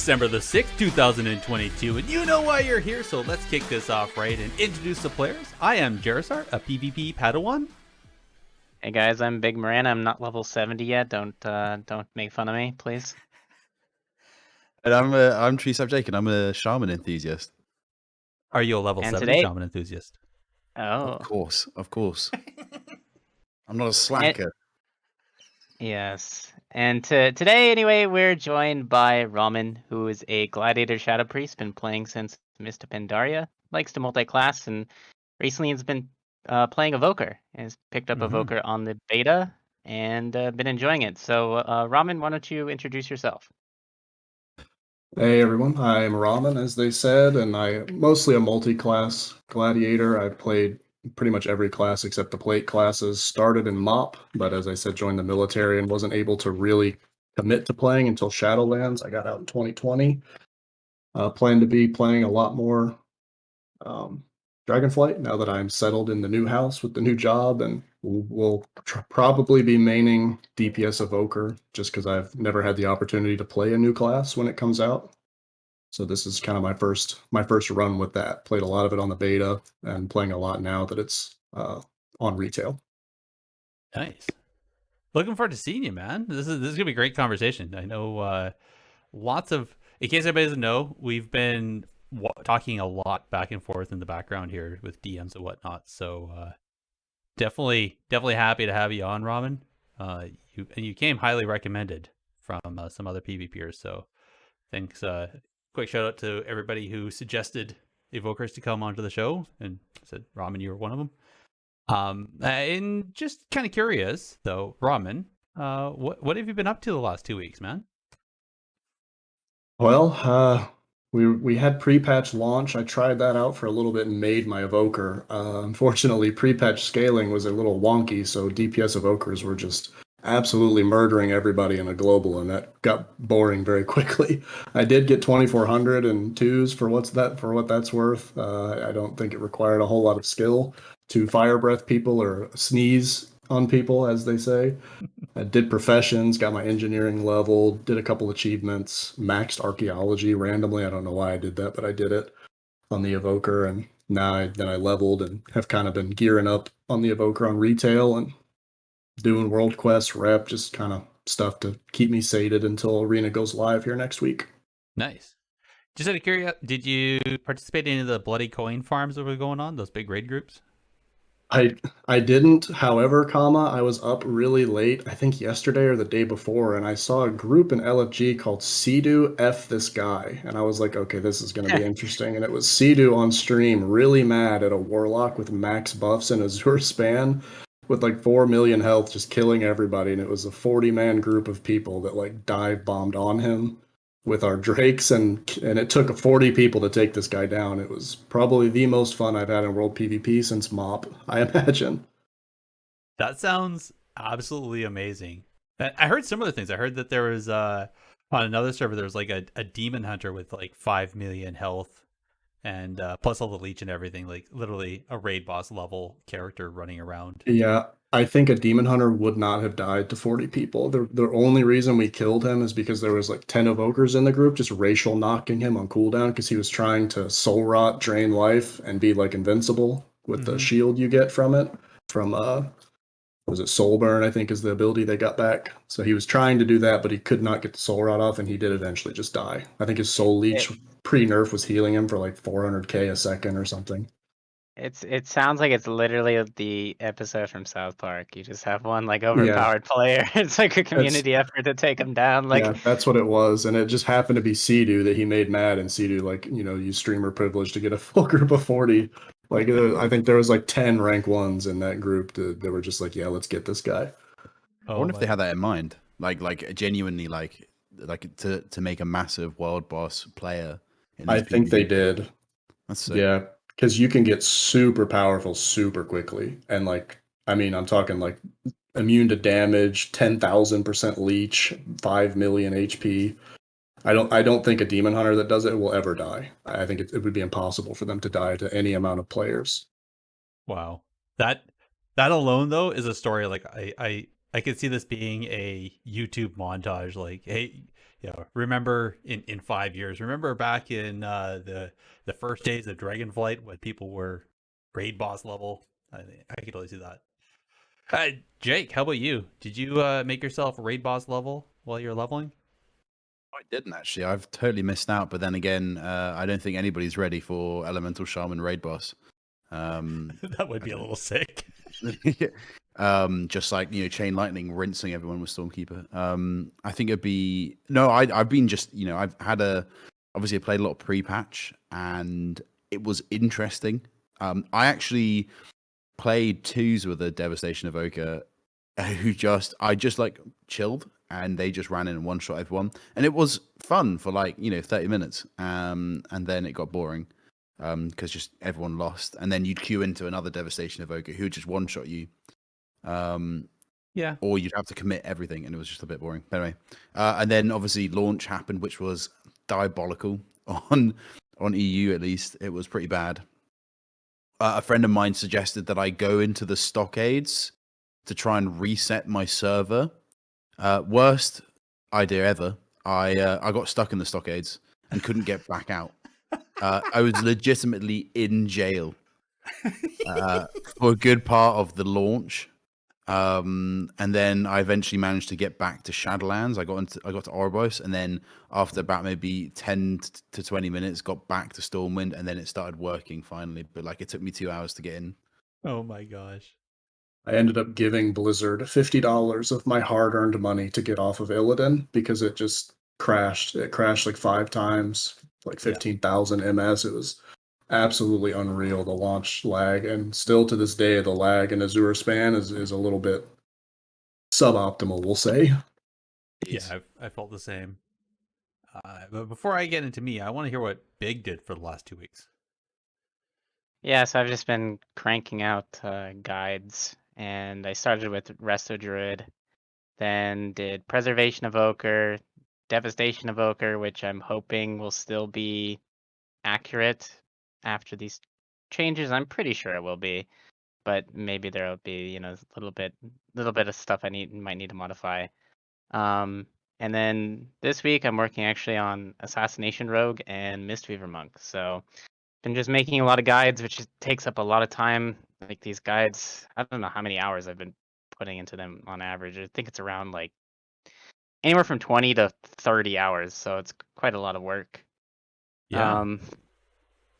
December the 6th, 2022, and you know why you're here, so let's kick this off right and introduce the players. I am Jarisar, a PvP Padawan. Hey guys, I'm Big Moran. I'm not level 70 yet. Don't make fun of me, please. And I'm Tree Jake, and I'm a shaman enthusiast. Are you a level And 70 today- shaman enthusiast? Oh, Of course. I'm not a slacker. yes. And today, anyway, we're joined by Ramen, who is a Gladiator Shadow Priest, been playing since Mist of Pandaria, likes to multi-class, and recently has been playing Evoker. Has picked up Evoker on the beta and been enjoying it. So, Ramen, why don't you introduce yourself? Hey everyone, I'm Ramen, as they said, and I'm mostly a multi-class gladiator. I've played pretty much every class except the plate classes. Started in MOP, but as I said, joined the military and wasn't able to really commit to playing until Shadowlands. I got out in 2020. Plan to be playing a lot more Dragonflight now that I'm settled in the new house with the new job, and we'll probably be maining DPS Evoker just because I've never had the opportunity to play a new class when it comes out. So this is kind of my first run with that. Played a lot of it on the beta and playing a lot now that it's on retail. Nice. Looking forward to seeing you, man. This is gonna be a great conversation. I know lots of. In case anybody doesn't know, we've been talking a lot back and forth in the background here with DMs and whatnot. So definitely happy to have you on, Ramen. You came highly recommended from some other PvPers. So thanks. Quick shout out to everybody who suggested Evokers to come onto the show and said, Ramen, you were one of them. And just kind of curious though, Ramen, what have you been up to the last 2 weeks, man? Well, we had pre-patch launch. I tried that out for a little bit and made my Evoker. Unfortunately, pre-patch scaling was a little wonky, so DPS Evokers were just absolutely murdering everybody in a global, and that got boring very quickly. I did get 2400 and twos for what that's worth. I don't think it required a whole lot of skill to fire breath people or sneeze on people, as they say. I did professions, got my engineering level, did a couple achievements, maxed archaeology randomly. I don't know why I did that, but I did it on the Evoker, and then I leveled and have kind of been gearing up on the Evoker on retail and doing world quest rep, just kind of stuff to keep me sated until Arena goes live here next week. Nice. Just out of curiosity, did you participate in any of the bloody coin farms that were going on, those big raid groups? I didn't, however, I was up really late, I think yesterday or the day before, and I saw a group in LFG called Sea-Doo F This Guy, and I was like, okay, this is going to be interesting, and it was Sea-Doo on stream really mad at a Warlock with max buffs and Azure span with like 4 million health just killing everybody, and it was a 40-man group of people that like dive bombed on him with our drakes, and it took 40 people to take this guy down. It was probably the most fun I've had in World PvP since MOP, I imagine. That sounds absolutely amazing. I heard similar things. I heard that there was on another server there was like a demon hunter with like 5 million health and plus all the leech and everything, like literally a raid boss level character running around. Yeah, I think a demon hunter would not have died to 40 people. The only reason we killed him is because there was like 10 evokers in the group just racial knocking him on cooldown because he was trying to soul rot, drain life, and be like invincible with the shield you get from it. From was it soul burn, I think is the ability they got back. So he was trying to do that, but he could not get the soul rot off, and he did eventually just die. I think his soul leech pre-nerf was healing him for like 400k a second or something. It sounds like it's literally the episode from South Park. You just have one like overpowered player. It's like a community effort to take him down. Like, yeah, that's what it was, and it just happened to be Sea-Doo that he made mad, and Sea-Doo, like, used streamer privilege to get a full group of 40. Like, I think there was like 10 rank ones in that group that were just like, yeah, let's get this guy. I wonder if they had that in mind, like genuinely, like to make a massive world boss player. I think they did. That's sick. Yeah, because you can get super powerful super quickly, and like, I mean, I'm talking like immune to damage, 10,000% leech, 5 million HP. I don't think a demon hunter that does it will ever die. I think it would be impossible for them to die to any amount of players. Wow. That alone though is a story like I could see this being a YouTube montage, like, hey, remember in 5 years, remember back in the first days of Dragonflight when people were raid boss level. I could totally see that. Jake, how about you? Did you make yourself raid boss level while you're leveling? I didn't actually. I've totally missed out. But then again, I don't think anybody's ready for Elemental Shaman raid boss. That would be a little sick. Just like Chain Lightning rinsing everyone with Stormkeeper. I think it'd be no. I've been just I've had obviously I played a lot of pre-patch and it was interesting. I actually played twos with a Devastation Evoker I just like chilled and they just ran in and one shot everyone and it was fun for like 30 minutes and then it got boring because just everyone lost and then you'd queue into another Devastation Evoker who would just one shot you Yeah. or you'd have to commit everything and it was just a bit boring. But anyway, and then obviously launch happened, which was diabolical on EU. At least it was pretty bad. A friend of mine suggested that I go into the stockades to try and reset my server. Worst idea ever. I got stuck in the stockades and couldn't get back out. I was legitimately in jail for a good part of the launch. And then I eventually managed to get back to Shadowlands. I got to Oribos, and then after about maybe 10 to 20 minutes, got back to Stormwind, and then it started working finally. But like, it took me 2 hours to get in. Oh my gosh. I ended up giving Blizzard $50 of my hard-earned money to get off of Illidan because it just crashed. It crashed like 5 times, like 15,000 MS. It was absolutely unreal, the launch lag. And still to this day, the lag in Azure Span is a little bit suboptimal, we'll say. Yeah, I felt the same. But before I get into me, I want to hear what Big did for the last 2 weeks. Yeah, so I've just been cranking out guides, and I started with Resto Druid, then did Preservation Evoker, Devastation Evoker, which I'm hoping will still be accurate after these changes. I'm pretty sure it will be, but maybe there'll be a little bit of stuff might need to modify. And then this week I'm working actually on Assassination Rogue and Mistweaver Monk. So been just making a lot of guides, which takes up a lot of time. Like these guides, I don't know how many hours I've been putting into them on average. I think it's around like anywhere from 20 to 30 hours. So it's quite a lot of work. Yeah.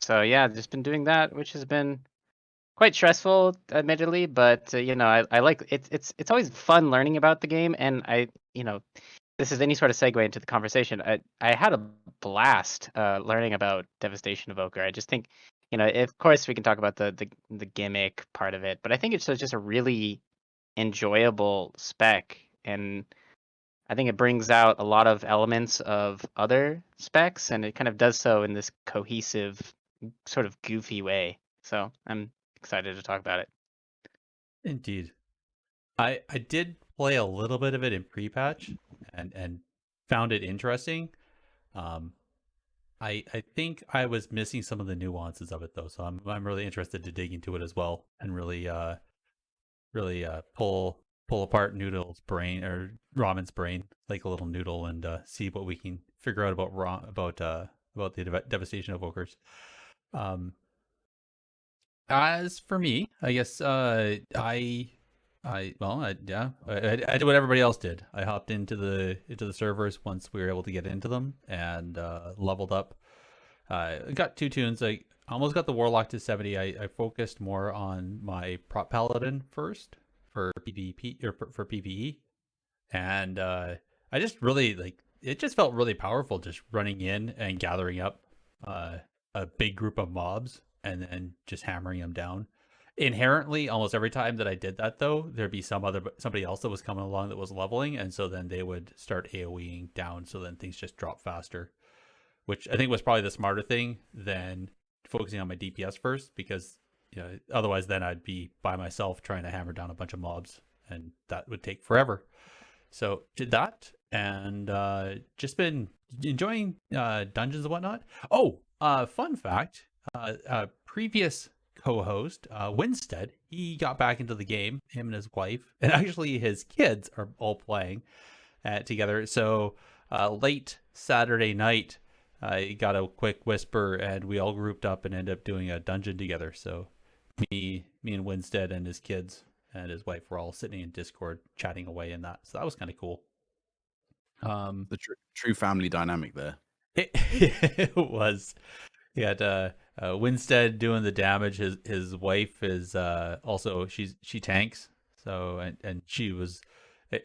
So yeah, just been doing that, which has been quite stressful, admittedly, but I like it's always fun learning about the game, and this is any sort of segue into the conversation. I had a blast learning about Devastation Evoker. I just think, of course we can talk about the gimmick part of it, but I think it's just a really enjoyable spec, and I think it brings out a lot of elements of other specs, and it kind of does so in this cohesive, sort of goofy way. So I'm excited to talk about it. Indeed. I did play a little bit of it in pre-patch and found it interesting. I think I was missing some of the nuances of it though, so I'm really interested to dig into it as well and really pull apart Noodle's brain or Ramen's brain like a little noodle and see what we can figure out about the Devastation Evokers. As for me, I guess I did what everybody else did. I hopped into the servers once we were able to get into them and leveled up. Got 2 tunes. I almost got the Warlock to 70. I focused more on my Prop Paladin first for PvP or for PvE, and I just really it. Just felt really powerful just running in and gathering up a big group of mobs and then just hammering them down. Inherently, almost every time that I did that, though, there'd be somebody else that was coming along that was leveling, and so then they would start AoEing down, so then things just drop faster, which I think was probably the smarter thing than focusing on my DPS first, because otherwise then I'd be by myself trying to hammer down a bunch of mobs, and that would take forever. So did that, and just been enjoying dungeons and whatnot. Oh, fun fact. Previous co-host Winstead, he got back into the game, him and his wife, and actually his kids are all playing together. So late Saturday night, I got a quick whisper, and we all grouped up and ended up doing a dungeon together. So me and Winstead and his kids and his wife were all sitting in Discord chatting away in that. So that was kind of cool. The true family dynamic there. It was. He had Winstead doing the damage. His wife is also she tanks. So and she was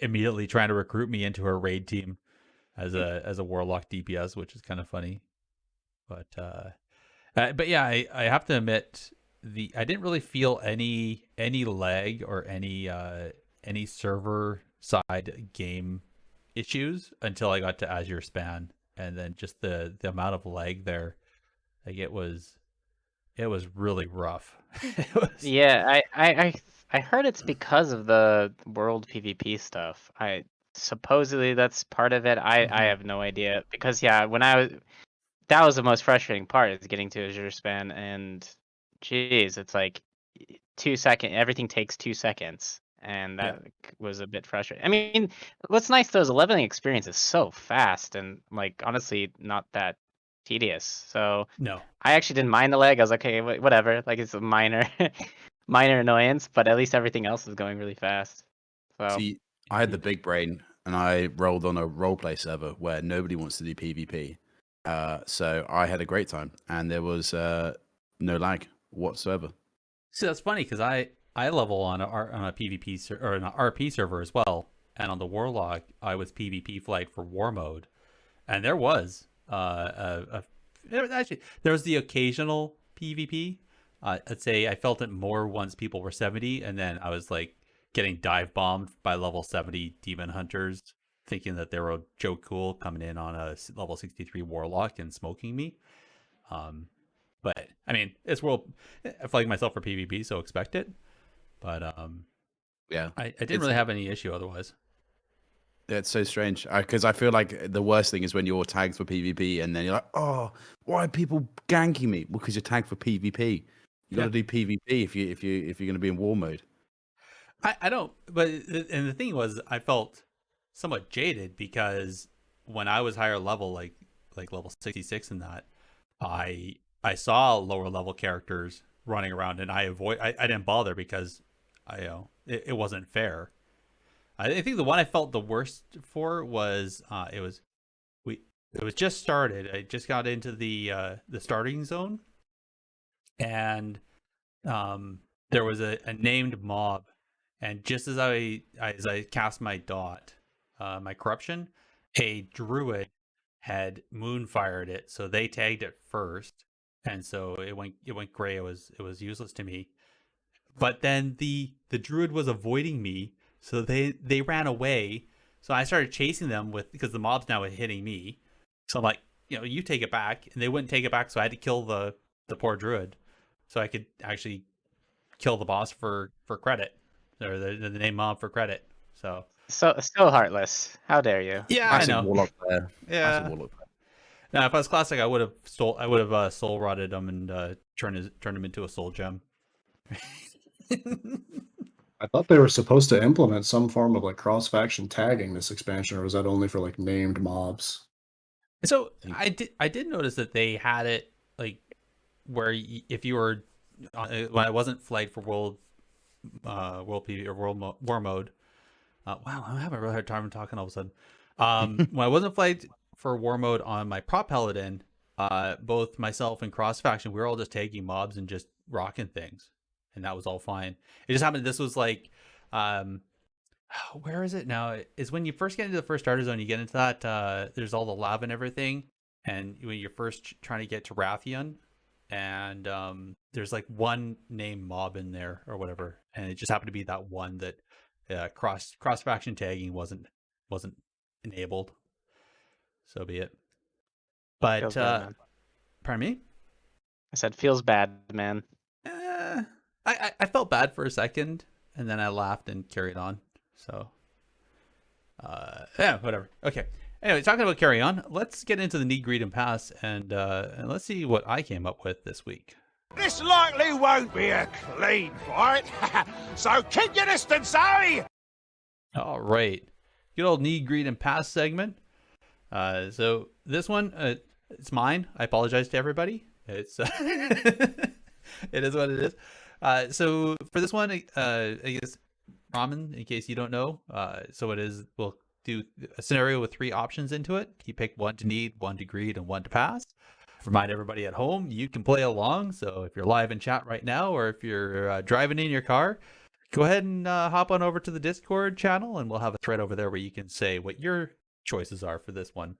immediately trying to recruit me into her raid team as a warlock DPS, which is kind of funny. But yeah, I have to admit I didn't really feel any lag or any server side game issues until I got to Azure Span, and then just the amount of lag there, like it was really rough. Yeah, I heard it's because of the world PvP stuff. I supposedly that's part of it. I have no idea because yeah, that was the most frustrating part is getting to Azure Span, and geez, it's like 2 second everything takes 2 seconds, and that was a bit frustrating. I mean, what's nice though is the leveling experience is so fast and like honestly not that tedious. So No. I actually didn't mind the lag. I was like, okay, whatever. Like it's a minor minor annoyance, but at least everything else is going really fast. So See, I had the big brain, and I rolled on a roleplay server where nobody wants to do PvP. So I had a great time, and there was no lag whatsoever. See, that's funny because I level on a PvP or an RP server as well, and on the Warlock I was PvP flagged for War mode, and there was actually there was the occasional PvP. I'd say I felt it more once people were 70, and then I was like getting dive bombed by level 70 demon hunters, thinking that they were Joe Cool coming in on a level 63 Warlock and smoking me. But I mean, it's world. I flagged myself for PvP, so expect it. But Yeah, I didn't really have any issue otherwise. it's so strange because I feel like the worst thing is when you're tagged for PvP, and then you're like, "Oh, why are people ganking me?" Well, because you're tagged for PvP. You got to do PvP if you're going to be in war mode. I don't. But and the thing was, I felt somewhat jaded because when I was higher level, like level 66 and that, I saw lower level characters running around, and I didn't bother because it wasn't fair. I think the one I felt the worst for was it was just started. I just got into the starting zone, and there was a named mob, and just as I cast my dot, my corruption, a druid had moonfired it, so they tagged it first, and so it went gray. It was useless to me. But then the druid was avoiding me, so they ran away. So I started chasing them because the mob's now hitting me. So I'm like, you take it back, and they wouldn't take it back. So I had to kill the poor druid, so I could actually kill the boss for credit, or the name mob for credit. So heartless. How dare you? yeah, Massive I know. warlock player. Yeah. Massive warlock player. Now, if I was classic, I would have soul rotted him and turned him into a soul gem. I thought they were supposed to implement some form of like cross-faction tagging this expansion, or was that only for like named mobs? So I did notice that they had it like where if you were when I wasn't flagged for world PvP or war mode. Wow, I'm having a really hard time talking all of a sudden. When I wasn't flagged for war mode on my prop paladin, both myself and cross faction, we were all just tagging mobs and just rocking things, and that was all fine. It just happened. This was like, where is it now? Is when you first get into the first starter zone, you get into that. There's all the lava and everything, and when you're first trying to get to Rathian, and there's like one named mob in there or whatever, and it just happened to be that one that cross faction tagging wasn't enabled. So be it. But Feels bad, man. pardon me? I said feels bad, man. I felt bad for a second, and then I laughed and carried on. So yeah, whatever. Okay. Anyway, talking about carry on, let's get into the need, greed, and pass, and let's see what I came up with this week. This likely won't be a clean fight, so keep your distance, eh? All right. Good old need, greed, and pass segment. So this one, it's mine. I apologize to everybody. It's it is what it is. So for this one, I guess Ramen, in case you don't know, so it is. We'll do a scenario with 3 options into it. You pick one to need, one to greed, and one to pass. Remind everybody at home, you can play along. So if you're live in chat right now, or if you're driving in your car, go ahead and hop on over to the Discord channel, and we'll have a thread over there where you can say what your choices are for this one.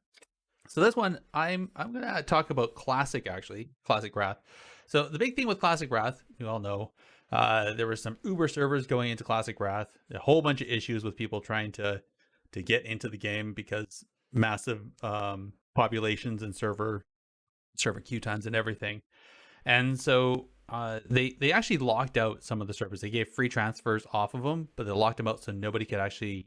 So this one, I'm gonna talk about classic Wrath. So the big thing with classic Wrath, you all know, there were some Uber servers going into classic Wrath, a whole bunch of issues with people trying to get into the game because massive populations and server queue times and everything. And so they actually locked out some of the servers. They gave free transfers off of them, but they locked them out so nobody could actually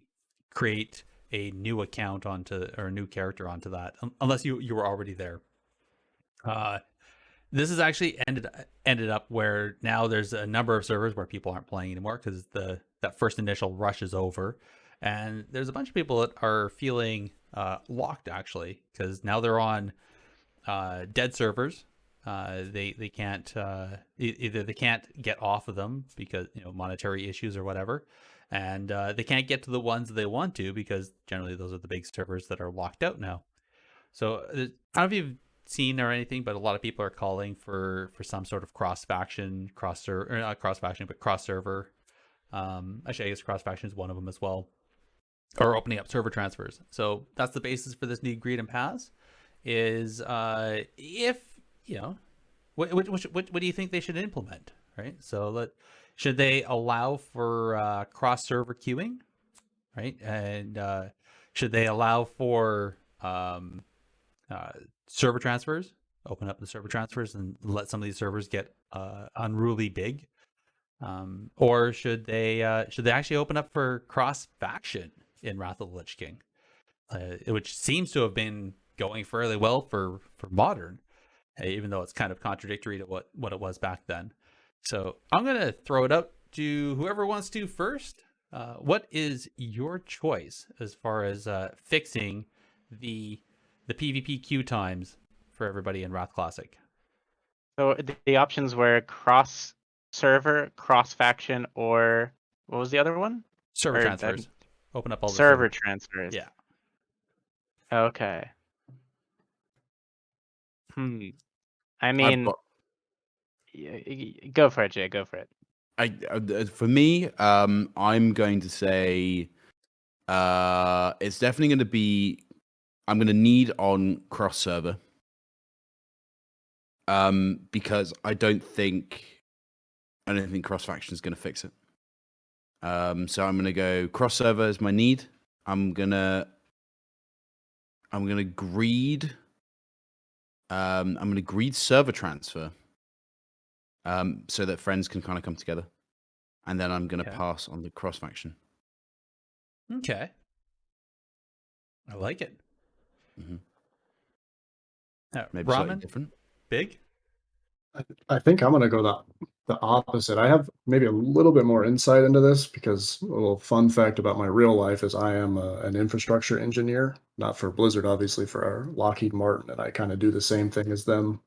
create a new account onto, or a new character onto that, unless you were already there. This has actually ended up where now there's a number of servers where people aren't playing anymore because that first initial rush is over, and there's a bunch of people that are feeling locked actually, because now they're on dead servers. They can't either they can't get off of them because monetary issues or whatever, and they can't get to the ones that they want to because generally those are the big servers that are locked out now. So I don't know if you've seen or anything, but a lot of people are calling for some sort of cross faction, or not cross faction, but cross server. Actually, I guess cross faction is one of them as well, or opening up server transfers. So that's the basis for this need, greed, and pass. Is if what do you think they should implement, right? So should they allow for cross server queuing, right? And should they allow for server transfers, open up the server transfers and let some of these servers get unruly big, or should they actually open up for cross faction in Wrath of the Lich King, which seems to have been going fairly well for modern, even though it's kind of contradictory to what it was back then. So I'm gonna throw it out to whoever wants to first. What is your choice as far as fixing the PvP queue times for everybody in Wrath Classic? So the options were cross server, cross faction, or what was the other one? Server transfers. Open up all the server transfers. Yeah. Okay. I mean, go for it, Jay. Go for it. For me, I'm going to say it's definitely going to be. I'm going to need on cross server, because I don't think cross faction is going to fix it. So I'm going to go cross server as my need. I'm gonna greed. I'm gonna greed server transfer, so that friends can kind of come together, and then I'm gonna pass on the cross faction. Okay, I like it. Mm-hmm. Maybe slightly Ramen, different. Big. I think I'm gonna go the opposite. I have maybe a little bit more insight into this because a little fun fact about my real life is I am an infrastructure engineer, not for Blizzard, obviously, for our Lockheed Martin, and I kind of do the same thing as them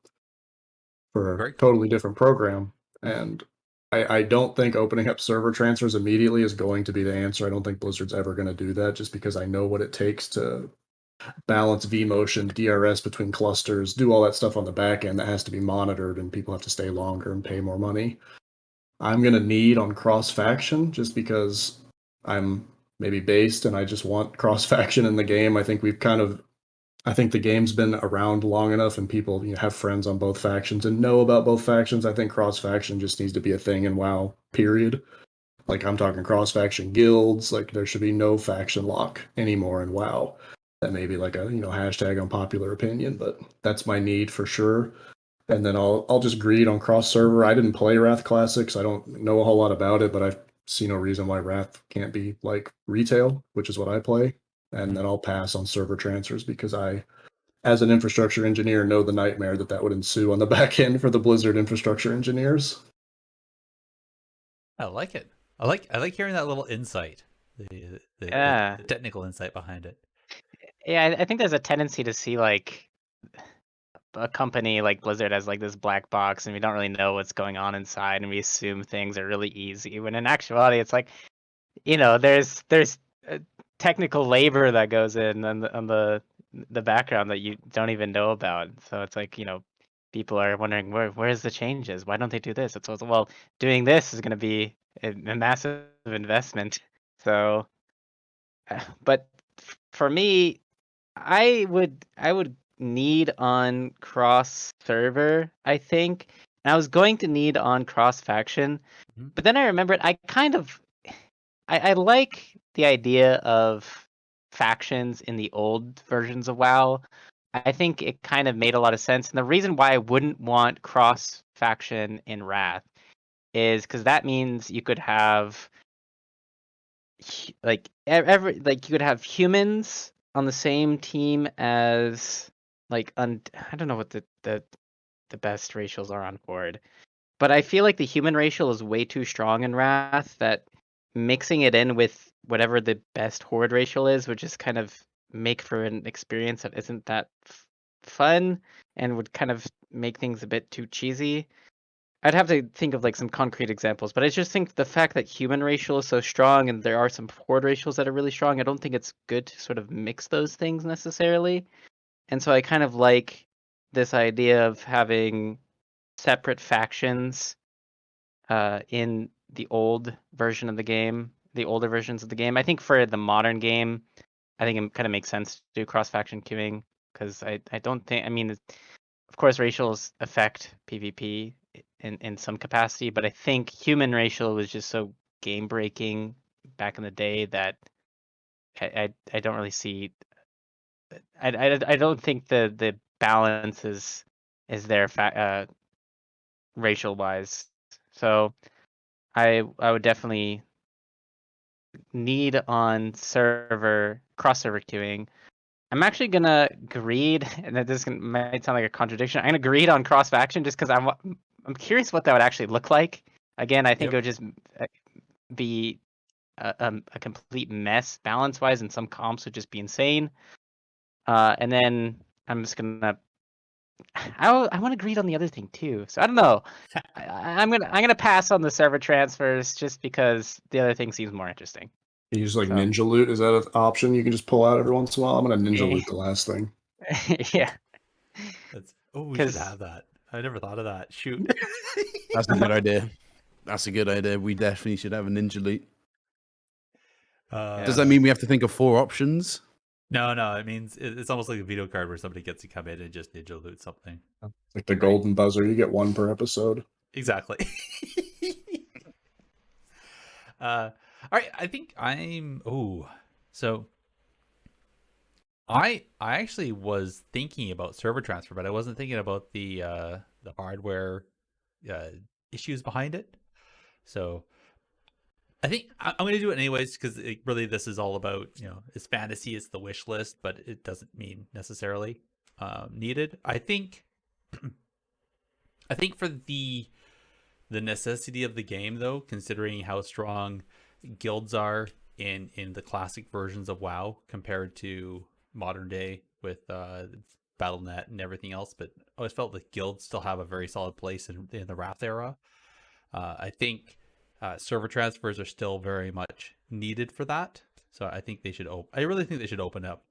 for a totally different program. And I don't think opening up server transfers immediately is going to be the answer. I don't think Blizzard's ever going to do that, just because I know what it takes to balance vMotion, DRS between clusters, do all that stuff on the back end that has to be monitored, and people have to stay longer and pay more money. I'm going to need on cross faction just because I'm maybe based and I just want cross faction in the game. I think the game's been around long enough and people have friends on both factions and know about both factions. I think cross faction just needs to be a thing in WoW, period. Like, I'm talking cross faction guilds. Like, there should be no faction lock anymore in WoW. That may be like a hashtag unpopular opinion, but that's my need for sure. And then I'll just greed on cross server. I didn't play Wrath Classic, so I don't know a whole lot about it, but I see no reason why Wrath can't be like retail, which is what I play. And then I'll pass on server transfers because I, as an infrastructure engineer, know the nightmare that would ensue on the back end for the Blizzard infrastructure engineers. I like it. I like hearing that little insight, the technical insight behind it. Yeah, I think there's a tendency to see like a company like Blizzard as like this black box, and we don't really know what's going on inside, and we assume things are really easy. When in actuality, it's like, there's technical labor that goes in on the background that you don't even know about. So it's like, people are wondering where's the changes? Why don't they do this? It's also, well, doing this is going to be a massive investment. So, but for me, I would need on cross server, I think. And I was going to need on cross faction, Mhm. but then I remembered I like the idea of factions in the old versions of WoW. I think it kind of made a lot of sense. And the reason why I wouldn't want cross faction in Wrath is because that means you could have like you could have humans on the same team as I don't know what the best racials are on Horde, but I feel like the human racial is way too strong in Wrath, that mixing it in with whatever the best Horde racial is would just kind of make for an experience that isn't that fun, and would kind of make things a bit too cheesy. I'd have to think of like some concrete examples, but I just think the fact that human racial is so strong and there are some horde racials that are really strong, I don't think it's good to sort of mix those things necessarily. And so I kind of like this idea of having separate factions in the old version of the game, the older versions of the game. I think for the modern game, I think it kind of makes sense to do cross faction queuing, because I don't think, I mean, of course, racials affect PvP in some capacity, but I think human racial was just so game breaking back in the day that I don't really see. I don't think the balance is there racial wise. So I would definitely need on server cross server queuing. I'm actually gonna greed, and that this might sound like a contradiction. I'm gonna greed on cross faction just because I'm curious what that would actually look like. Again, I think Yep. it would just be a complete mess balance wise, and some comps would just be insane. And then I'm just gonna I want to greed on the other thing too. So I don't know. I'm gonna pass on the server transfers just because the other thing seems more interesting. You use like So ninja loot. Is that an option you can just pull out every once in a while? I'm gonna ninja loot the last thing. yeah, We should because have that. I never thought of that. Shoot. That's a good idea. That's a good idea. We definitely should have a ninja loot. Does that mean we have to think of 4 options? No. It means it's almost like a veto card where somebody gets to come in and just ninja loot something. Like the golden buzzer, you get 1 per episode. Exactly. All right. I think I'm. Oh, so I actually was thinking about server transfer, but I wasn't thinking about the hardware uh, issues behind it. So I think I'm going to do it anyways, because really this is all about, it's fantasy, it's the wish list, but it doesn't mean necessarily needed. I think for the necessity of the game, though, considering how strong guilds are in the classic versions of WoW compared to modern day with BattleNet and everything else, but I always felt that guilds still have a very solid place in the Wrath era. I think server transfers are still very much needed for that. So I think they should. I really think they should open up,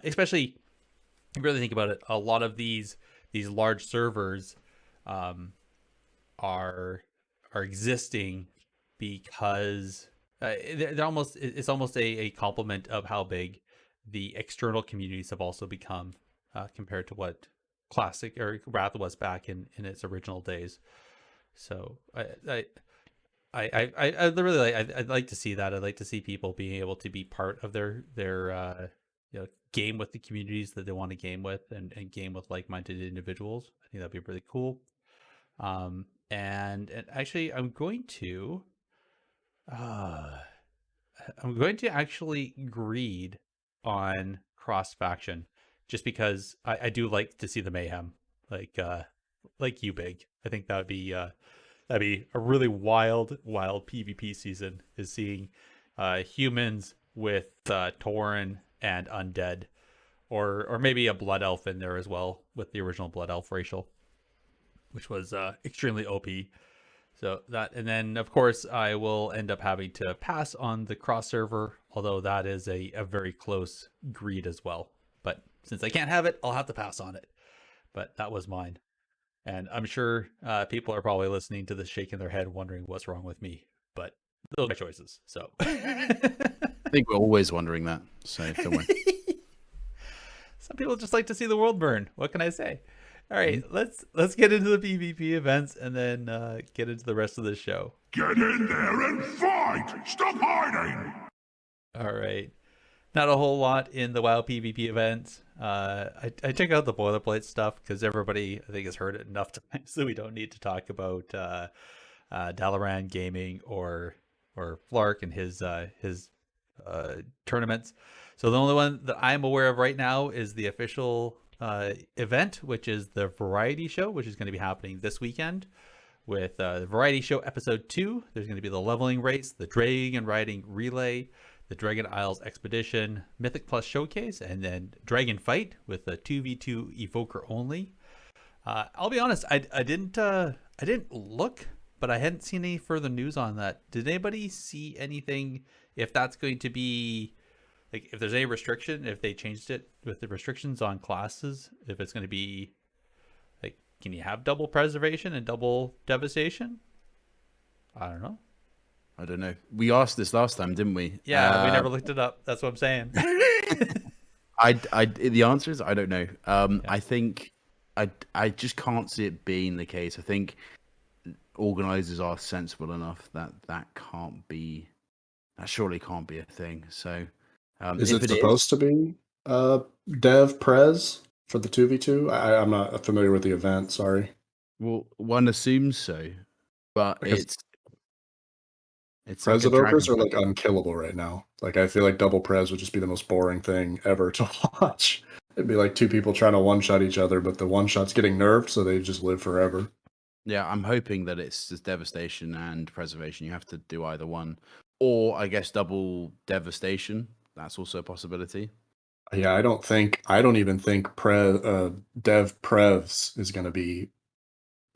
especially if you really think about it. A lot of these large servers are existing because it's almost a complement of how big the external communities have also become compared to what classic or Wrath was back in its original days. So I really I'd like to see that. I'd like to see people being able to be part of their game with the communities that they want to game with, and game with like-minded individuals. I think that'd be really cool. And actually uh I'm going to actually greed on cross faction, just because I do like to see the mayhem, like you, Big. I think that'd be a really wild PvP season, is seeing humans with Tauren and undead or maybe a blood elf in there as well with the original blood elf racial, which was extremely OP. So that, and then of course I will end up having to pass on the cross server, although that is a very close greed as well. But since I can't have it, I'll have to pass on it. But that was mine. And I'm sure people are probably listening to this shaking their head wondering what's wrong with me. But those are my choices. So I think we're always wondering that. So don't worry. some people just like to see the world burn. What can I say? All right, let's get into the PvP events and then get into the rest of the show. Get in there and fight! Stop hiding! All right. Not a whole lot in the WoW PvP event. I took out the boilerplate stuff because everybody, I think, has heard it enough times, so we don't need to talk about Dalaran Gaming or Flark and his tournaments. So the only one that I'm aware of right now is the official event, which is the Variety Show, which is going to be happening this weekend. With the Variety Show Episode 2, there's going to be the Leveling Race, the Dragon Riding Relay, the Dragon Isles Expedition, Mythic Plus Showcase, and then Dragon Fight with the 2v2 Evoker only. I'll be honest, I didn't look, but I hadn't seen any further news on that. Did anybody see anything if that's going to be, like, if there's any restriction, if they changed it with the restrictions on classes, if it's going to be, like, can you have double preservation and double devastation? I don't know. I don't know. We asked this last time, didn't we? Yeah, we never looked it up. That's what I'm saying. The answer is I don't know. I think I just can't see it being the case. I think organizers are sensible enough that surely can't be a thing. So is it supposed to be dev prez for the 2v2? I'm not familiar with the event, sorry. Well, one assumes so, but Because it's Prez like a evokers are dragon. like unkillable right now. Like I feel like double prez would just be the most boring thing ever to watch. It'd be like two people trying to one-shot each other, but the one-shot's getting nerfed, so they just live forever. Yeah, I'm hoping that it's just devastation and preservation. You have to do either one, or I guess double devastation. That's also a possibility. Yeah, I don't even think dev prevs is going to be,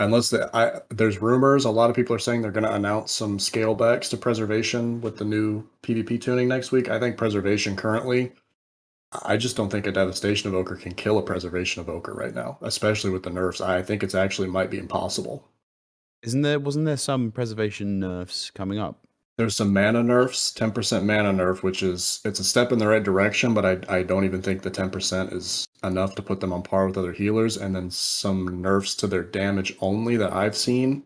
unless there's rumors. A lot of people are saying they're going to announce some scale backs to preservation with the new PvP tuning next week. I think preservation currently, I just don't think a devastation evoker can kill a preservation evoker right now, especially with the nerfs. I think it's actually might be impossible. Wasn't there some preservation nerfs coming up? There's some mana nerfs, 10% mana nerf, which it's a step in the right direction, but I don't even think the 10% is enough to put them on par with other healers. And then some nerfs to their damage only that I've seen,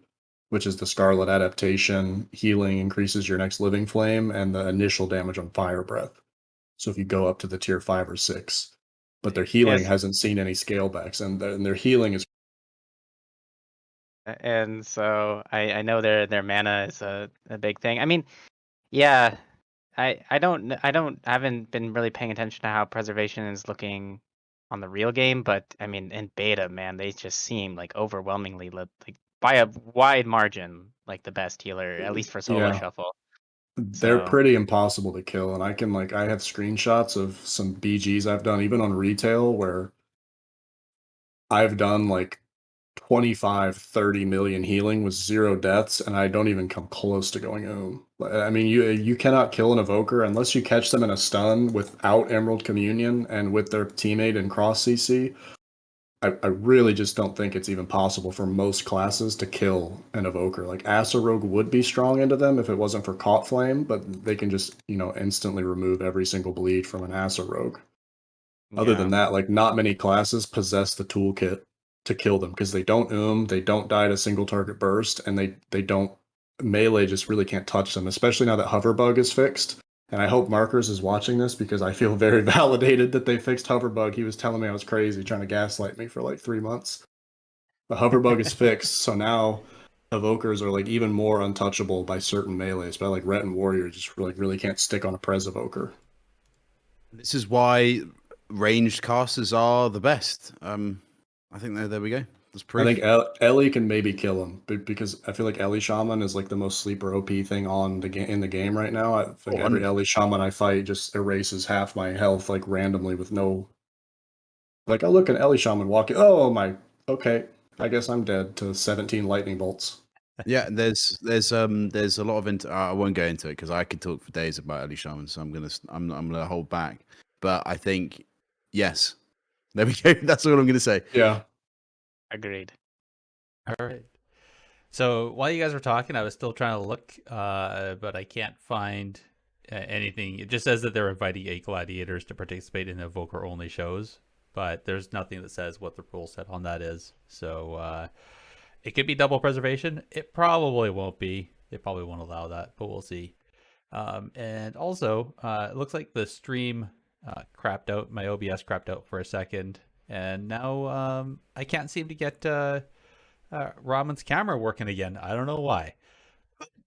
which is the Scarlet Adaptation, healing increases your next living flame, and the initial damage on Fire Breath. So if you go up to the tier 5 or 6. But their healing hasn't seen any scale backs, and their healing is. And so I know their mana is a big thing. I mean, yeah, I haven't been really paying attention to how preservation is looking on the real game, but I mean in beta, man, they just seem like overwhelmingly like by a wide margin like the best healer, at least for solo shuffle. They're So pretty impossible to kill, and I have screenshots of some BGs I've done even on retail where I've done like 25, 30 million healing with 0 deaths, and I don't even come close to going I mean, you cannot kill an evoker unless you catch them in a stun without Emerald Communion and with their teammate in cross CC. I really just don't think it's even possible for most classes to kill an evoker. Like Asa Rogue would be strong into them if it wasn't for Caught Flame, but they can just, instantly remove every single bleed from an Asa Rogue. Other than that, like not many classes possess the toolkit to kill them because they don't they don't die to single target burst, and they don't melee just really can't touch them, especially now that Hoverbug is fixed. And I hope Markers is watching this because I feel very validated that they fixed Hoverbug. He was telling me I was crazy, trying to gaslight me for like 3 months. The Hoverbug is fixed, so now Evokers are like even more untouchable by certain melees. But like Ret and Warrior just really can't stick on a Prez Evoker. This is why ranged casters are the best. I think there we go. That's proof. I think Ellie can maybe kill him because I feel like Ellie Shaman is like the most sleeper OP thing on in the game right now. I think every Ellie Shaman I fight just erases half my health like randomly with no Like, oh, look, an Ellie Shaman walking. Oh, my. Okay. I guess I'm dead to 17 lightning bolts. Yeah, there's a lot of I won't go into it because I could talk for days about early shaman, so I'm gonna hold back. But I think yes, there we go. That's all I'm gonna say. Yeah. Agreed. All right. So while you guys were talking, I was still trying to look, but I can't find anything. It just says that they're inviting 8 gladiators to participate in Evoker only shows, but there's nothing that says what the rule set on that is. So it could be double preservation. It probably won't be. They probably won't allow that, but we'll see. And also, it looks like the stream crapped out. My OBS crapped out for a second, and now I can't seem to get Ramen's camera working again. I don't know why.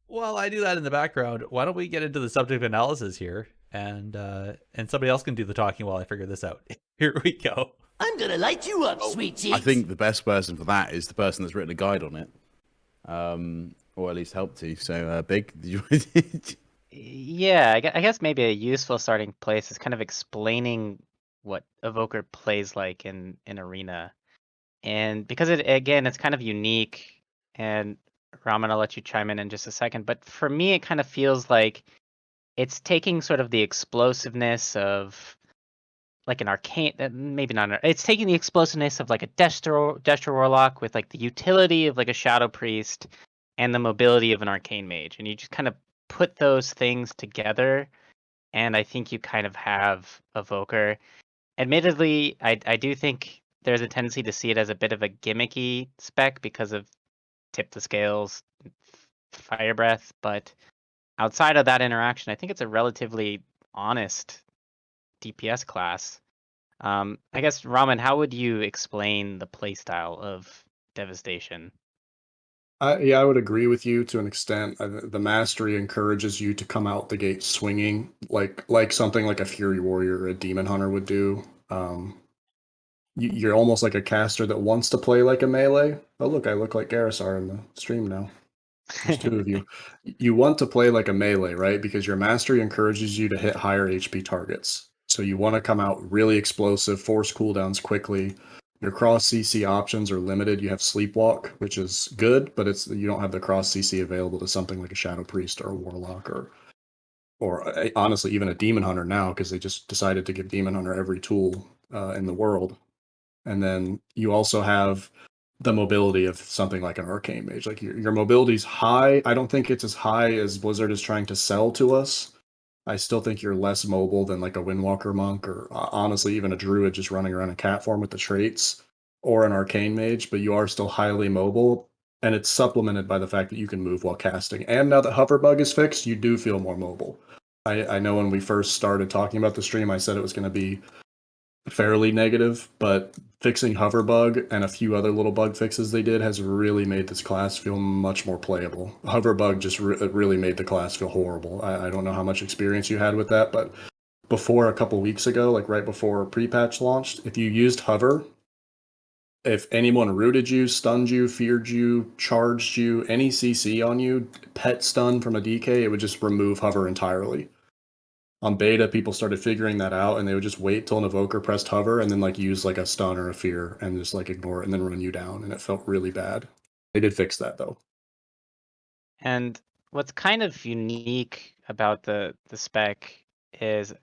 Well, I do that in the background. Why don't we get into the subject analysis here, and somebody else can do the talking while I figure this out. Here we go. I'm gonna light you up, sweet cheeks. I think the best person for that is the person that's written a guide on it, or at least helped to. So, Big, did you? Yeah, I guess maybe a useful starting place is kind of explaining what Evoker plays like in Arena. And because it's kind of unique, and Ramen, I'll let you chime in just a second, but for me, it kind of feels like it's taking sort of the explosiveness of like an arcane, maybe not, it's taking the explosiveness of like a Destro Warlock with like the utility of like a Shadow Priest and the mobility of an Arcane Mage. And you just kind of put those things together, and I think you kind of have Evoker. Admittedly, I do think there's a tendency to see it as a bit of a gimmicky spec because of Tip the Scales, Fire Breath, but outside of that interaction, I think it's a relatively honest DPS class. I guess, Ramen, how would you explain the playstyle of Devastation? Yeah, I would agree with you to an extent. The mastery encourages you to come out the gate swinging, like something like a Fury Warrior or a Demon Hunter would do. You're almost like a caster that wants to play like a melee. Oh, look, I look like Garrusar in the stream now. There's two of you. You want to play like a melee, right? Because your mastery encourages you to hit higher HP targets. So you want to come out really explosive, force cooldowns quickly. Your cross CC options are limited. You have Sleepwalk, which is good, but you don't have the cross CC available to something like a Shadow Priest or a Warlock or honestly even a Demon Hunter now, because they just decided to give Demon Hunter every tool in the world. And then you also have the mobility of something like an Arcane Mage. Like your mobility's high. I don't think it's as high as Blizzard is trying to sell to us. I still think you're less mobile than like a Windwalker Monk or honestly even a Druid just running around in cat form with the traits or an Arcane Mage, but you are still highly mobile. And it's supplemented by the fact that you can move while casting. And now that Hover Bug is fixed, you do feel more mobile. I know when we first started talking about the stream, I said it was going to be fairly negative, but fixing hover bug and a few other little bug fixes they did has really made this class feel much more playable. Hover bug just really made the class feel horrible. I don't know how much experience you had with that, but before a couple weeks ago, like right before pre-patch launched, if you used hover, if anyone rooted you, stunned you, feared you, charged you, any CC on you, pet stun from a DK, it would just remove hover entirely. On beta, people started figuring that out, and they would just wait till an evoker pressed hover and then like use like a stun or a fear and just like ignore it and then run you down, and it felt really bad. They did fix that though. And what's kind of unique about the spec is,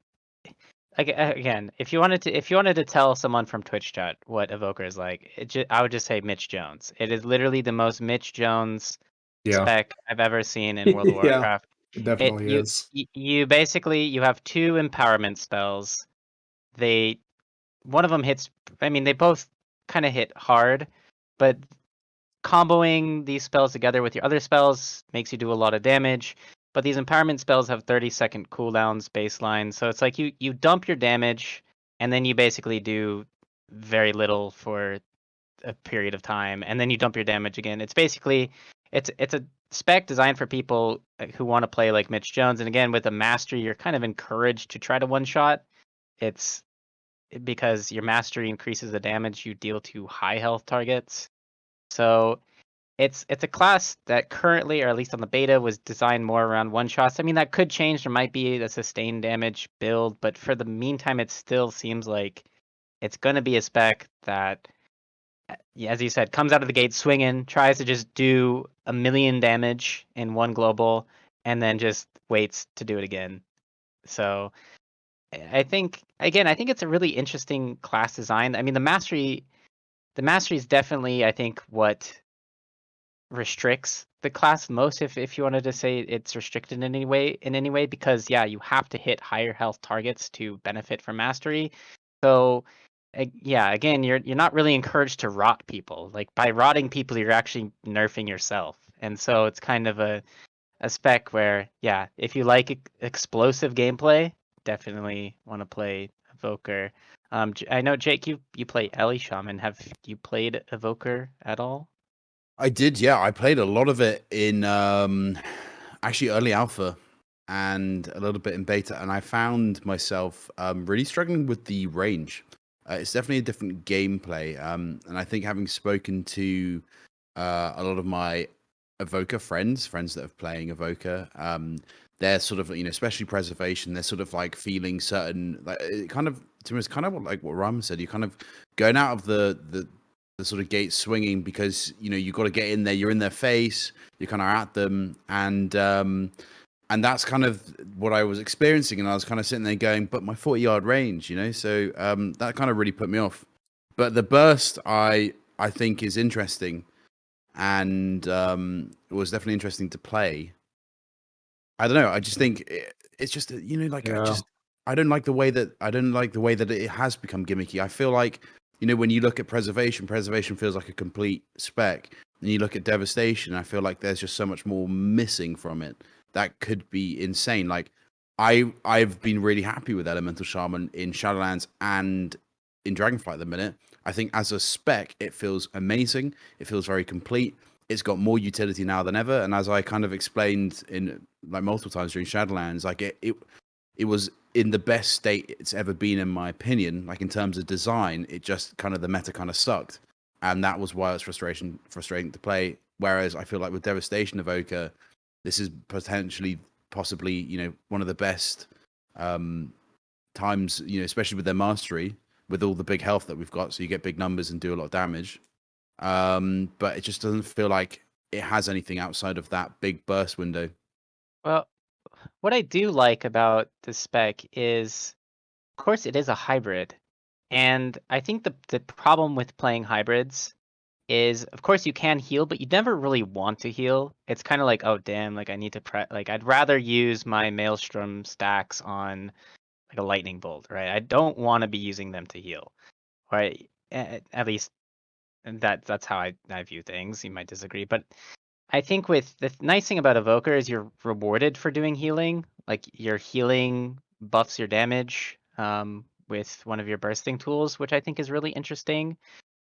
again, if you wanted to tell someone from Twitch chat what Evoker is like, I would just say Mitch Jones. It is literally the most Mitch Jones Yeah. spec I've ever seen in World of Yeah, Warcraft. it definitely is. You basically you have two empowerment spells. One of them hits. I mean, they both kind of hit hard, but comboing these spells together with your other spells makes you do a lot of damage. But these empowerment spells have 30-second cooldowns baseline, so it's like you dump your damage and then you basically do very little for a period of time, and then you dump your damage again. It's basically it's a spec designed for people who want to play like Mitch Jones. And again, with a mastery, you're kind of encouraged to try to one shot. It's because your mastery increases the damage you deal to high health targets. So it's a class that currently, or at least on the beta, was designed more around one shots. I mean, that could change. There might be a sustained damage build, but for the meantime, it still seems like it's going to be a spec that, as you said, comes out of the gate swinging, tries to just do 1,000,000 damage in one global, and then just waits to do it again. So I think, again, I think it's a really interesting class design. I mean, the mastery is definitely, I think, what restricts the class most, if you wanted to say it's restricted in any way, because yeah, you have to hit higher health targets to benefit from mastery. So yeah, again, you're not really encouraged to rot people. Like, by rotting people, you're actually nerfing yourself. And so it's kind of a spec where, yeah, if you like explosive gameplay, definitely want to play Evoker. I know, Jake, you play Ellie Shaman. Have you played Evoker at all? I did, yeah. I played a lot of it in actually early alpha and a little bit in beta, and I found myself really struggling with the range. It's definitely a different gameplay, and I think having spoken to a lot of my Evoker friends that are playing Evoker, they're sort of, especially preservation, they're sort of like feeling certain, like, it kind of, to me, it's kind of like what Ramen said. You're kind of going out of the sort of gate swinging because you got to get in there. You're in their face. You're kind of at them, and that's kind of what I was experiencing. And I was kind of sitting there going, "But my 40-yard range, So that kind of really put me off. But the burst, I think, is interesting, and it was definitely interesting to play. I don't know. I just think it's just like Yeah. I don't like the way that it has become gimmicky. I feel like when you look at preservation feels like a complete spec. And you look at devastation, I feel like there's just so much more missing from it that could be insane. Like I've been really happy with Elemental Shaman in Shadowlands and in Dragonflight at the minute. I think as a spec, it feels amazing. It feels very complete. It's got more utility now than ever. And as I kind of explained in like multiple times during Shadowlands, like it was in the best state it's ever been, in my opinion. Like, in terms of design, it just kind of, the meta kind of sucked, and that was why it's frustrating to play. Whereas I feel like with Devastation Evoker, this is possibly one of the best times, especially with their mastery, with all the big health that we've got, so you get big numbers and do a lot of damage. But it just doesn't feel like it has anything outside of that big burst window. Well, what I do like about the spec is, of course, it is a hybrid. And I think the problem with playing hybrids is, of course, you can heal, but you never really want to heal. It's kind of like, oh, damn, like I need to like, I'd rather use my Maelstrom stacks on like a lightning bolt, right? I don't want to be using them to heal, right? At least that's how I view things. You might disagree, but I think with the nice thing about Evoker is you're rewarded for doing healing. Like, your healing buffs your damage with one of your bursting tools, which I think is really interesting.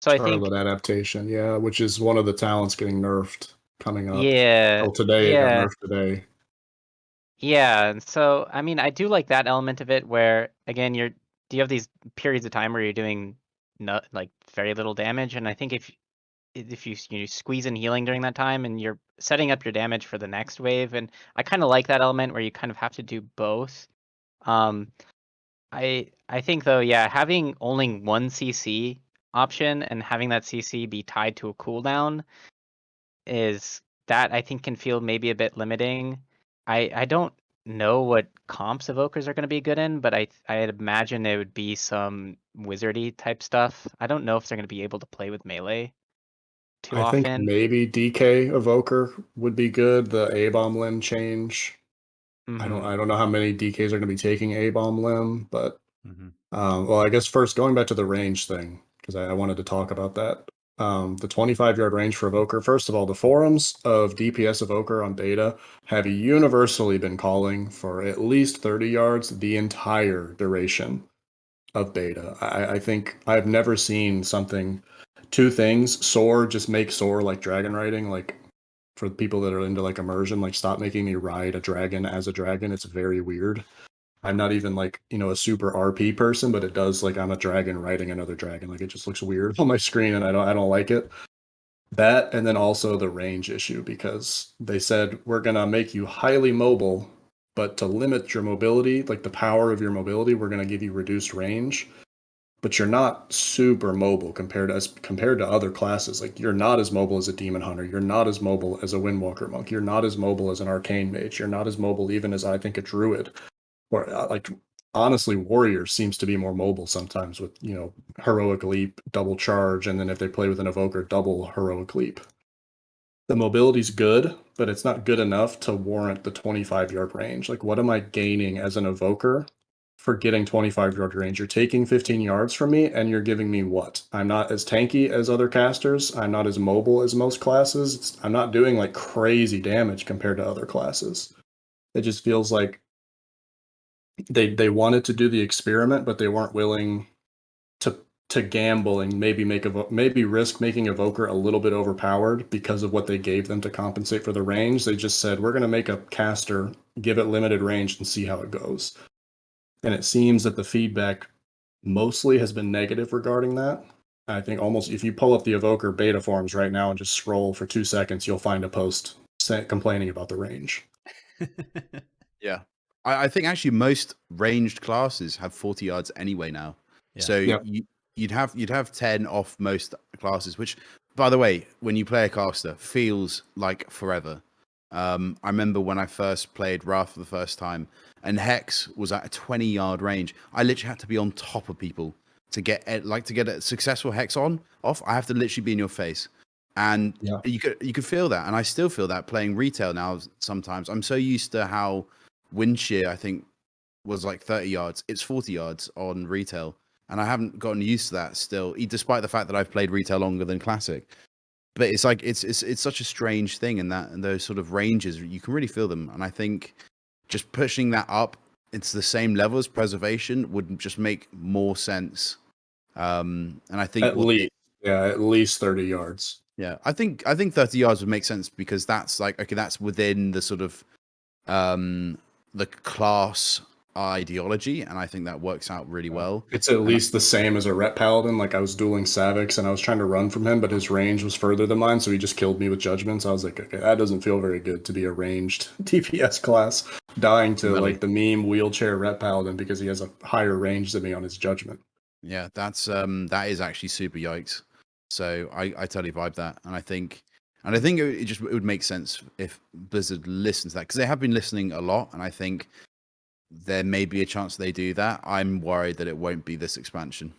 So I think, Charlotte adaptation, yeah, which is one of the talents getting nerfed coming up. yeah, Till today, it got yeah, nerfed today. yeah. And so, I mean, I do like that element of it where, again, do you have these periods of time where you're doing like very little damage? And I think if you squeeze in healing during that time, and you're setting up your damage for the next wave, and I kind of like that element where you kind of have to do both. Um, I think, though, yeah, having only one CC option and having that CC be tied to a cooldown is, that I think can feel maybe a bit limiting. I don't know what comps evokers are going to be good in, but I'd imagine it would be some wizardy type stuff. I don't know if they're going to be able to play with melee too I think often. maybe DK Evoker would be good. The A-bomb limb change. Mm-hmm. I don't know how many DKs are going to be taking A-bomb limb, but Mm-hmm. well, I guess first going back to the range thing, because I wanted to talk about that. The 25-yard range for Evoker. First of all, the forums of DPS Evoker on beta have universally been calling for at least 30 yards the entire duration of beta. I think I've never seen something. Two things: soar, just make soar like dragon riding. Like, for the people that are into like immersion, like, stop making me ride a dragon as a dragon. It's very weird. I'm not even like, a super RP person, but it does, like, I'm a dragon riding another dragon. Like, it just looks weird on my screen, and I don't like it. That, and then also the range issue, because they said we're gonna make you highly mobile, but to limit your mobility, like the power of your mobility, we're gonna give you reduced range. but you're not super mobile compared to other classes. Like you're not as mobile as a demon hunter. You're not as mobile as a windwalker monk. You're not as mobile as an arcane mage. You're not as mobile even as I think a druid. Or like honestly, warrior seems to be more mobile sometimes with heroic leap, double charge, and then if they play with an evoker, double heroic leap. The mobility's good, but it's not good enough to warrant the 25-yard range. Like, what am I gaining as an evoker for getting 25-yard range? You're taking 15 yards from me, and you're giving me what? I'm not as tanky as other casters. I'm not as mobile as most classes. I'm not doing like crazy damage compared to other classes. It just feels like they wanted to do the experiment, but they weren't willing to gamble and maybe risk making Evoker a little bit overpowered because of what they gave them to compensate for the range. They just said, we're going to make a caster, give it limited range, and see how it goes. And it seems that the feedback mostly has been negative regarding that. I think almost if you pull up the Evoker beta forums right now and just scroll for 2 seconds, you'll find a post complaining about the range. Yeah. I think actually most ranged classes have 40 yards anyway now. Yeah. So Yep. you'd have 10 off most classes, which, by the way, when you play a caster, feels like forever. I remember when I first played Wrath for the first time, and Hex was at a 20-yard range. I literally had to be on top of people to get a successful Hex off. I have to literally be in your face, and Yeah. you could feel that, and I still feel that playing retail now. Sometimes I'm so used to how wind shear, I think, was like 30 yards. It's 40 yards on retail, and I haven't gotten used to that still, despite the fact that I've played retail longer than classic. But it's like it's such a strange thing, and those sort of ranges, you can really feel them. And I think just pushing that up into the same level as preservation would just make more sense. And I think At least 30 yards. yeah, I think 30 yards would make sense, because that's like, okay, that's within the sort of the class ideology, and I think that works out really well. It's at least the same as a Ret Paladin. Like I was dueling Savix and I was trying to run from him, but his range was further than mine, so he just killed me with judgments. I was like, okay, that doesn't feel very good to be a ranged DPS class, dying to Really? like the meme wheelchair Ret Paladin because he has a higher range than me on his judgment. Yeah, that is actually super yikes. So I totally vibe that, and I think it would make sense if Blizzard listens to that, because they have been listening a lot, and I think there may be a chance they do that. I'm worried that it won't be this expansion.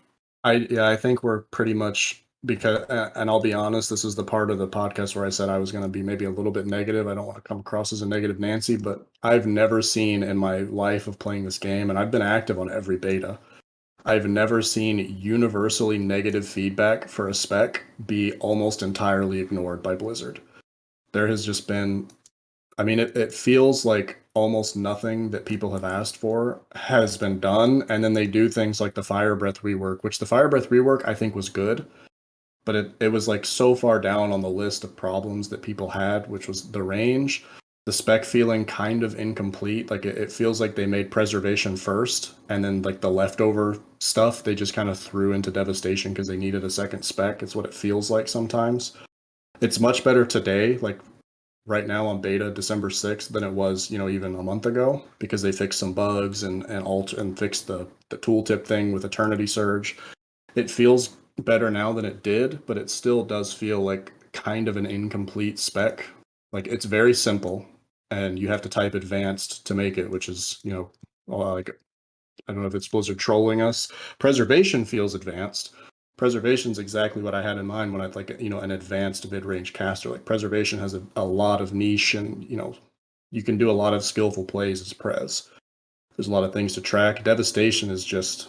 I think we're pretty much, because and I'll be honest, this is the part of the podcast where I said I was going to be maybe a little bit negative. I don't want to come across as a negative Nancy, but I've never seen in my life of playing this game, and I've been active on every beta, I've never seen universally negative feedback for a spec be almost entirely ignored by Blizzard. There has just been, I mean, it feels like almost nothing that people have asked for has been done. And then they do things like the Fire Breath rework, which the Fire Breath rework I think was good, but it was like so far down on the list of problems that people had, which was the range, the spec feeling kind of incomplete. Like it feels like they made preservation first, and then like the leftover stuff they just kind of threw into devastation because they needed a second spec. It's what it feels like sometimes. It's much better today, like right now on beta December 6th, than it was, even a month ago, because they fixed some bugs and fixed the tooltip thing with Eternity Surge. It feels better now than it did, but it still does feel like kind of an incomplete spec. Like it's very simple, and you have to type advanced to make it, which is, like, I don't know if it's Blizzard trolling us. Preservation feels advanced. Preservation's exactly what I had in mind when I like, an advanced mid-range caster. Like Preservation has a lot of niche, and, you can do a lot of skillful plays as Prez. There's a lot of things to track. Devastation is just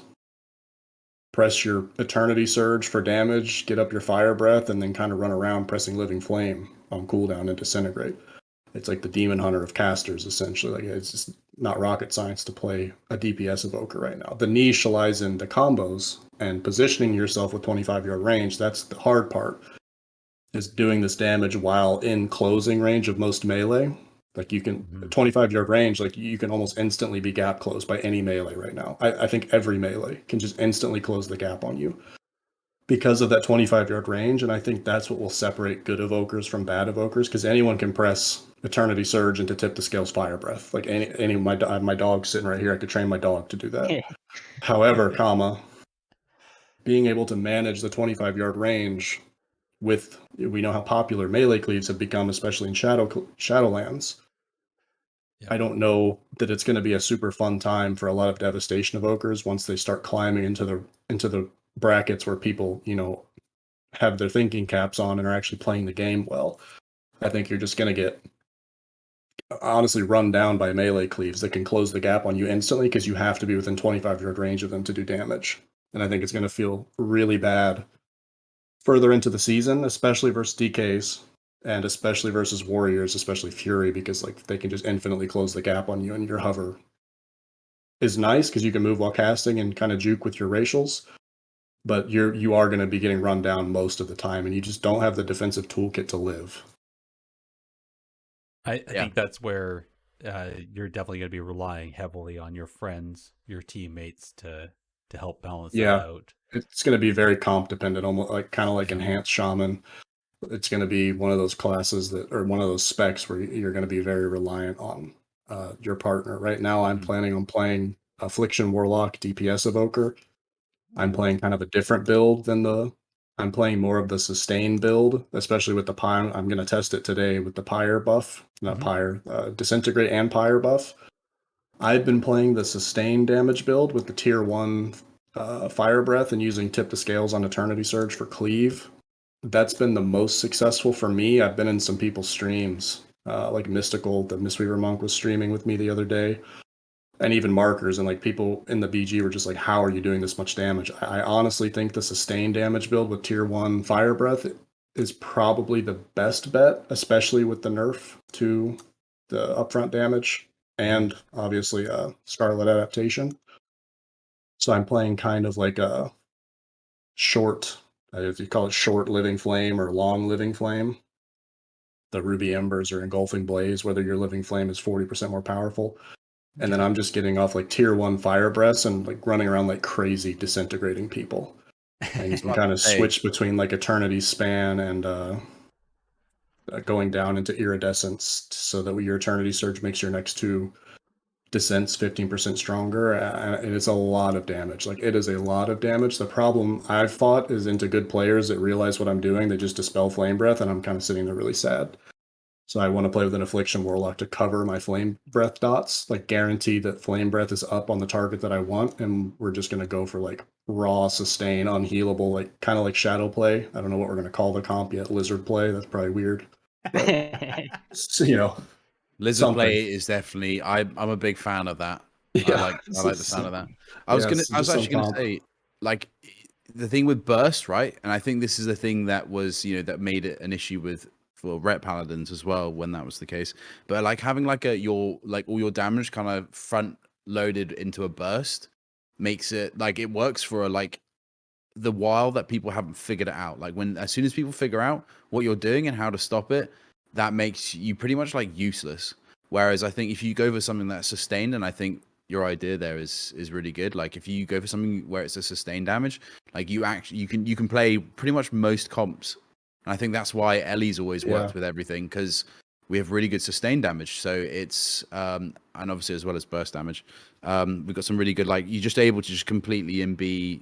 press your Eternity Surge for damage, get up your Fire Breath, and then kind of run around pressing Living Flame on cooldown and Disintegrate. It's like the Demon Hunter of casters, essentially. Like it's just not rocket science to play a DPS Evoker right now. The niche lies in the combos and positioning yourself with 25-yard range. That's the hard part, is doing this damage while in closing range of most melee. Like you can 25-yard range, like you can almost instantly be gap closed by any melee right now. I think every melee can just instantly close the gap on you because of that 25-yard range. And I think that's what will separate good evokers from bad evokers, because anyone can press Eternity Surge into Tip the Scales Fire Breath. Like any my dog sitting right here, I could train my dog to do that. However, being able to manage the 25-yard range with, we know how popular melee cleaves have become, especially in Shadowlands. Yeah. I don't know that it's going to be a super fun time for a lot of Devastation Evokers once they start climbing into the brackets where people, have their thinking caps on and are actually playing the game well. I think you're just going to get honestly run down by melee cleaves that can close the gap on you instantly because you have to be within 25-yard range of them to do damage. And I think it's going to feel really bad further into the season, especially versus DKs and especially versus warriors, especially Fury, because like they can just infinitely close the gap on you, and your hover is nice because you can move while casting and kind of juke with your racials. But you are going to be getting run down most of the time, and you just don't have the defensive toolkit to live. I Yeah. think that's where you're definitely going to be relying heavily on your friends, your teammates to help balance that Yeah, out. it's going to be very comp dependent, almost like kind of like enhanced shaman. It's going to be one of those classes that, or one of those specs where you're going to be very reliant on your partner. Right now, I'm Mhm. planning on playing Affliction Warlock DPS Evoker. I'm playing kind of a different build than I'm playing more of the sustain build, especially with the pyre. I'm going to test it today with the pyre buff, not Mhm. pyre, disintegrate and pyre buff. I've been playing the sustain damage build with the tier 1 fire breath and using tip the scales on Eternity Surge for cleave. That's been the most successful for me. I've been in some people's streams, like Mystical, the Mistweaver Monk was streaming with me the other day, and even Markers, and like people in the BG were just like, how are you doing this much damage? I honestly think the sustain damage build with tier 1 fire breath is probably the best bet, especially with the nerf to the upfront damage and obviously Scarlet adaptation. So I'm playing kind of like a short, if you call it short living flame or long living flame. The ruby embers or engulfing blaze, whether your living flame is 40% more powerful. And then I'm just getting off like tier 1 fire breaths and like running around like crazy, disintegrating people. And you can kind of switch between like eternity span and going down into iridescence so that your eternity surge makes your next 2 descents 15% stronger, and it's a lot of damage. Like, it is a lot of damage. The problem I've fought is into good players that realize what I'm doing. They just dispel flame breath, and I'm kind of sitting there really sad. So I want to play with an Affliction Warlock to cover my flame breath dots, like guarantee that flame breath is up on the target that I want, and we're just going to go for like raw sustain, unhealable, like kind of like shadow play. I don't know what we're going to call the comp yet. Lizard play. That's probably weird, but Lizard something. play is definitely. I'm a big fan of that. I Yeah, like the sound of that. I just was some actually gonna comp. say, like, the thing with burst, right? And I think this is the thing that was, that made it an issue with for Ret Paladins as well when that was the case. But like having like your all your damage kind of front loaded into a burst makes it like it works for like the while that people haven't figured it out. Like as soon as people figure out what you're doing and how to stop it, that makes you pretty much like useless. Whereas I think if you go for something that's sustained, and I think your idea there is really good. Like if you go for something where it's a sustained damage, like you can play pretty much most comps. And I think that's why Ellie's always worked with everything, because we have really good sustained damage. So it's and obviously as well as burst damage. We've got some really good, like you're just able to just completely and be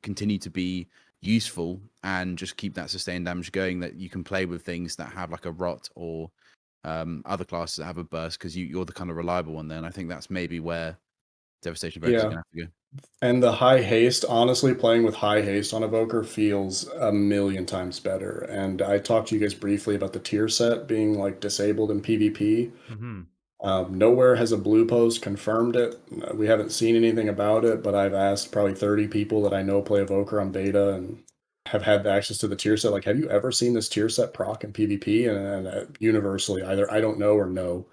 continue to be useful and just keep that sustained damage going, that you can play with things that have like a rot or other classes that have a burst, because you're the kind of reliable one there. And I think that's maybe where Devastation Evoker is going to have to go. And the high haste, honestly, playing with high haste on Evoker feels a million times better. And I talked to you guys briefly about the tier set being like disabled in PvP. Mm-hmm. Nowhere has a blue post confirmed it. We haven't seen anything about it, but I've asked probably 30 people that I know play Evoker on beta and have had access to the tier set. Like, have you ever seen this tier set proc in PvP? And universally, either I don't know or no,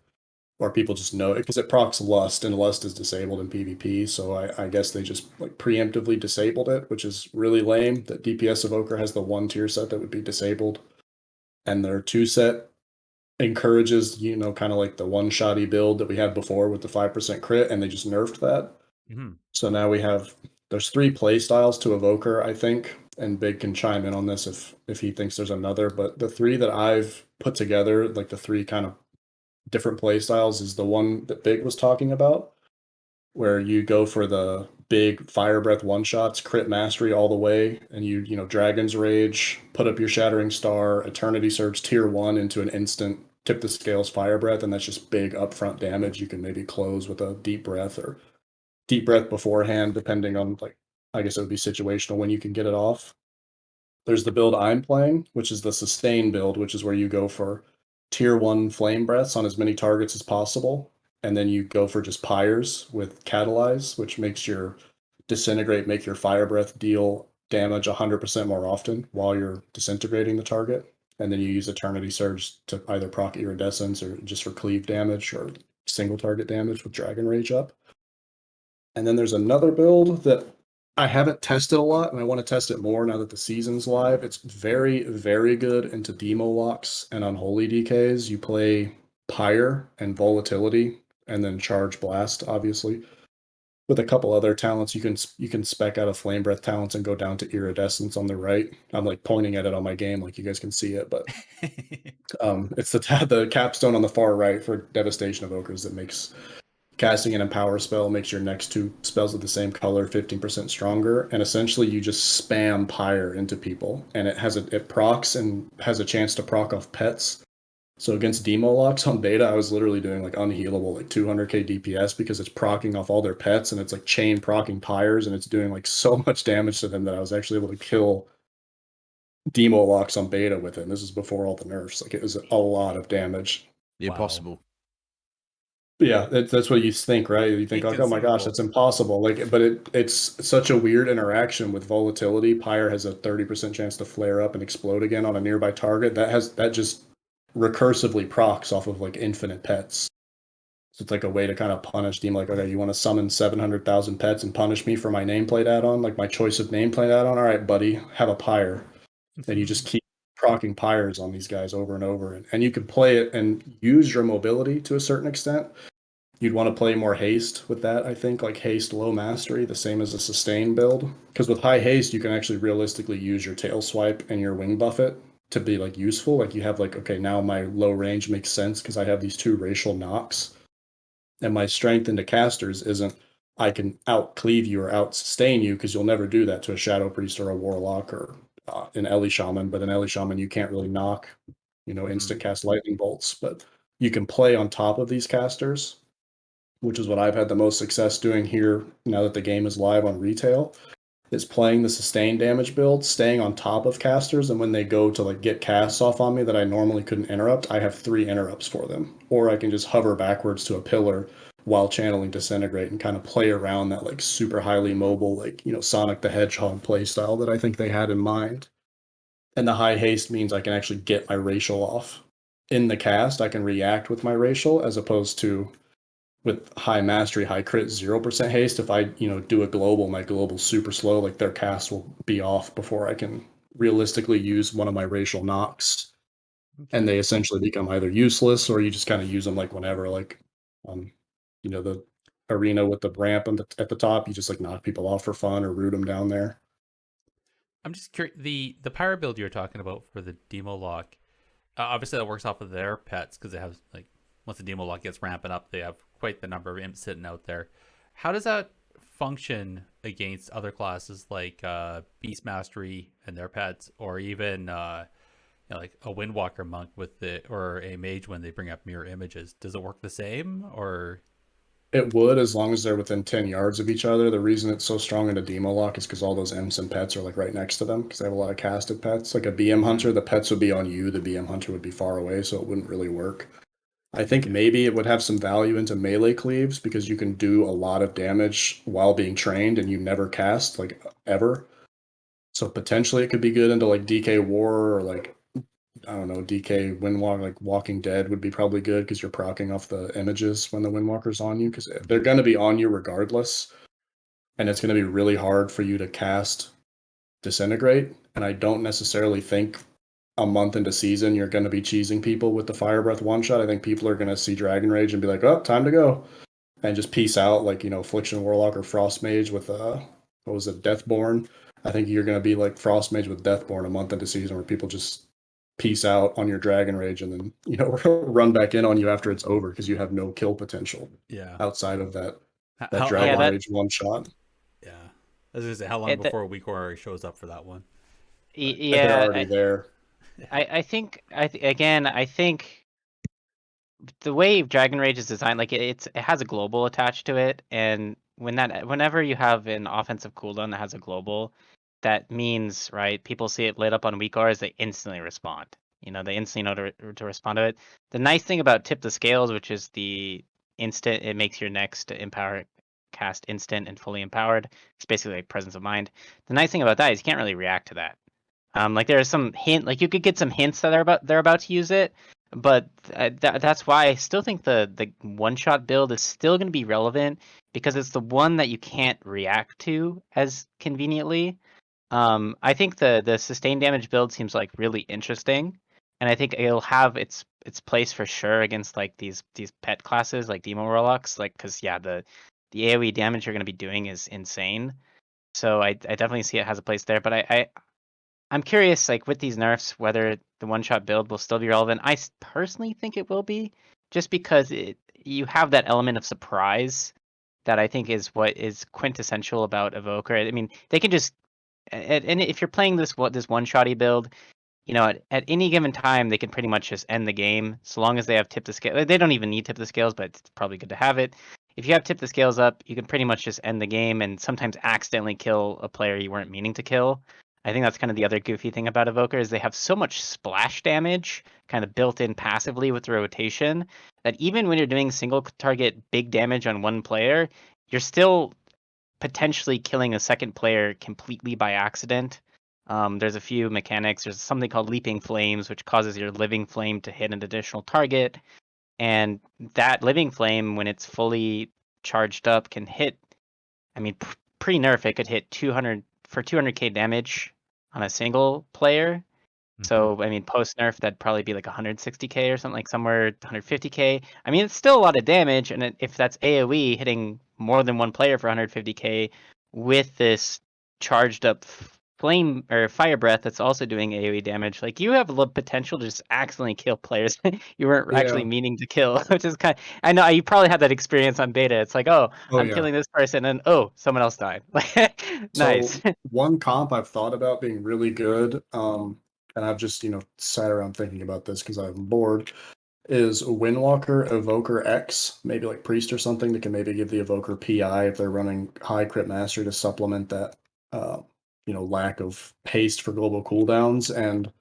or people just know it because it procs Lust, and Lust is disabled in PvP. So I guess they just like preemptively disabled it, which is really lame. That DPS Evoker has the 1 tier set that would be disabled, and their 2 set encourages, kind of like the one-shotty build that we had before with the 5% crit, and they just nerfed that. Mm-hmm. So now there's 3 play styles to Evoker, I think, and Big can chime in on this if he thinks there's another, but the 3 that I've put together, like the 3 kind of different play styles, is the one that Big was talking about. where you go for the big fire breath one shots, crit mastery all the way, and you know, Dragon's Rage, put up your Shattering Star, Eternity Surge tier 1 into an instant tip the scales fire breath, and that's just big upfront damage. You can maybe close with a deep breath or deep breath beforehand, depending on, like, I guess it would be situational when you can get it off. There's the build I'm playing, which is the sustain build, which is where you go for tier 1 flame breaths on as many targets as possible. And then you go for just pyres with catalyze, which makes your disintegrate, make your fire breath deal damage 100% more often while you're disintegrating the target. And then you use Eternity Surge to either proc iridescence or just for cleave damage or single target damage with Dragon Rage up. And then there's another build that I haven't tested a lot, and I want to test it more now that the season's live. It's very, very good into demo locks and unholy DKs. You play Pyre and Volatility, and then Charge Blast, obviously. With a couple other talents, you can spec out of Flame Breath talents and go down to Iridescence on the right. I'm like pointing at it on my game, like you guys can see it, but it's the capstone on the far right for Devastation Evokers that makes casting an Empower spell, makes your next two spells of the same color 15% stronger, and essentially you just spam Pyre into people, and it procs and has a chance to proc off pets. So against demo locks on beta, I was literally doing like unhealable, like 200k DPS because it's procking off all their pets, and it's like chain procking Pyres, and it's doing like so much damage to them that I was actually able to kill demo locks on beta with it. And this is before all the nerfs. Like, it was a lot of damage. The impossible. Yeah, that's what you think, right? You think, like, oh my gosh, that's impossible. Like, but it's such a weird interaction with volatility. Pyre has a 30% chance to flare up and explode again on a nearby target. That just recursively procs off of like infinite pets. So it's like a way to kind of punish Demon. Like, okay, you want to summon 700,000 pets and punish me for my nameplate add-on, like my choice of nameplate add-on? All right, buddy, have a Pyre. And you just keep procking Pyres on these guys over and over. And you can play it and use your mobility to a certain extent. You'd want to play more haste with that, I think, like haste low mastery, the same as a sustain build. Because with high haste, you can actually realistically use your tail swipe and your wing buffet to be like useful. Like, you have like, okay, now my low range makes sense because I have these two racial knocks. And my strength into casters isn't I can out cleave you or out sustain you, because you'll never do that to a Shadow Priest or a Warlock or an Ellie Shaman. But an Ellie Shaman, you can't really knock, instant cast lightning bolts. But you can play on top of these casters, which is what I've had the most success doing here now that the game is live on retail, is playing the sustained damage build, staying on top of casters, and when they go to like get casts off on me that I normally couldn't interrupt, I have 3 interrupts for them. Or I can just hover backwards to a pillar while channeling Disintegrate and kind of play around that like super highly mobile, like, Sonic the Hedgehog playstyle that I think they had in mind. And the high haste means I can actually get my racial off. In the cast, I can react with my racial, as opposed to with high mastery, high crit, 0% haste. If I, do a global, my global's super slow, like their cast will be off before I can realistically use one of my racial knocks. And they essentially become either useless, or you just kind of use them like whenever, like the arena with the ramp at the top, you just like knock people off for fun or root them down there. I'm just curious, the Pyre build you're talking about for the demo lock, obviously that works off of their pets, because they have, like, once the demo lock gets ramping up, they have quite the number of imps sitting out there. How does that function against other classes like Beast Mastery and their pets, or even like a Windwalker monk or a mage when they bring up mirror images? Does it work the same, or? It would, as long as they're within 10 yards of each other. The reason it's so strong in a demo lock is because all those imps and pets are like right next to them, because they have a lot of casted pets. Like a BM hunter, the pets would be on you, the BM hunter would be far away, so it wouldn't really work. I think maybe it would have some value into melee cleaves, because you can do a lot of damage while being trained and you never cast, like, ever. So potentially it could be good into like DK War, or like, I don't know, DK Windwalker, like Walking Dead would be probably good, because you're proccing off the images when the Windwalker's on you, because they're going to be on you regardless. And it's going to be really hard for you to cast Disintegrate. And I don't necessarily think a month into season you're going to be cheesing people with the Fire Breath one shot. I think people are going to see Dragon Rage and be like, oh, time to go. And just peace out, like, Affliction Warlock or Frost Mage with, what was it, Deathborn. I think you're going to be like Frost Mage with Deathborn a month into season, where people just peace out on your Dragon Rage and then, run back in on you after it's over, because you have no kill potential Yeah. outside of that That How Yeah, Dragon long? that Rage one shot. Yeah, I was gonna say, how long it, that, before WeakAura shows up for that one? But They're yeah. already there. I think again, I think the way Dragon Rage is designed, like it has a global attached to it, and whenever you have an offensive cooldown that has a global, that means, right, people see it lit up on weak auras, they instantly respond. They instantly know to respond to it. The nice thing about Tip the Scales, which is the instant, it makes your next empower cast instant and fully empowered. It's basically like presence of mind. The nice thing about that is you can't really react to that. Like there are some like you could get some hints that they're about to use it, but that's why I still think the one shot build is still going to be relevant because it's the one that you can't react to as conveniently. I think the sustained damage build seems like really interesting, and I think it'll have its place for sure against like these pet classes like Demo Warlocks, like because yeah the AoE damage you're going to be doing is insane. So I definitely see it has a place there, but I'm curious, like with these nerfs, whether the one-shot build will still be relevant. Personally think it will be, just because you have that element of surprise that I think is what is quintessential about Evoker. I mean, they can just, and if you're playing this one-shotty build, at any given time they can pretty much just end the game so long as they have tip the scale. They don't even need tip the scales, but it's probably good to have it. If you have tip the scales up, you can pretty much just end the game and sometimes accidentally kill a player you weren't meaning to kill. I think that's kind of the other goofy thing about Evoker is they have so much splash damage kind of built in passively with the rotation that even when you're doing single target big damage on one player, you're still potentially killing a second player completely by accident. There's a few mechanics. There's something called leaping flames, which causes your living flame to hit an additional target. And that living flame, when it's fully charged up, can hit. I mean, pre-nerf, it could hit 200k damage on a single player. So, I mean, post nerf, that'd probably be like 160k or something, like somewhere 150k. I mean, it's still a lot of damage, and if that's AoE hitting more than one player for 150k with this charged up flame or fire breath that's also doing AoE damage, like you have the potential to just accidentally kill players you weren't actually Yeah. meaning to kill, which is kind. I know you probably had that experience on beta. It's like, oh, Oh I'm yeah. killing this person, and oh, someone else died. So Nice. one comp I've thought about being really good, and I've just sat around thinking about this because I'm bored, is Windwalker Evoker X, maybe like Priest or something that can maybe give the Evoker PI if they're running high crit mastery to supplement that lack of haste for global cooldowns. And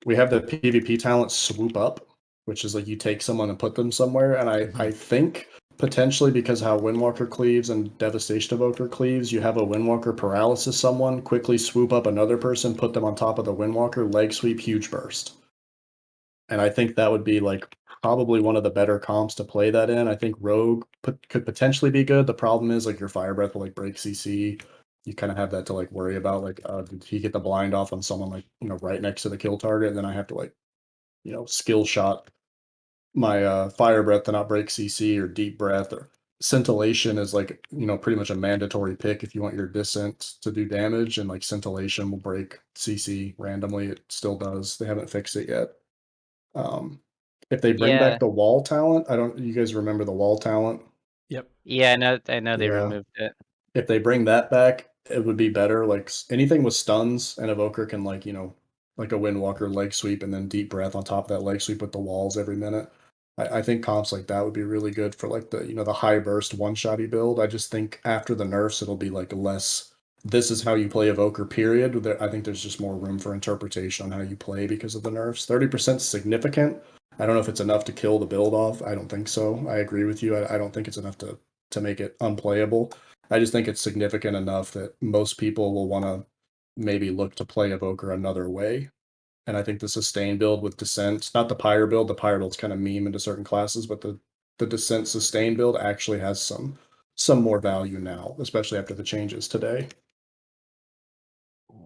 we have the PvP talent Swoop Up, which is like you take someone and put them somewhere. And I think potentially because how Windwalker cleaves and Devastation Evoker cleaves, you have a Windwalker paralysis someone, quickly swoop up another person, put them on top of the Windwalker, leg sweep, huge burst. And I think that would be like probably one of the better comps to play that in. I think Rogue could potentially be good. The problem is like your Fire Breath will like break CC. You kind of have that to like worry about. Like, did he get the blind off on someone like right next to the kill target? And then I have to like skill shot my Fire Breath to not break CC, or Deep Breath, or Scintillation is like pretty much a mandatory pick if you want your Descent to do damage. And like Scintillation will break CC randomly. It still does. They haven't fixed it yet. Um, if they bring back Yeah. the wall talent, I don't. You guys remember the wall talent? Yep. Yeah. I know they Yeah. removed it. If they bring that back, it would be better. Like anything with stuns, and Evoker can like like a Windwalker leg sweep and then deep breath on top of that leg sweep with the walls every minute. I think comps like that would be really good for like the high burst one shotty build. I just think after the nerfs, it'll be like less. This is how you play Evoker. Period. I think there's just more room for interpretation on how you play because of the nerfs. 30% significant. I don't know if it's enough to kill the build off. I don't think so. I agree with you. I don't think it's enough to make it unplayable. I just think it's significant enough that most people will want to maybe look to play Evoker another way. And I think the sustain build with Descent, not the Pyre build's kind of meme into certain classes, but the Descent sustain build actually has some more value now, especially after the changes today.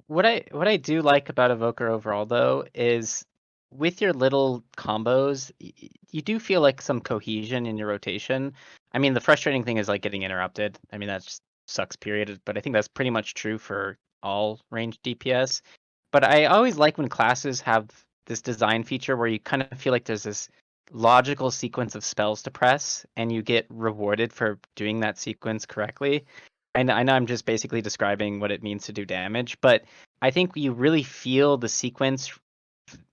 What I do like about Evoker overall though is with your little combos, you do feel like some cohesion in your rotation. I mean, the frustrating thing is like getting interrupted. I mean, that just sucks, period. But I think that's pretty much true for all ranged DPS. But I always like when classes have this design feature where you kind of feel like there's this logical sequence of spells to press, and you get rewarded for doing that sequence correctly. I know I'm just basically describing what it means to do damage, but I think you really feel the sequence.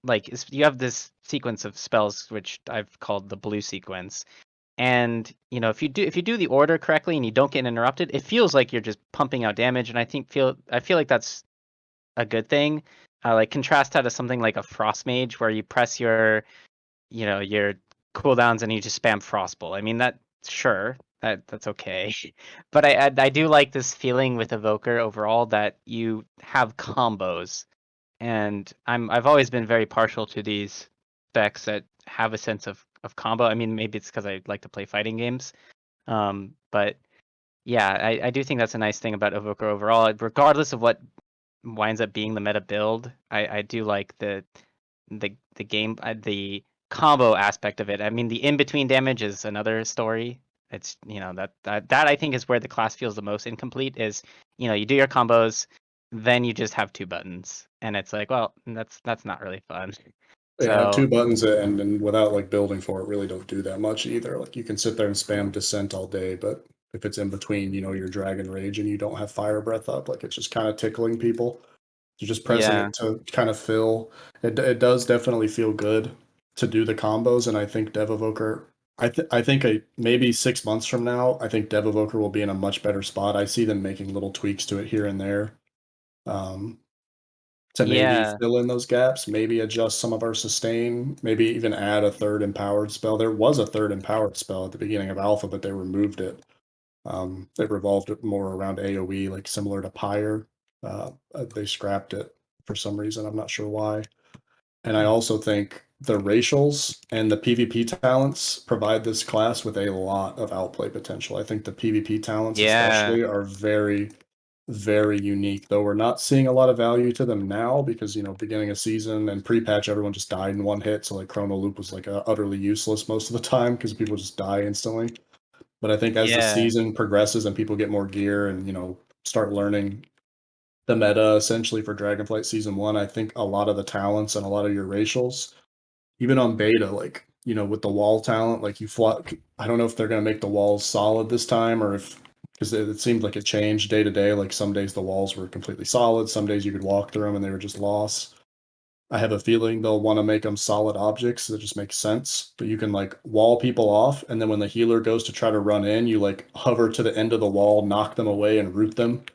Like you have this sequence of spells which I've called the blue sequence, and if you do the order correctly and you don't get interrupted, it feels like you're just pumping out damage, and I feel like that's a good thing. Like contrast that to something like a frost mage where you press your cooldowns and you just spam frostbolt. I mean that's okay, but I do like this feeling with Evoker overall that you have combos, and I've always been very partial to these specs that have a sense of combo. I mean, maybe it's because I like to play fighting games, but yeah, I do think that's a nice thing about Evoker overall. Regardless of what winds up being the meta build, I do like the game the combo aspect of it. I mean, the in between damage is another story. It's that I think is where the class feels the most incomplete. Is you do your combos, then you just have two buttons, and it's like, well, that's not really fun. Yeah, have So two buttons and without like building for it, really don't do that much either. Like you can sit there and spam descent all day, but if it's in between, your dragon rage and you don't have fire breath up, like it's just kind of tickling people. You're just pressing yeah, it to kind of fill. It does definitely feel good to do the combos, and I think Dev Evoker. I think maybe 6 months from now, I think Dev Evoker will be in a much better spot. I see them making little tweaks to it here and there. Um, to maybe yeah, fill in those gaps, maybe adjust some of our sustain, maybe even add a third empowered spell. There was a third empowered spell at the beginning of Alpha, but they removed it. It revolved it more around AoE, like similar to Pyre. They scrapped it for some reason. I'm not sure why. And I also think the racials and the PvP talents provide this class with a lot of outplay potential. I think the PvP talents, yeah, especially, are very, very unique. Though we're not seeing a lot of value to them now because beginning of season and pre-patch, everyone just died in one hit. So like Chrono Loop was like utterly useless most of the time because people just die instantly. But I think as the yeah, season progresses and people get more gear and start learning the meta essentially for Dragonflight Season 1, I think a lot of the talents and a lot of your racials, even on beta, like, with the wall talent, like I don't know if they're going to make the walls solid this time or if, because it seemed like it changed day to day. Like some days the walls were completely solid, some days you could walk through them and they were just lost. I have a feeling they'll want to make them solid objects that just make sense. But you can like wall people off, and then when the healer goes to try to run in, you like hover to the end of the wall, knock them away, and root them,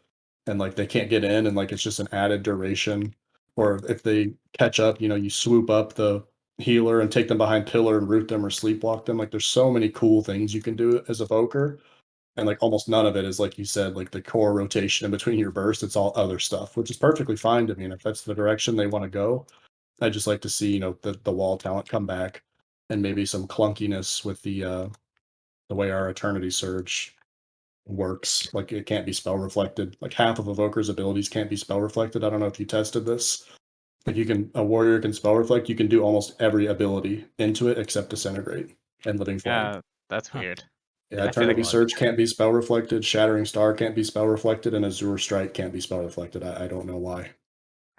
and like they can't get in, and like it's just an added duration. Or if they catch up, you swoop up the healer and take them behind pillar and root them or sleepwalk them. Like there's so many cool things you can do as a Evoker. And like almost none of it is like you said, like the core rotation in between your bursts. It's all other stuff, which is perfectly fine to me. And if that's the direction they want to go, I just like to see, the wall talent come back and maybe some clunkiness with the way our Eternity Surge works. Like it can't be spell reflected. Like half of Evoker's abilities can't be spell reflected. I don't know if you tested this. Like a warrior can spell reflect, you can do almost every ability into it except disintegrate and living flame. yeah. That's Huh. weird. Yeah, I feel Eternity like Surge can't be spell reflected, Shattering Star can't be spell reflected, and Azure Strike can't be spell reflected. I don't know why.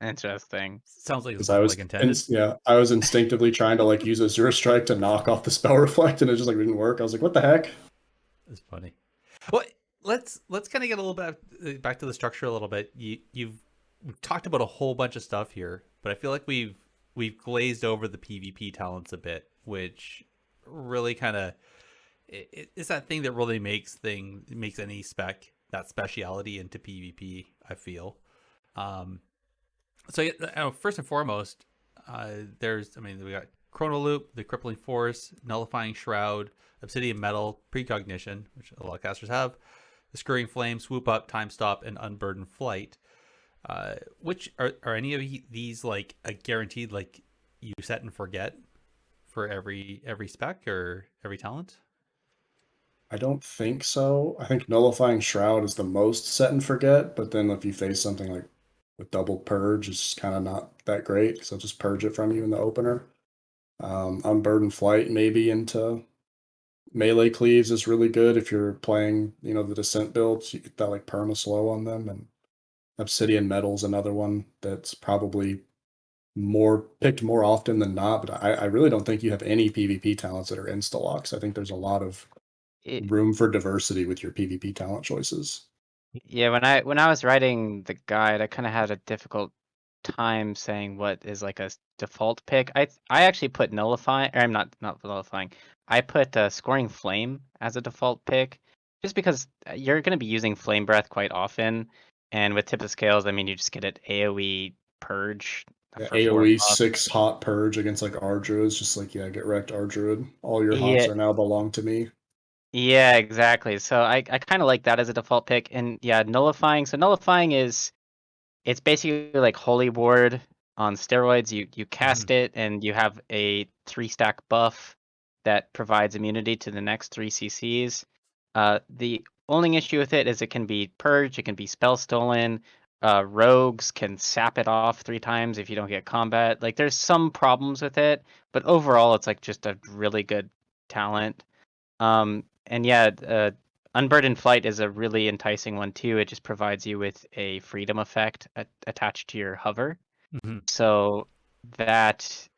interesting. Sounds like Because it's like intended. I was instinctively trying to like use a Zero Strike to knock off the spell reflect, and it just like didn't work. I was like, what the heck? It's funny. Well, let's kind of get a little bit back to the structure a little bit. We've talked about a whole bunch of stuff here, but I feel like we've glazed over the PvP talents a bit, which really kind of it's that thing that really makes any spec that speciality into PvP. I feel. Um, so first and foremost, we got Chrono Loop, the Crippling Force, Nullifying Shroud, Obsidian Metal, Precognition, which a lot of casters have, the Scurrying Flame, Swoop Up, Time Stop, and Unburdened Flight. Which are any of these like a guaranteed like you set and forget for every spec or every talent? I don't think so. I think Nullifying Shroud is the most set and forget, but then if you face something like with double purge, it's kind of not that great. So just purge it from you in the opener. Unburdened Flight maybe into melee cleaves is really good if you're playing, the descent builds. You get that like perma slow on them, and Obsidian Metal's another one that's probably picked more often than not, but I really don't think you have any PvP talents that are insta-locks. I think there's a lot of It, room for diversity with your PvP talent choices. yeah, when I was writing the guide, I kind of had a difficult time saying what is like a default pick. I actually put nullifying, or I'm not nullifying. I put scoring flame as a default pick, just because you're going to be using flame breath quite often, and with tip of scales, I mean you just get an AOE purge Yeah, for 4 AoE buff. 6 hot purge against like R druids, just like, yeah, get wrecked R druid. All your hots Yeah, are now belong to me. yeah, exactly. So I kind of like that as a default pick, and yeah, nullifying. So nullifying is it's basically like Holy Ward on steroids. You cast it, and you have a 3-stack buff that provides immunity to the next 3 CCs. The only issue with it is it can be purged, it can be spell stolen. Rogues can sap it off 3 times if you don't get combat. Like there's some problems with it, but overall it's like just a really good talent. And yeah, Unburdened Flight is a really enticing one too. It just provides you with a freedom effect attached to your hover. Mm-hmm. So that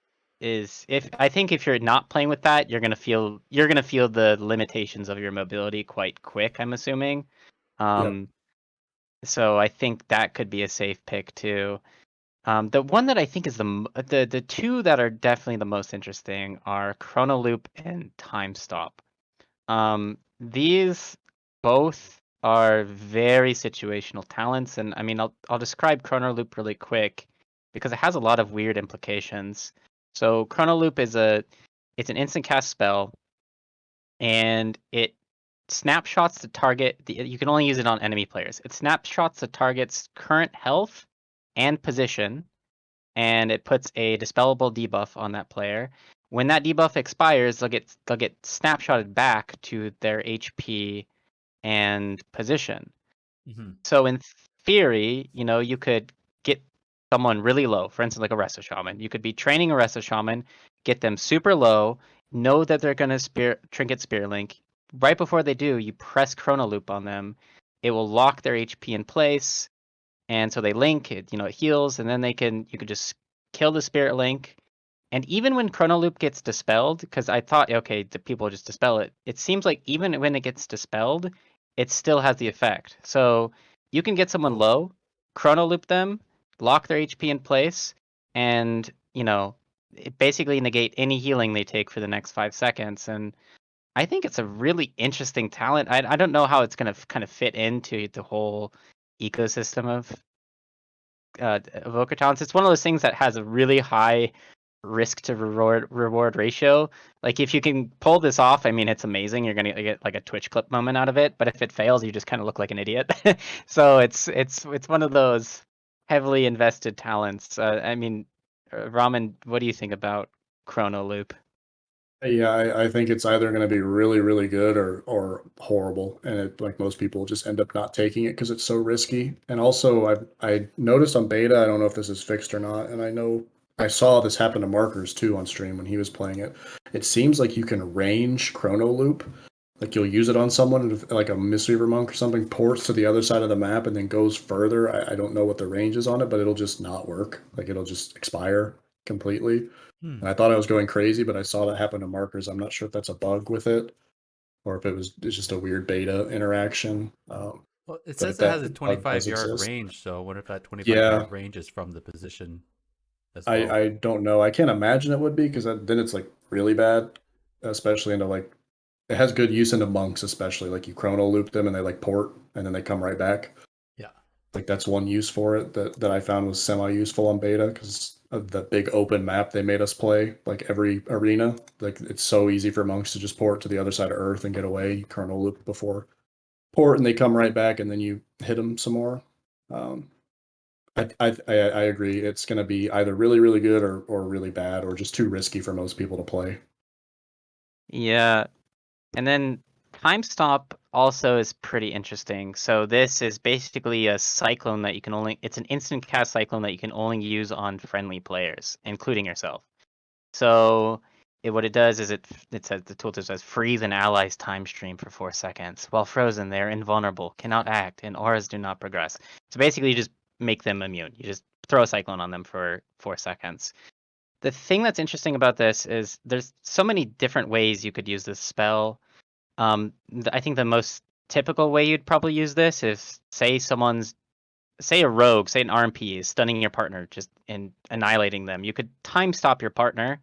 is, if I think if you're not playing with that, you're gonna feel the limitations of your mobility quite quick, I'm assuming. Yep. So I think that could be a safe pick too. The one that I think is the two that are definitely the most interesting are Chrono Loop and Time Stop. These both are very situational talents, and I mean, I'll describe Chrono Loop really quick because it has a lot of weird implications. So Chrono Loop it's an instant cast spell, and it snapshots the target. You can only use it on enemy players. It snapshots the target's current health and position, and it puts a dispellable debuff on that player. When that debuff expires, they'll get snapshotted back to their HP and position. Mm-hmm. So in theory, you could get someone really low, for instance, like a Resto Shaman. You could be training a Resto Shaman, get them super low, know that they're gonna Trinket Spear Link. Right before they do, you press Chrono Loop on them. It will lock their HP in place, and so they link it, it heals, and then you could just kill the Spirit Link. And even when Chrono Loop gets dispelled, because I thought, okay, the people just dispel it. It seems like even when it gets dispelled, it still has the effect. So you can get someone low, Chrono Loop them, lock their HP in place, and it basically negate any healing they take for the next 5 seconds. And I think it's a really interesting talent. I don't know how it's gonna kind of fit into the whole ecosystem of evoker talents. It's one of those things that has a really high risk to reward ratio. Like if you can pull this off, I mean, it's amazing. You're gonna get like a Twitch clip moment out of it. But if it fails, you just kind of look like an idiot. So it's one of those heavily invested talents. I mean, Ramen, what do you think about Chrono Loop? Yeah, I think it's either going to be really, really good or horrible, and like most people just end up not taking it because it's so risky. And also, I noticed on beta, I don't know if this is fixed or not, and I know I saw this happen to Markers too on stream when he was playing it. It seems like you can range Chrono Loop, like you'll use it on someone, like a Mistweaver monk or something, ports to the other side of the map and then goes further. I don't know what the range is on it, but it'll just not work. Like it'll just expire completely. Hmm. And I thought I was going crazy, but I saw that happen to Markers. I'm not sure if that's a bug with it or if it's just a weird beta interaction. Well, it But if says it has a that bug does 25-yard exist, range, so what if that 25 yeah, yard range is from the position as I well? I don't know. I can't imagine it would be because then it's like really bad, especially into like it has good use into monks, especially like you chrono loop them and they like port and then they come right back. Yeah. Like that's one use for it that I found was semi useful on beta because of the big open map they made us play. Like every arena, like it's so easy for monks to just port to the other side of Earth and get away. You kernel loop before port, and they come right back, and then you hit them some more. Um, I agree. It's going to be either really really good or really bad or just too risky for most people to play. Yeah, and then Time Stop also is pretty interesting. So this is basically a cyclone that it's an instant cast cyclone that you can only use on friendly players, including yourself. So what it does is it says the tooltip says freeze an ally's time stream for 4 seconds. While frozen, they're invulnerable, cannot act, and auras do not progress. So basically you just make them immune. You just throw a cyclone on them for 4 seconds. The thing that's interesting about this is there's so many different ways you could use this spell. I think the most typical way you'd probably use this is say a rogue, say an RMP is stunning your partner, just in annihilating them. You could time stop your partner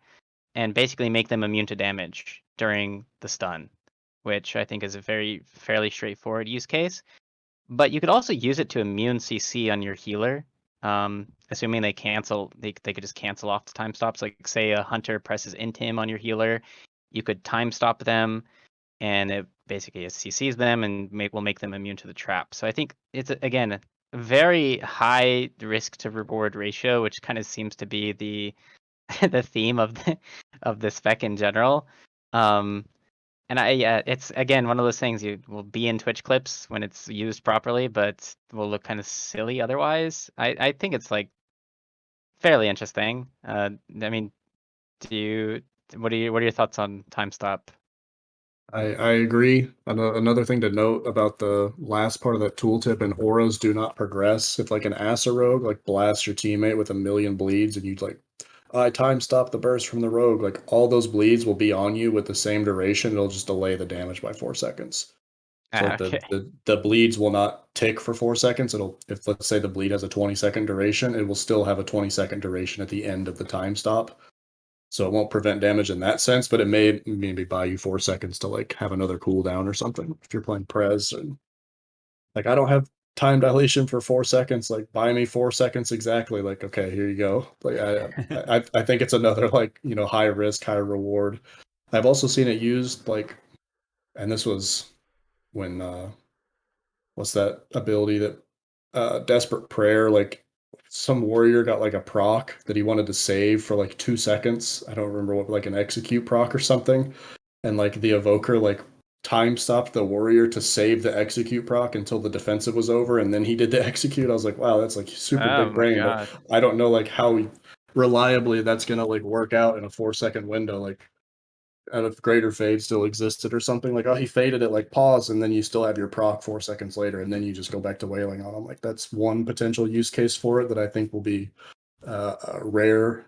and basically make them immune to damage during the stun, which I think is a fairly straightforward use case. But you could also use it to immune CC on your healer, assuming they cancel. They could just cancel off the time stops. Like say a hunter presses into him on your healer, you could time stop them, and it basically CCs them and will make them immune to the trap. So I think it's again a very high risk to reward ratio, which kind of seems to be the the theme of the spec in general. And it's again one of those things you will be in Twitch clips when it's used properly, but will look kind of silly otherwise. I think it's like fairly interesting. I mean, what are your thoughts on time stop? I agree. Another thing to note about the last part of that tooltip, and auras do not progress. If like an Asa rogue like blasts your teammate with 1,000,000 bleeds, and you like, I time stop the burst from the rogue, like all those bleeds will be on you with the same duration. It'll just delay the damage by 4 seconds. So like Okay. the bleeds will not tick for 4 seconds. If let's say the bleed has a 20-second duration, it will still have a 20-second duration at the end of the time stop. So it won't prevent damage in that sense, but it may maybe buy you 4 seconds to like have another cooldown or something if you're playing Prez. And like I don't have time dilation for 4 seconds. Like buy me 4 seconds exactly. Like okay, here you go. Like I think it's another like high risk, high reward. I've also seen it used like, and this was when what's that ability that Desperate Prayer, like some warrior got like a proc that he wanted to save for like 2 seconds. I don't remember what, like an execute proc or something. And like the evoker like time stopped the warrior to save the execute proc until the defensive was over, and then he did the execute. I was like, wow, that's like super Oh big my brain, but god. I don't know like how reliably that's gonna like work out in a 4-second window. Like out of greater fade still existed or something, like, oh, he faded it, like pause, and then you still have your proc 4 seconds later, and then you just go back to wailing on him. Like that's one potential use case for it that I think will be rare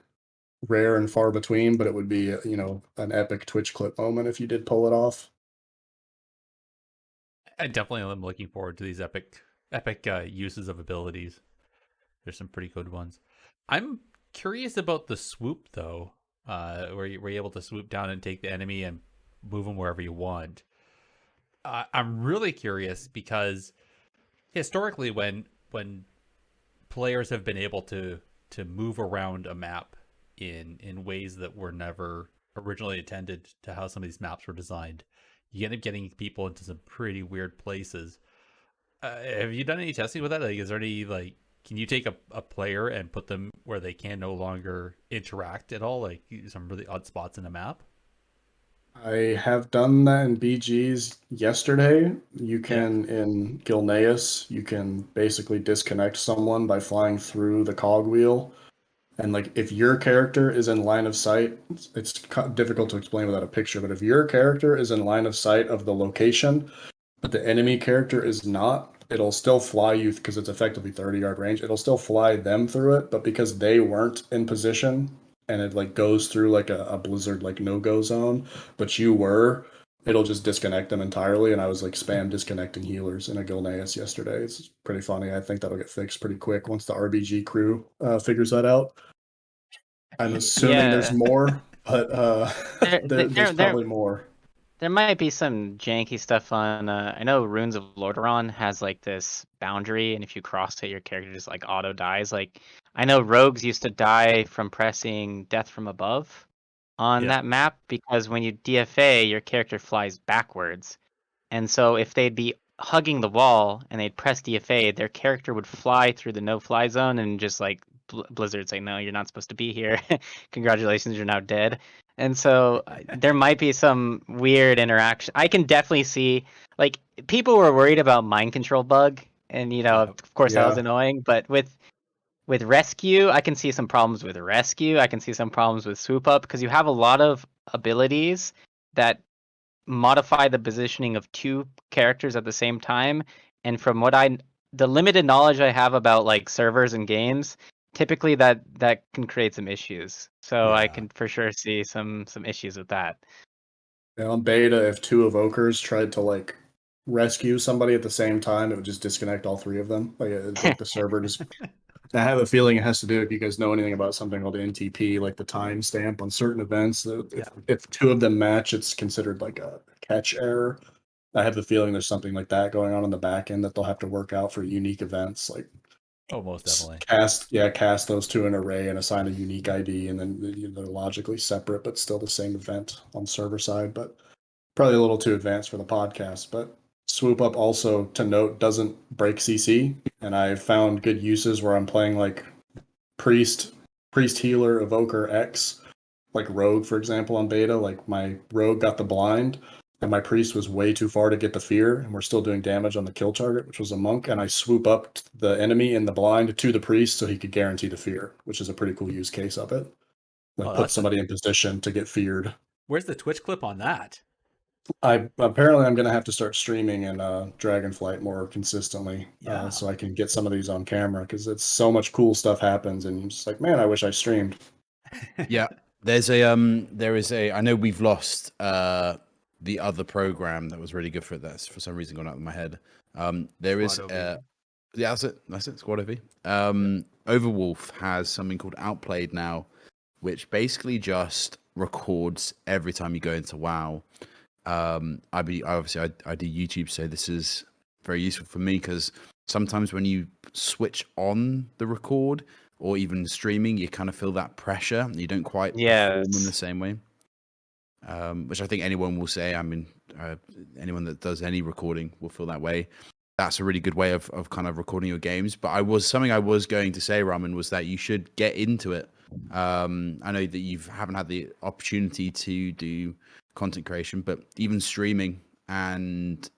and far between, but it would be an epic Twitch clip moment if you did pull it off. I definitely am looking forward to these epic uses of abilities. There's some pretty good ones. I'm curious about the swoop though, where you're able to swoop down and take the enemy and move them wherever you want. I'm really curious because historically, when players have been able to move around a map in ways that were never originally intended to how some of these maps were designed, you end up getting people into some pretty weird places. Have you done any testing with that? Like, is there any like, can you take a player and put them where they can no longer interact at all? Like some really odd spots in a map? I have done that in BGs yesterday. You Yeah. can in Gilneas, you can basically disconnect someone by flying through the cogwheel. And like if your character is in line of sight, it's difficult to explain without a picture, but if your character is in line of sight of the location, but the enemy character is not, it'll still fly you because it's effectively 30-yard range. It'll still fly them through it, but because they weren't in position and it like goes through like a blizzard like no-go zone, but you were, it'll just disconnect them entirely. And I was like spam disconnecting healers in a Gilneas yesterday. It's pretty funny. I think that'll get fixed pretty quick once the RBG crew figures that out. I'm assuming there's Yeah. more, but There, there's probably more. there might be some janky stuff on. I know Runes of Lordaeron has like this boundary, and if you cross it, your character just like auto dies. Like I know rogues used to die from pressing Death from Above on Yeah. that map because when you DFA, your character flies backwards. And so if they'd be hugging the wall and they'd press DFA, their character would fly through the no-fly zone and just like Blizzard say, no, you're not supposed to be here. Congratulations, you're now dead. And so there might be some weird interaction. I can definitely see, like, people were worried about mind control bug, and Yeah. of course that was Yeah. annoying. But with rescue, I can see some problems with rescue. I can see some problems with swoop up because you have a lot of abilities that modify the positioning of two characters at the same time. And from the limited knowledge I have about like servers and games, typically that can create some issues. So I Yeah. can for sure see some issues with that. Yeah, on beta, if two evokers tried to like rescue somebody at the same time, it would just disconnect all three of them. Like the server just. I have a feeling it has to do if you guys know anything about something called NTP, like the timestamp on certain events. If two of them match, it's considered like a catch error. I have the feeling there's something like that going on in the back end that they'll have to work out for unique events, like Oh, most definitely. cast those two in an array and assign a unique ID, and then they're logically separate but still the same event on server side. But probably a little too advanced for the podcast. But swoop up also to note doesn't break CC, and I found good uses where I'm playing like priest healer evoker X, like rogue for example on beta. Like my rogue got the blind and my priest was way too far to get the fear, and we're still doing damage on the kill target, which was a monk, and I swoop up the enemy in the blind to the priest so he could guarantee the fear, which is a pretty cool use case of it. Like Oh, put somebody in position to get feared. Where's the Twitch clip on that? I'm gonna have to start streaming in Dragonflight more consistently, Yeah. so I can get some of these on camera, because it's so much cool stuff happens, and you're just like, man, I wish I streamed. Yeah, there is a. I know we've lost the other program that was really good for it. That's for some reason gone out of my head. There is Squad OV. yeah, that's it. Squad OV. Overwolf has something called Outplayed now, which basically just records every time you go into WoW. I do YouTube, so this is very useful for me because sometimes when you switch on the record or even streaming, you kind of feel that pressure and you don't quite perform in the Yes. same way. Which I think anyone will say. I mean, anyone that does any recording will feel that way. That's a really good way of kind of recording your games. But I was going to say, Ramen, was that you should get into it. I know that you haven't had the opportunity to do content creation, but even streaming and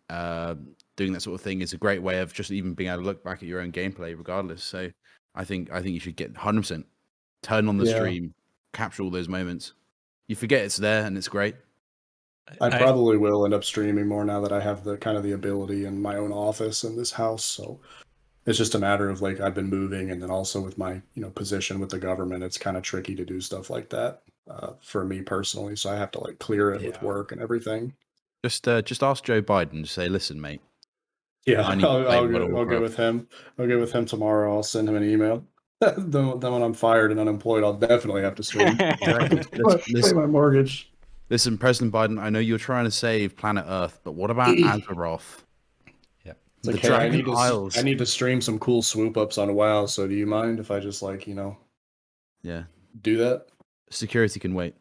doing that sort of thing is a great way of just even being able to look back at your own gameplay, regardless. So I think you should get 100% turn on the Yeah. stream, capture all those moments. You forget it's there, and it's great. I probably will end up streaming more now that I have the kind of the ability in my own office in this house. So it's just a matter of like I've been moving, and then also with my position with the government, it's kind of tricky to do stuff like that for me personally. So I have to like clear it with Yeah. work and everything. Just ask Joe Biden. Just say, listen, mate. Yeah, I need to play World of I'll get Warcraft. with him. I'll get with him tomorrow. I'll send him an email. Then when I'm fired and unemployed, I'll definitely have to stream. Exactly. Pay my mortgage. Listen, President Biden. I know you're trying to save planet Earth, but what about Azeroth? Yeah. It's The like, hey, Dragon Isles. I need to stream some cool swoop ups on WoW. So do you mind if I just like Yeah. do that? Security can wait.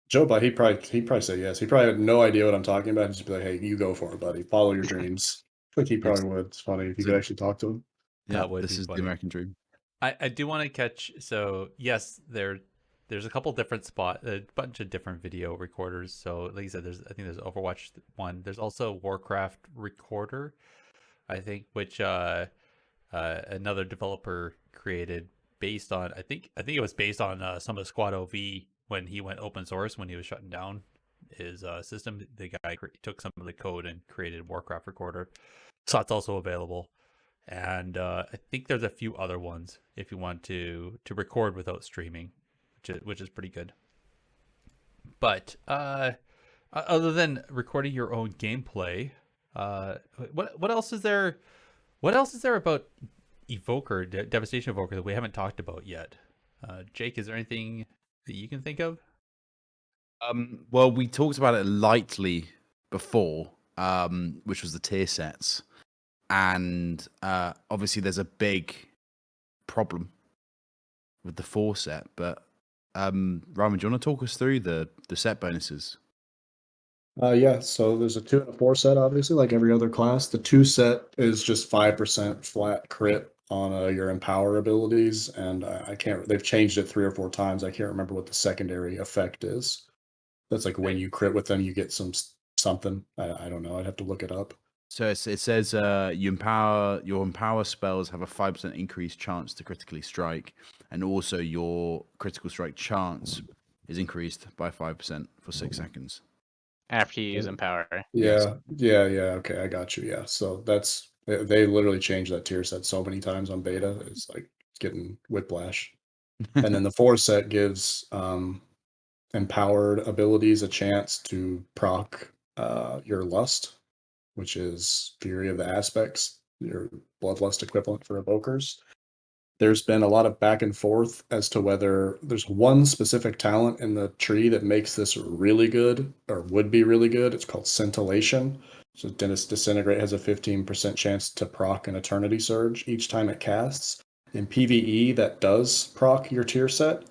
Joe, but he'd probably say yes. He probably had no idea what I'm talking about. He'd just be like, hey, you go for it, buddy. Follow your dreams. I think he probably would. It's funny if you could actually talk to him. Yeah, That would this be is funny. the American dream. I do want to catch. So yes, there's a couple different a bunch of different video recorders. So like you said, I think there's Overwatch one. There's also Warcraft Recorder, I think, which another developer created based on. I think it was based on some of the Squad OV when he went open source when he was shutting down his system. The guy took some of the code and created Warcraft Recorder. So that's also available. And I think there's a few other ones if you want to record without streaming, which is pretty good. But other than recording your own gameplay, what else is there? What else is there about Evoker, Devastation Evoker, that we haven't talked about yet? Jake, is there anything that you can think of? Well, we talked about it lightly before, which was the tier sets. And obviously there's a big problem with the 4 set, but Ramen, do you want to talk us through the set bonuses? Yeah, so there's a 2 and a 4 set, obviously, like every other class. The 2 set is just 5% flat crit on your empower abilities, and I can't. They've changed it 3 or 4 times. I can't remember what the secondary effect is. That's like when you crit with them, you get something. I don't know. I'd have to look it up. So it says your empower spells have a 5% increased chance to critically strike, and also your critical strike chance is increased by 5% for 6 seconds. After you use empower. Yeah, yeah. Okay, I got you. Yeah, so they literally changed that tier set so many times on beta. It's like getting whiplash. And then the 4 set gives empowered abilities a chance to proc your lust, which is Fury of the Aspects, your Bloodlust equivalent for evokers. There's been a lot of back and forth as to whether there's one specific talent in the tree that makes this really good or would be really good. It's called Scintillation. So Dennis Disintegrate has a 15% chance to proc an Eternity Surge each time it casts. In PvE, that does proc your tier set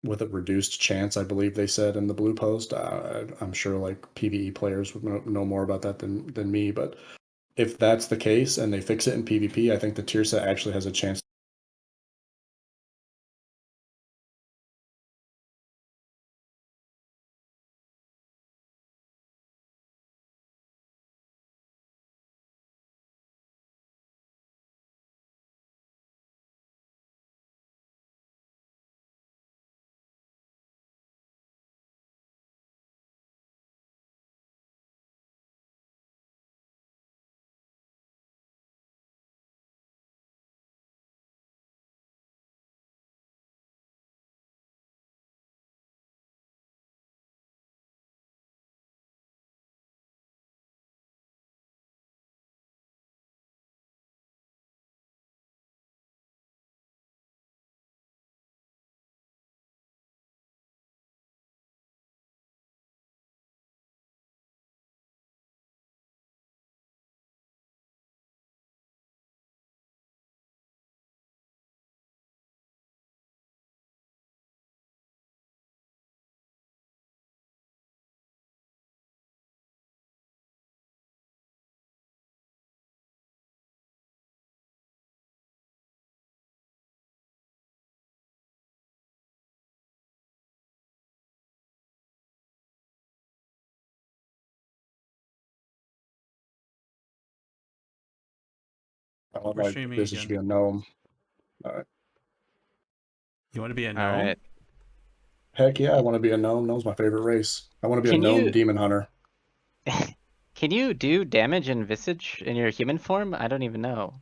with a reduced chance, I believe they said in the blue post. I'm sure like PvE players would know more about that than me, but if that's the case and they fix it in PvP, I think the tier set actually has a chance. We're streaming This should be again. a gnome. All right. You want to be a All gnome? right. Heck yeah, I want to be a gnome. Gnome's my favorite race. I want to be a Can gnome you demon hunter. can you do damage in Visage in your human form? I don't even know.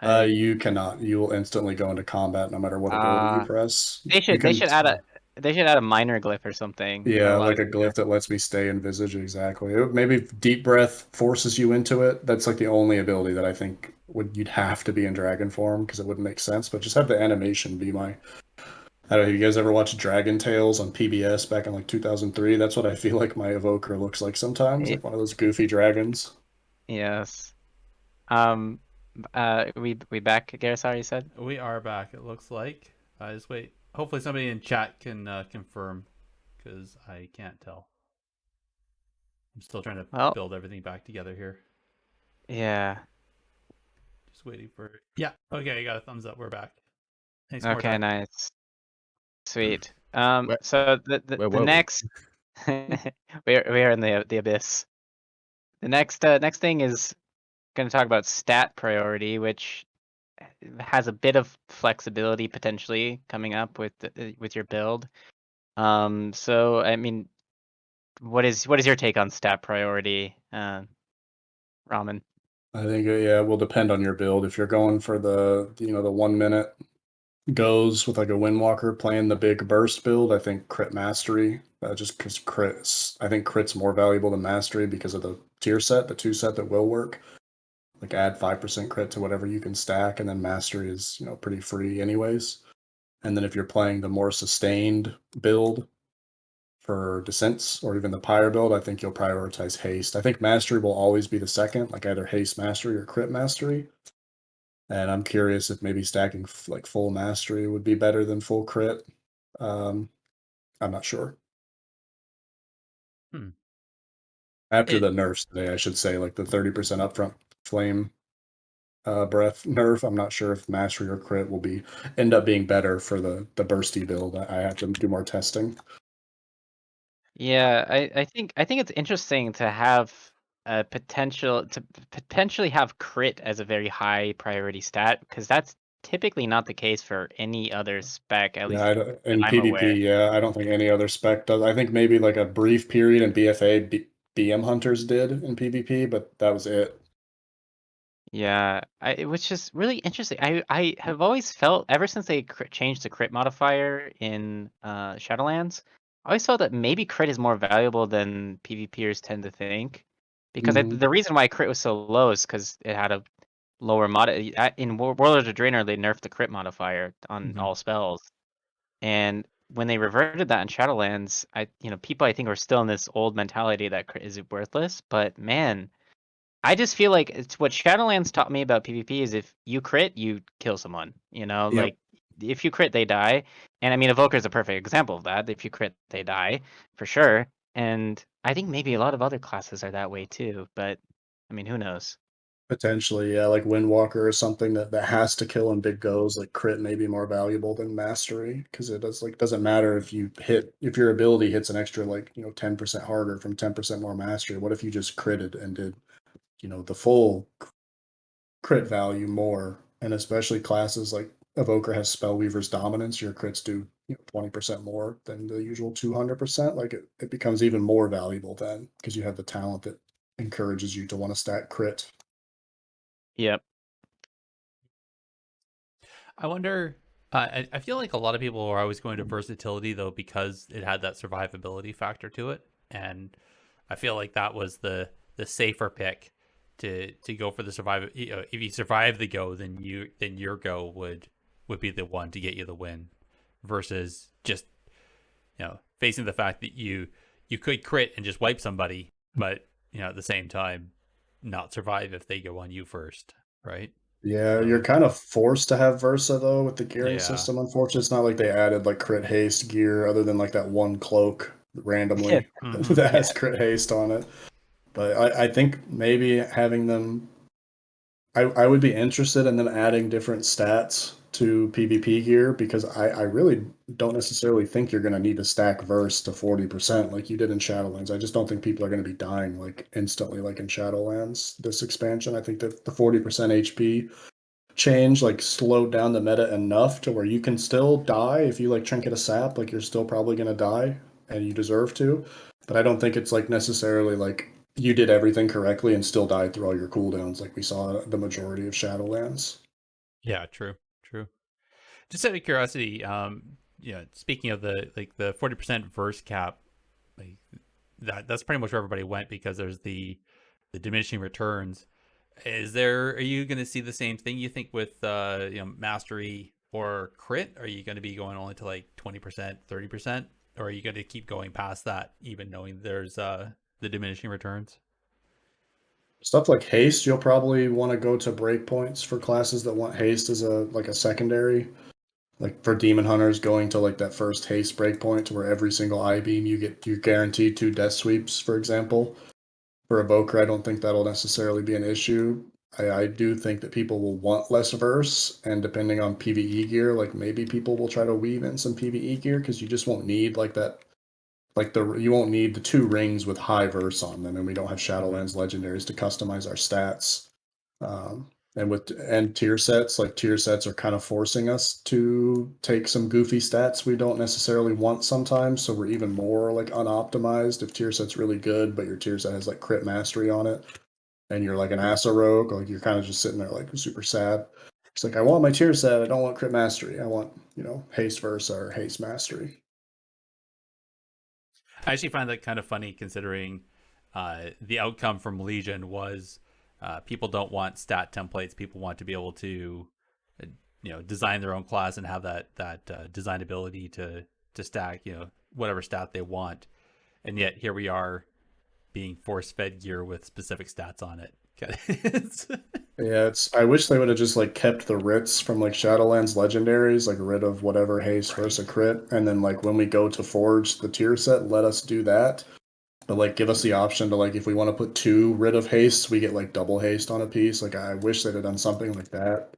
You cannot. You will instantly go into combat no matter what ability you Uh, press. they You should they can, should add a minor glyph or something that yeah, like allows a you to. glyph that lets me stay in visage. Exactly. Maybe deep breath forces you into it. That's like the only ability that I think you'd have to be in dragon form because it wouldn't make sense. But just have the animation be my. I don't know. You guys ever watch Dragon Tales on PBS back in like 2003? That's what I feel like my evoker looks like sometimes, like one of those goofy dragons. Yes. Um. We back, Garrison, you said? We are back. It looks like. Just wait. Hopefully, somebody in chat can confirm, because I can't tell. I'm still trying to Well, build everything back together here. yeah. Just waiting for. Yeah. Okay. I got a thumbs up. We're back. Thanks, Okay, Mordai. nice. Sweet. Where, So where the were we? next we are in the abyss. The next thing is going to talk about stat priority, which has a bit of flexibility potentially coming up with your build. So I mean, what is your take on stat priority, Ramen? I think yeah, it will depend on your build. If you're going for the 1 minute goes with like a Windwalker playing the big burst build, I think crit mastery, just because crits, I think crit's more valuable than mastery because of the tier set, the 2 set that will work. Like add 5% crit to whatever you can stack, and then mastery is pretty free anyways. And then if you're playing the more sustained build for descents or even the pyre build, I think you'll prioritize haste. I think mastery will always be the second, like either haste mastery or crit mastery. And I'm curious if maybe stacking like full mastery would be better than full crit. I'm not sure. Hmm. After It the nerfs today, I should say, like the 30% upfront flame breath nerf, I'm not sure if mastery or crit will end up being better for the bursty build. I have to do more testing. Yeah, I think it's interesting to have a potentially have crit as a very high priority stat, because that's typically not the case for any other spec, at Yeah, least that in I'm aware. PvP, yeah, I don't think any other spec does. I think maybe like a brief period in BFA, BM Hunters did in PvP, but that was it. Yeah, it was just really interesting. I have always felt ever since they changed the crit modifier in Shadowlands, I always felt that maybe crit is more valuable than PvPers tend to think, because Mhm. the reason why crit was so low is because it had a lower mod. In World of the Draenor, they nerfed the crit modifier on Mhm. all spells, and when they reverted that in Shadowlands, people I think are still in this old mentality that crit is worthless. But man, I just feel like it's what Shadowlands taught me about PvP is if you crit, you kill someone. Yep. Like if you crit, they die. And I mean, Evoker is a perfect example of that. If you crit, they die for sure. And I think maybe a lot of other classes are that way too. But I mean, who knows? Potentially, yeah, like Windwalker or something that has to kill in big goes, like crit may be more valuable than mastery because it doesn't matter if your ability hits an extra 10% harder from 10% more mastery. What if you just critted and did the full crit value more? And especially classes like Evoker has Spellweaver's Dominance, your crits do 20% more than the usual 200%. Like it becomes even more valuable then because you have the talent that encourages you to want to stack crit. Yep. I wonder. I feel like a lot of people are always going to versatility though because it had that survivability factor to it, and I feel like that was the safer pick to go for the survive. If you survive the go, then your go would be the one to get you the win, versus just facing the fact that you could crit and just wipe somebody, but at the same time not survive if they go on you first, right? Yeah, you're So kind of forced to have Versa though with the gearing yeah, system. Unfortunately, it's not like they added like crit haste gear other than like that one cloak Yeah. randomly hmm that Yeah. has crit haste on it. But I think maybe having them, I would be interested in them adding different stats to PvP gear because I really don't necessarily think you're going to need to stack Verse to 40% like you did in Shadowlands. I just don't think people are going to be dying like instantly like in Shadowlands this expansion. I think that the 40% HP change like slowed down the meta enough to where you can still die if you like trinket a sap, like you're still probably gonna die and you deserve to. But I don't think it's like necessarily like you did everything correctly and still died through all your cooldowns like we saw the majority of Shadowlands. yeah, true. Just out of curiosity, speaking of the 40% verse cap, like that's pretty much where everybody went because there's the diminishing returns. Are you going to see the same thing you think with mastery or crit? Are you going to be going only to like 20%, 30%, or are you going to keep going past that even knowing there's the diminishing returns? Stuff like haste, you'll probably want to go to breakpoints for classes that want haste as a secondary. Like for demon hunters, going to like that first haste breakpoint to where every single eye beam you're guaranteed 2 death sweeps, for example. For Evoker, I don't think that'll necessarily be an issue. I do think that people will want less verse, and depending on PvE gear, like maybe people will try to weave in some PvE gear because you just won't need like that, you won't need the 2 rings with high verse on them, and we don't have Mm-hmm. Shadowlands legendaries to customize our stats. And tier sets, like tier sets are kind of forcing us to take some goofy stats we don't necessarily want sometimes. So we're even more like unoptimized if tier set's really good, but your tier set has like crit mastery on it, and you're like an Asa rogue, like you're kind of just sitting there like super sad. It's like I want my tier set, I don't want crit mastery. I want, haste versa or haste mastery. I actually find that kind of funny considering the outcome from Legion was people don't want stat templates. People want to be able to, design their own class and have that design ability to stack, whatever stat they want. And yet here we are being force fed gear with specific stats on it. Yeah, I wish they would have just like kept the writs from like Shadowlands legendaries, like rid of whatever haste Right. versus crit, and then like when we go to forge the tier set, let us do that. But like give us the option to like if we want to put 2 rid of haste, we get like double haste on a piece. Like I wish they'd have done something like that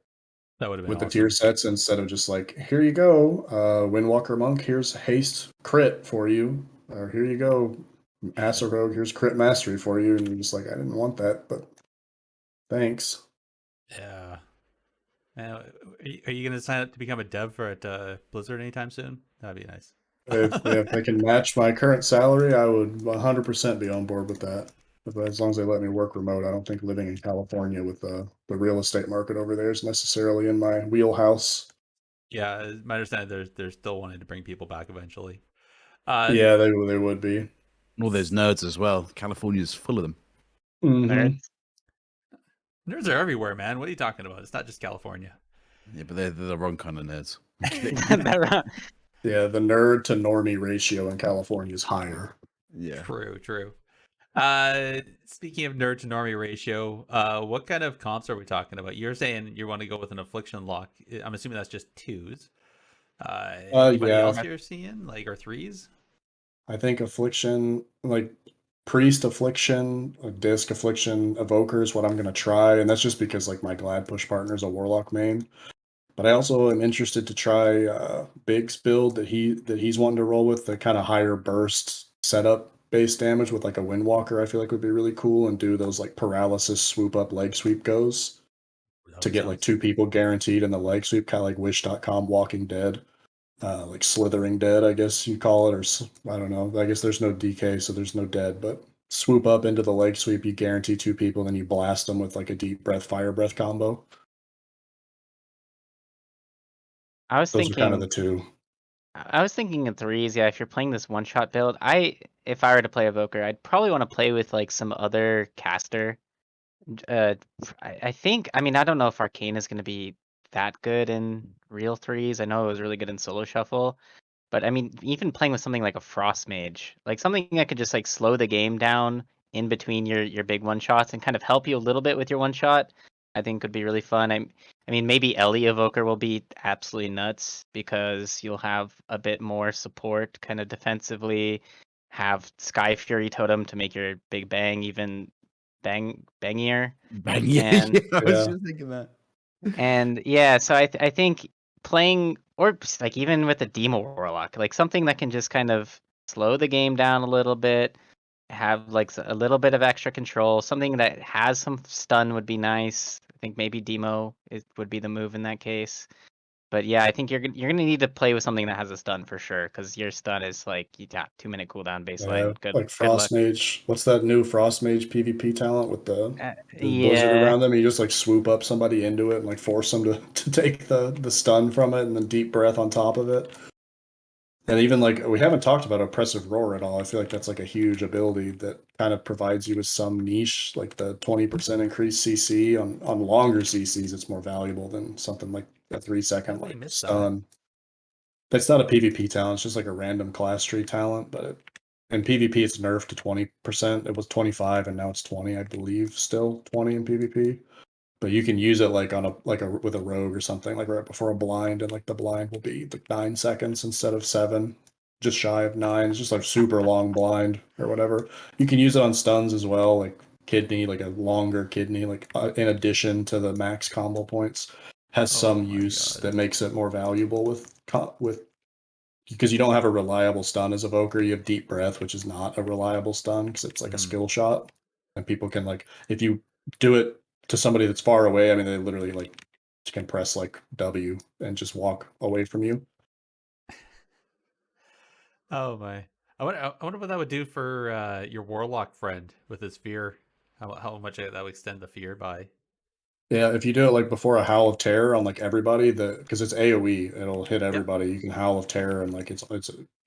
That would have been with the tier awesome. sets instead of just like, here you go, Windwalker Monk, here's haste crit for you. Or here you go, Asa Rogue, here's crit mastery for you. And you're just like, I didn't want that, but thanks. Yeah. Now, are you going to sign up to become a dev for at Blizzard anytime soon? That'd be nice. If they can match my current salary, I would 100% be on board with that. as long as they let me work remote. I don't think living in California with the real estate market over there is necessarily in my wheelhouse. Yeah, my understanding they're still wanting to bring people back eventually. Yeah, they would be. Well, there's nerds as well. California's full of them. Nerds. Nerds are everywhere, man. What are you talking about? It's not just California. Yeah, but they're the wrong kind of nerds. Yeah, the nerd to normie ratio in California is higher. Yeah. True. Speaking of nerd to normie ratio, what kind of comps are we talking about? You're saying you want to go with an affliction lock. I'm assuming that's just twos. Anybody Yeah, else you're seeing, like, or threes? I think affliction, like priest affliction, a disc affliction, evoker is what I'm gonna try, and that's just because like my glad push partner is a warlock main. But I also am interested to try Big's build that he's wanting to roll with, the kind of higher burst setup base damage with like a Windwalker. I feel like would be really cool, and do those like paralysis swoop up leg sweep goes to That get like sounds 2 people guaranteed in the leg sweep, kind of like Wish.com Walking Dead, like Slithering Dead, I guess you call it, or I don't know. I guess there's no DK, so there's no dead, but swoop up into the leg sweep, you guarantee 2 people, then you blast them with like a deep breath, fire breath combo. I was Those are kind of the thinking two. I was thinking in threes, yeah, if you're playing this one shot build, if I were to play Evoker, I'd probably want to play with like some other caster. Uh I think, I mean, I don't know if Arcane is gonna be that good in real threes. I know it was really good in solo shuffle. But I mean, even playing with something like a Frost Mage, like something that could just like slow the game down in between your big one shots and kind of help you a little bit with your one shot, I think could be really fun. I mean, maybe Ellie Evoker will be absolutely nuts because you'll have a bit more support kind of defensively, have Sky Fury Totem to make your big bang even bangier. Bang, yeah, And I was Yeah. just thinking that. and yeah, so I think playing, or like even with a Demo Warlock, like something that can just kind of slow the game down a little bit, have like a little bit of extra control, something that has some stun would be nice. I think maybe Demo would be the move in that case. But yeah, I think you're gonna need to play with something that has a stun for sure, because your stun is like, yeah, 2 minute cooldown Yeah, baseline. Good like good Frost luck. Mage. What's that new Frost Mage PvP talent with the blizzard Yeah. around them? You just like swoop up somebody into it and like force them to take the stun from it, and then deep breath on top of it. And even like we haven't talked about oppressive roar at all. I feel like that's like a huge ability that kind of provides you with some niche, like the 20% increased CC on longer CCs. It's more valuable than something like a 3 second Totally like missed that. stun. It's not a PvP talent. It's just like a random class tree talent. But in PvP, it's nerfed to 20%. It was 25, and now it's 20, I believe. Still 20 in PvP. But you can use it like on a with a rogue or something, like right before a blind, and like the blind will be like 9 seconds instead of 7, just shy of 9. It's just like super long blind or whatever. You can use it on stuns as well, like kidney, like a longer kidney, like in addition to the max combo points, has Oh some my use god. that makes it more valuable with because you don't have a reliable stun as evoker. You have deep breath, which is not a reliable stun because it's like a Mhm. skill shot, and people can like if you do it to somebody that's far away. I mean, they literally like can press like W and just walk away from you. Oh my. I wonder what that would do for your warlock friend with his fear. How much that would extend the fear by. Yeah, if you do it like before a Howl of Terror on like everybody, the because it's AOE, it'll hit Yep. everybody. You can Howl of Terror and like it's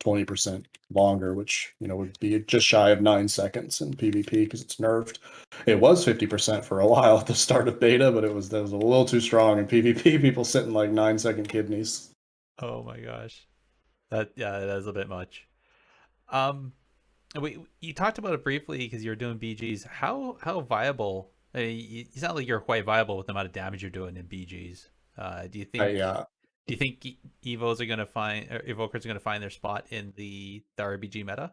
20% longer, which would be just shy of 9 seconds in PvP because it's nerfed. It was 50% for a while at the start of beta, but that was a little too strong in PvP. People sitting like 9 second kidneys. Oh my gosh. That is a bit much. Um you talked about it briefly because you're doing BGs. How viable? I mean, you sound like you're quite viable with the amount of damage you're doing in BGs. Do you think Yeah, do you think Evos are gonna find or Evokers are gonna find their spot in the RBG meta?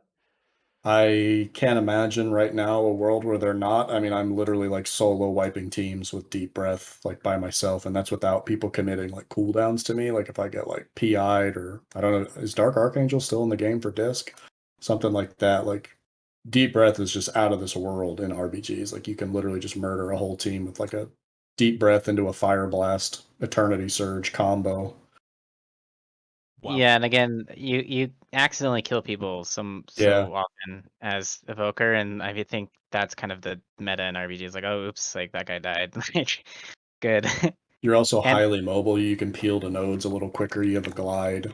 I can't imagine right now a world where they're not. I mean, I'm literally like solo wiping teams with deep breath, like by myself, and that's without people committing like cooldowns to me. Like if I get like PI'd or I don't know, is Dark Archangel still in the game for disc? Something like that. Like deep breath is just out of this world in RBGs. Like you can literally just murder a whole team with like a deep breath into a fire blast, eternity surge combo. Wow. Yeah, and again, you accidentally kill people so Yeah. often as evoker, and I think that's kind of the meta in RPGs. Like, oh, oops, like that guy died. Like, good. You're also And highly mobile. You can peel to nodes a little quicker. You have a glide.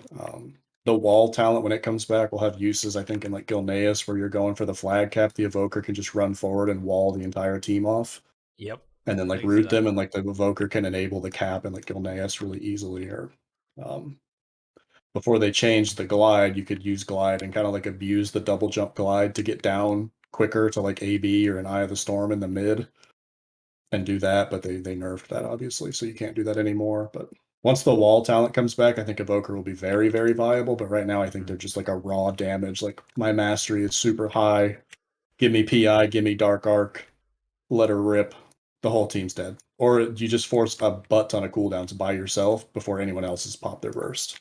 The wall talent, when it comes back, will have uses, I think, in like Gilneas, where you're going for the flag cap. The evoker can just run forward and wall the entire team off, Yep. and then I like can see root that. them, and like the evoker can enable the cap and like Gilneas really easily. Or before they changed the glide, you could use glide and kind of like abuse the double jump glide to get down quicker to like AB or an Eye of the Storm in the mid and do that, but they nerfed that obviously, so you can't do that anymore. But once the wall talent comes back, I think Evoker will be very, very viable. But right now, I think they're just like a raw damage. Like my mastery is super high. Give me PI, give me Dark Arc, let her rip. The whole team's dead. Or you just force a butt ton of cooldowns by yourself before anyone else has popped their burst.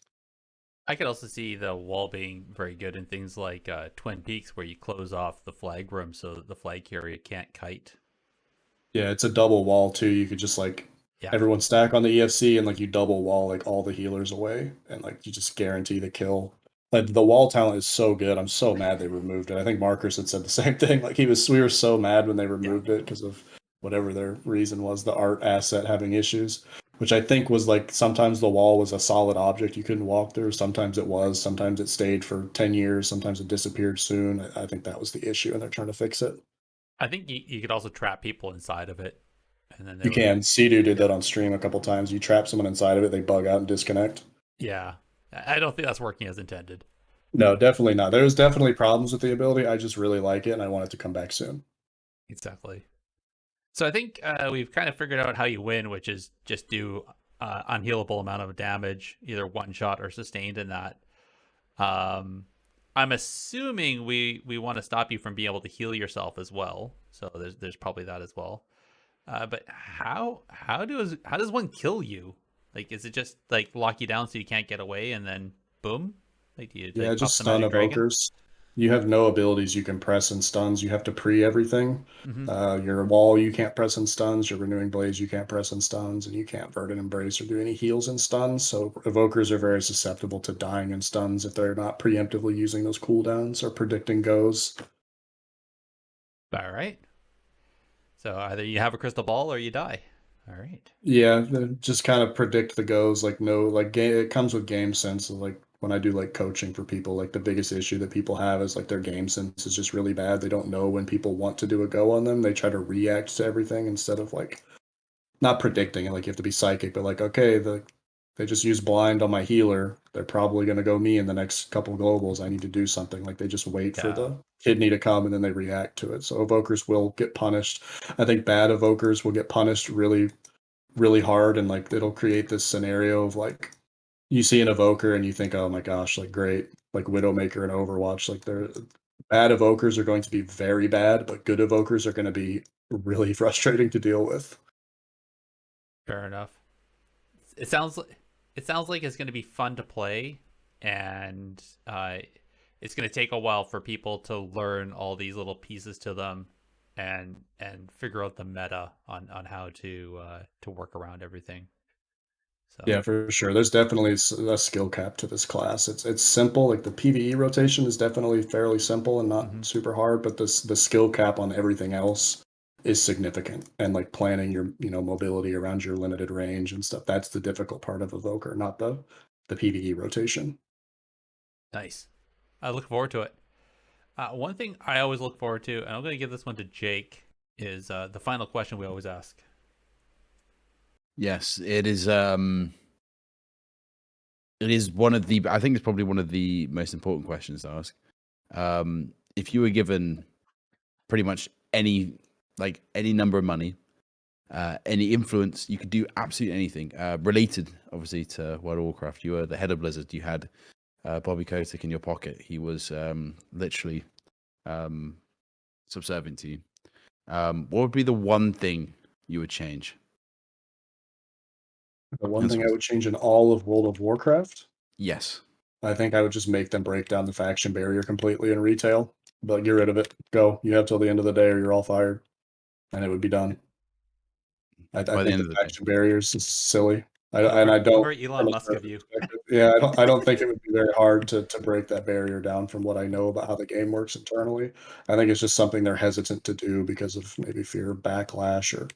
I could also see the wall being very good in things like Twin Peaks, where you close off the flag room so that the flag carrier can't kite. Yeah, it's a double wall too. You could just like Yeah. everyone stack on the EFC and like you double wall like all the healers away and like you just guarantee the kill. Like the wall talent is so good. I'm so mad they removed it. I think Marcus had said the same thing. Like we were so mad when they removed it because of whatever their reason was, the art asset having issues, which I think was like sometimes the wall was a solid object you couldn't walk through. Sometimes it was, sometimes it stayed for 10 years, sometimes it disappeared soon. I think that was the issue and they're trying to fix it. I think you could also trap people inside of it, and then they You would. can. Sea-Doo did that on stream a couple times. You trap someone inside of it, they bug out and disconnect. Yeah. I don't think that's working as intended. No, definitely not. There's definitely problems with the ability. I just really like it and I want it to come back soon. Exactly. So I think we've kind of figured out how you win, which is just do unhealable amount of damage, either one shot or sustained in that. I'm assuming we want to stop you from being able to heal yourself as well. So there's probably that as well. But how does one kill you? Like, is it just like lock you down so you can't get away, and then boom? Like, do you Yeah, like pop just the stun magic dragon? evokers. You have no abilities you can press in stuns. You have to pre everything. Mm-hmm. Your wall you can't press in stuns. Your renewing blaze you can't press in stuns, and you can't verdant embrace or do any heals in stuns. So evokers are very susceptible to dying in stuns if they're not preemptively using those cooldowns or predicting goes. All right. So either you have a crystal ball or you die. All right. Yeah, just kind of predict the goes. Like no, like game. It comes with game sense. So, like when I do like coaching for people, like the biggest issue that people have is like their game sense is just really bad. They don't know when people want to do a go on them. They try to react to everything instead of like not predicting it. Like you have to be psychic, but like okay, they just use blind on my healer. They're probably going to go me in the next couple globals. I need to do something. Like they just wait for Yeah. the kidney to come and then they react to it. So evokers will get punished. I think bad evokers will get punished really hard and like it'll create this scenario of like you see an evoker and you think, oh my gosh, like great, like Widowmaker and Overwatch, like they're bad evokers are going to be very bad, but good evokers are going to be really frustrating to deal with. Fair enough. It sounds like it's going to be fun to play, and it's going to take a while for people to learn all these little pieces to them, and figure out the meta on how to work around everything. So. Yeah, for sure. There's definitely a skill cap to this class. It's simple. Like the PvE rotation is definitely fairly simple and not Mhm. super hard, but the skill cap on everything else is significant. And like planning your mobility around your limited range and stuff. That's the difficult part of Evoker, not the PvE rotation. Nice. I look forward to it. One thing I always look forward to, and I'm going to give this one to Jake, is the final question we always ask. Yes, it is. It is one of the. I think it's probably one of the most important questions to ask. If you were given pretty much any number of money, any influence, you could do absolutely anything. Related, obviously, to World of Warcraft. You were the head of Blizzard. You had Bobby Kotick in your pocket. He was literally subservient to you. What would be the one thing you would change? The one thing I would change in all of World of Warcraft, Yes. I think I would just make them break down the faction barrier completely in retail. But get rid of it. Go. You have till the end of the day or you're all fired. And it would be done. I By the think end the of the day. faction barriers is silly. And I don't. Very Elon From a Musk of server you. perspective, yeah, I don't think it would be very hard to break that barrier down from what I know about how the game works internally. I think it's just something they're hesitant to do because of maybe fear of backlash or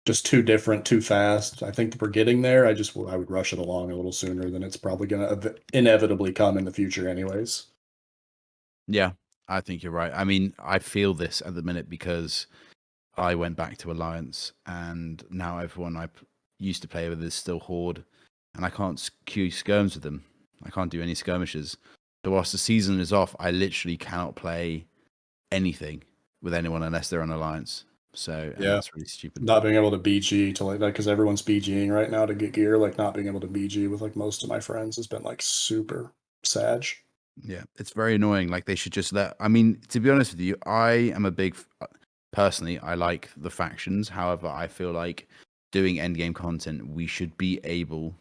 just too different, too fast. I think we're getting there. I would rush it along a little sooner than it's probably going to inevitably come in the future, anyways. Yeah, I think you're right. I mean, I feel this at the minute because I went back to Alliance, and now everyone used to play with is still Horde, and I can't queue skirms with them. I can't do any skirmishes. So whilst the season is off, I literally cannot play anything with anyone unless they're on Alliance. So and Yeah. that's really stupid. Not being able to BG to like because everyone's BGing right now to get gear, like not being able to BG with like most of my friends has been like super sad. Yeah, it's very annoying. Like they should just let. I mean, to be honest with you, I am a big. Personally, I like the factions. However, I feel like doing endgame content, we should be able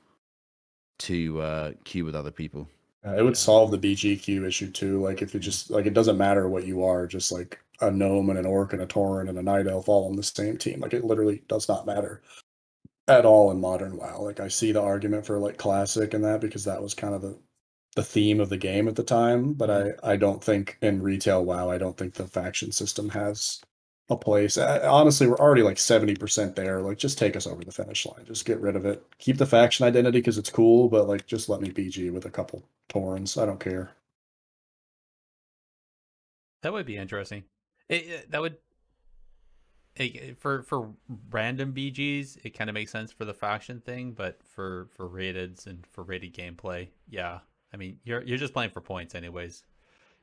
to queue with other people. It would solve the BGQ issue too. Like if it just like it doesn't matter what you are, just like a gnome and an orc and a tauren and a night elf all on the same team. Like it literally does not matter at all in modern WoW. Like I see the argument for like classic and that because that was kind of the theme of the game at the time. But I don't think in retail WoW, I don't think the faction system has a place. Honestly, we're already like 70% there. Like just take us over the finish line. Just get rid of it. Keep the faction identity because it's cool, but like just let me BG with a couple Taurens. I don't care. That would be interesting. That would for random BGs, it kind of makes sense for the faction thing, but for rateds and for rated gameplay, yeah. I mean, you're just playing for points anyways,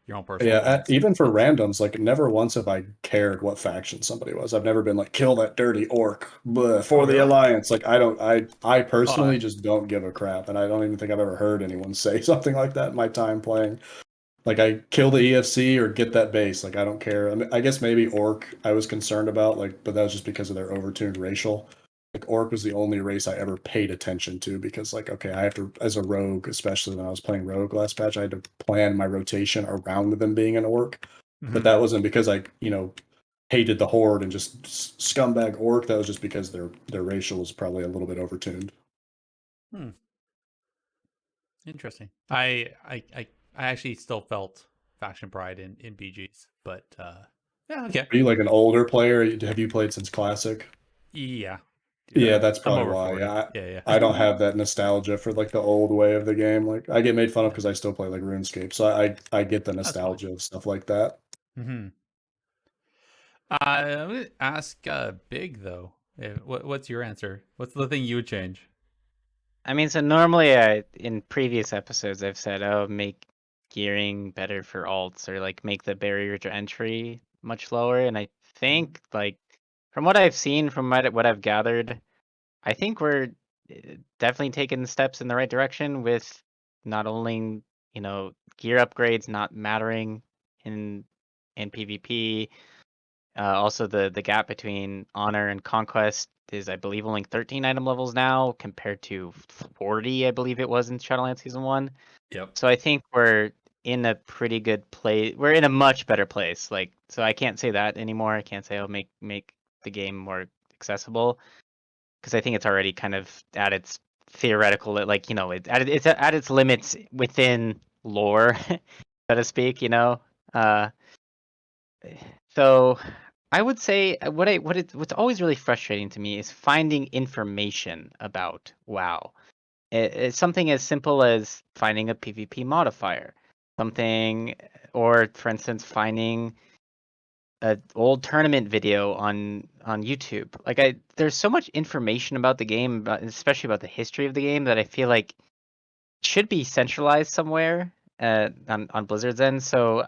your own personal Yeah, points. even for randoms, like never once have I cared what faction somebody was. I've never been like, kill that dirty orc Oh, for the really? alliance. Like I Oh, personally just don't give a crap, and I don't even think I've ever heard anyone say something like that in my time playing. Like I kill the EFC or get that base. Like I don't care. I mean, I guess maybe Orc I was concerned about, like, but that was just because of their overtuned racial. Like Orc was the only race I ever paid attention to because, like, okay, I have to as a rogue, especially when I was playing rogue last patch, I had to plan my rotation around them being an Orc. But that wasn't because I, hated the horde and just scumbag Orc. That was just because their racial was probably a little bit overtuned. interesting. I actually still felt faction pride in BGs, but yeah, okay. Are you like an older player? Have you played since Classic? Yeah. Dude, Yeah, that's I'm probably over why. 40. Yeah, Yeah, I yeah. don't have that nostalgia for like the old way of the game. Like I get made fun of because I still play like RuneScape, so I get the That's fine. nostalgia of stuff like that. Mm-hmm. I'm gonna ask Big though. What's your answer? What's the thing you would change? I mean, so normally in previous episodes I've said, oh, make gearing better for alts or like make the barrier to entry much lower. And I think like from what I've seen, from what I've gathered, I think we're definitely taking steps in the right direction with not only, gear upgrades not mattering in PvP. Also, the gap between honor and conquest is, I believe, only 13 item levels now compared to 40, I believe it was in Shadowlands Season 1. Yep. So I think we're in a pretty good place. We're in a much better place. Like, so I can't say that anymore. I can't say, oh, make the game more accessible, because I think it's already kind of at its theoretical, like, it's at its limits within lore, so to speak. Uh, so I would say what's always really frustrating to me is finding information about WoW. It's something as simple as finding a PvP modifier, something, or for instance, finding an old tournament video on YouTube. Like there's so much information about the game, especially about the history of the game, that I feel like should be centralized somewhere on Blizzard's end. So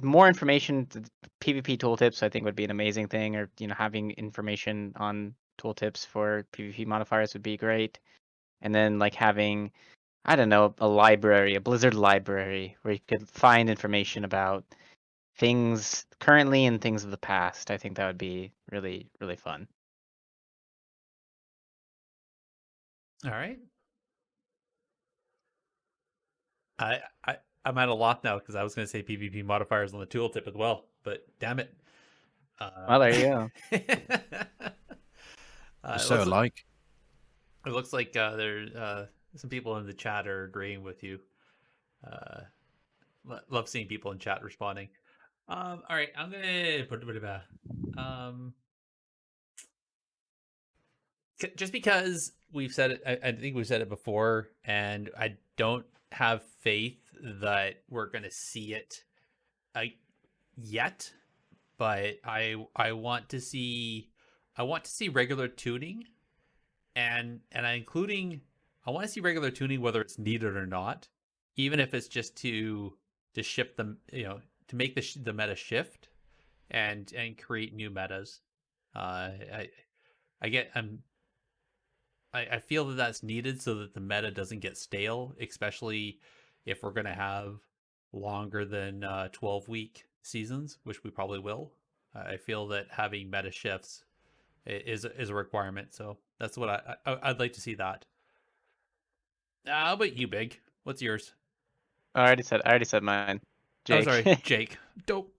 more information, PvP tooltips, I think would be an amazing thing, or having information on tooltips for PvP modifiers would be great. And then like having, I don't know, a library, a Blizzard library where you could find information about things currently and things of the past. I think that would be really, really fun. All right. I I I'm at a loss now because I was going to say PvP modifiers on the tooltip as well, but damn it. Well, there you go. They're so Let's alike. It looks like there's some people in the chat are agreeing with you. Love seeing people in chat responding. All right, I'm gonna put it back. Just because we've said it, I think we've said it before, and I don't have faith that we're gonna see it yet. But I want to see regular tuning, and I want to see regular tuning whether it's needed or not, even if it's just to shift them, to make the meta shift and create new metas. I get I feel that that's needed so that the meta doesn't get stale, especially if we're gonna have longer than 12-week seasons, which we probably will. I feel that having meta shifts is a requirement, so that's what I'd like to see that. How about you, Big? What's yours? I already said mine. Oh, Jake. sorry, Jake. Dope.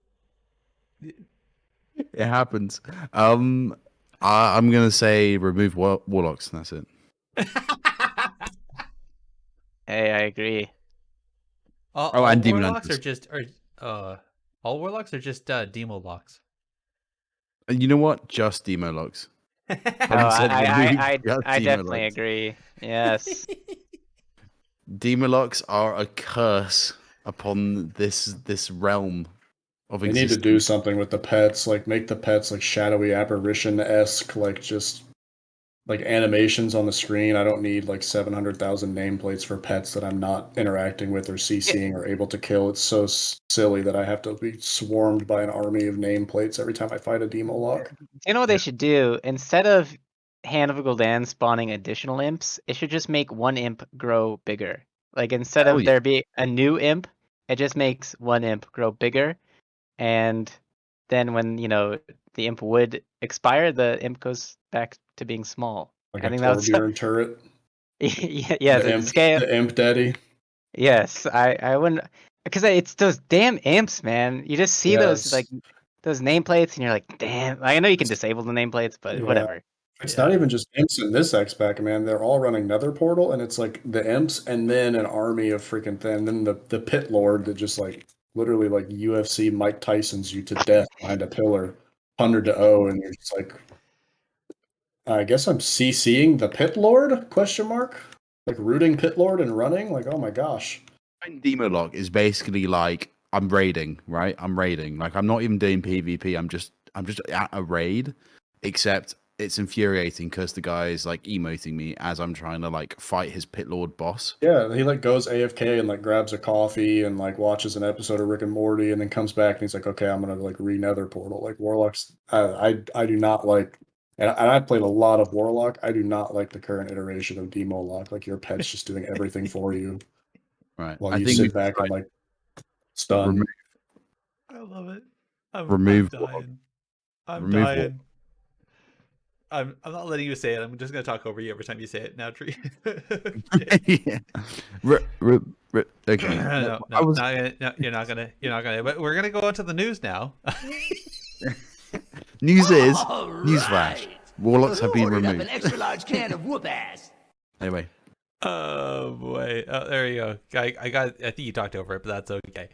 It happens. I'm gonna say remove warlocks, and that's it. Hey, I agree. all And demon warlocks hunters. are just all warlocks are just demo locks. And you know what? Just demo logs. Oh, Said remove I just demo definitely logs. agree. Yes. Demo logs are a curse upon this realm of They need to existence. do something with the pets, like make the pets like shadowy apparition-esque, like just like animations on the screen. I don't need like 700,000 nameplates for pets that I'm not interacting with or CCing or able to kill. It's so silly that I have to be swarmed by an army of nameplates every time I fight a demo lock. You know what they should do? Instead of Hand of Gul'dan spawning additional imps, it should just make one imp grow bigger. Like instead Hell of yeah. there be a new imp, it just makes one imp grow bigger, and then when the imp would expire, the imp goes back to being small. Like I a think that's Torbjorn turret. yes, The it's imp, scale. the imp daddy. Yes, I wouldn't, because it's those damn imps, man. You just see those Yes. those nameplates, and you're like, damn. I know you can disable the nameplates, but Yeah. whatever. It's Yeah. not even just imps in this X-Pack, man. They're all running Nether Portal, and it's like the imps and then an army of freaking thing. Then the Pit Lord that just like literally like UFC Mike Tyson's you to death behind a pillar, 100-0, and you're just like, I guess I'm CCing the Pit Lord? Question mark. Like rooting Pit Lord and running. Like, oh my gosh. Demo log is basically like I'm raiding, right? I'm raiding. Like I'm not even doing PvP. I'm just at a raid, except it's infuriating because the guy is like emoting me as I'm trying to like fight his pit lord boss. Yeah, he like goes AFK and like grabs a coffee and like watches an episode of Rick and Morty and then comes back and he's like, okay, I'm gonna like re-nether portal. Like Warlocks, I do not like, and I played a lot of Warlock. I do not like the current iteration of Demo Lock. Like your pet's just doing everything for you Right. while I you think sit we've back and decided like stun. remove I love it. I'm Remove dying. I'm remove dying. I'm not letting you say it. I'm just gonna talk over you every time you say it now, Tree. yeah. Okay. No, I was no, you're not gonna. But we're gonna go on to the news now. news is All newsflash. right. Warlocks Who have been ordered up removed. an extra large can of whoop ass? Anyway, Oh boy. Oh, there you go. I think you talked over it, but that's okay.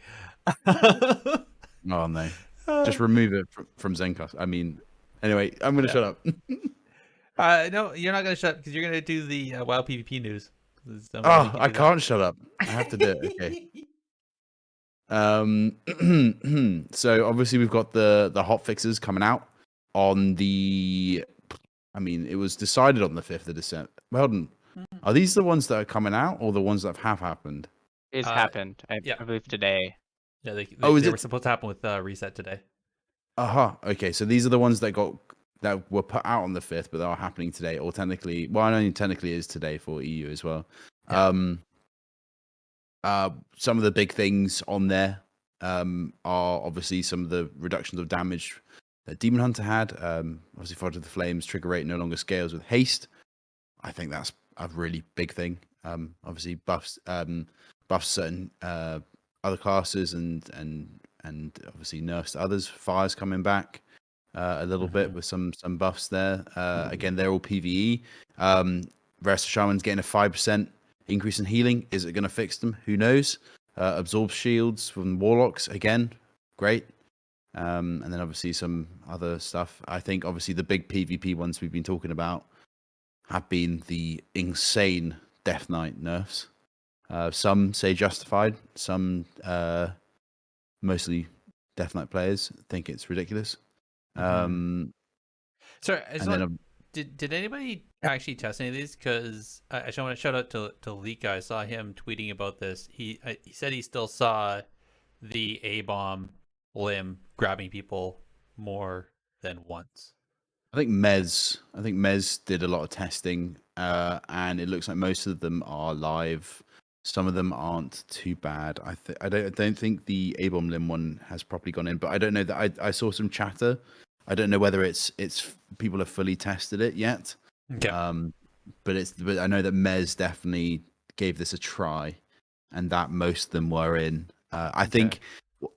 oh no, just remove it from Zencast. I mean, anyway, I'm gonna shut up. No, you're not gonna shut because you're gonna do the WoW PvP news. Oh, I can't shut up. I have to do it. Okay. So obviously we've got the hot fixes coming out on the. I mean, it was decided on the 5th of December. Well, hold on. Are these the ones that are coming out, or the ones that have happened? It's happened, yeah. I believe today. Yeah, they is were it? supposed to happen with reset today. Okay, so these are the ones that were put out on the 5th, but they are happening today, or technically, well, I know technically it is today for EU as well. Yeah. Some of the big things on there are obviously some of the reductions of damage that Demon Hunter had. Obviously, Fodder of the Flames trigger rate no longer scales with haste. I think that's a really big thing. Obviously, buffs certain other classes and obviously nerfs to others. Fire's coming back a little bit with some buffs there. Again, they're all PvE. Rest of Shaman's getting a 5% increase in healing. Is it going to fix them? Who knows? Absorb shields from Warlocks, again, great. And then obviously some other stuff. I think obviously the big PvP ones we've been talking about have been the insane Death Knight nerfs. Some say justified, some mostly Death Knight players think it's ridiculous. Sorry, I just and then want, did anybody actually test any of these? Because I just want to shout out to Leaka. I saw him tweeting about this. He said he still saw the A-bomb limb grabbing people more than once. I think Mez did a lot of testing, and it looks like most of them are live. Some of them aren't too bad. I don't think the A-bomb limb one has properly gone in, but I don't know that I saw some chatter. I don't know whether it's people have fully tested it yet. Okay. But I know that Mez definitely gave this a try, and that most of them were in. I think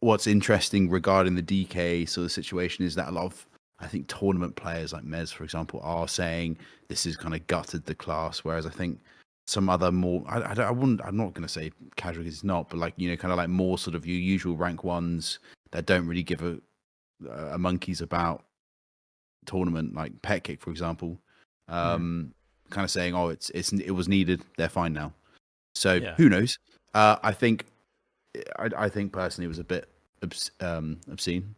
what's interesting regarding the DK sort of situation is that a lot of, I think, tournament players like Mez, for example, are saying this has kind of gutted the class, whereas I think some other more, I'm not going to say casual because it's not, but like, kind of like more sort of your usual rank ones that don't really give a monkey's about tournament, like Pet Kick, for example, kind of saying, oh, it was needed, they're fine now. So who knows? I think personally it was a bit obscene.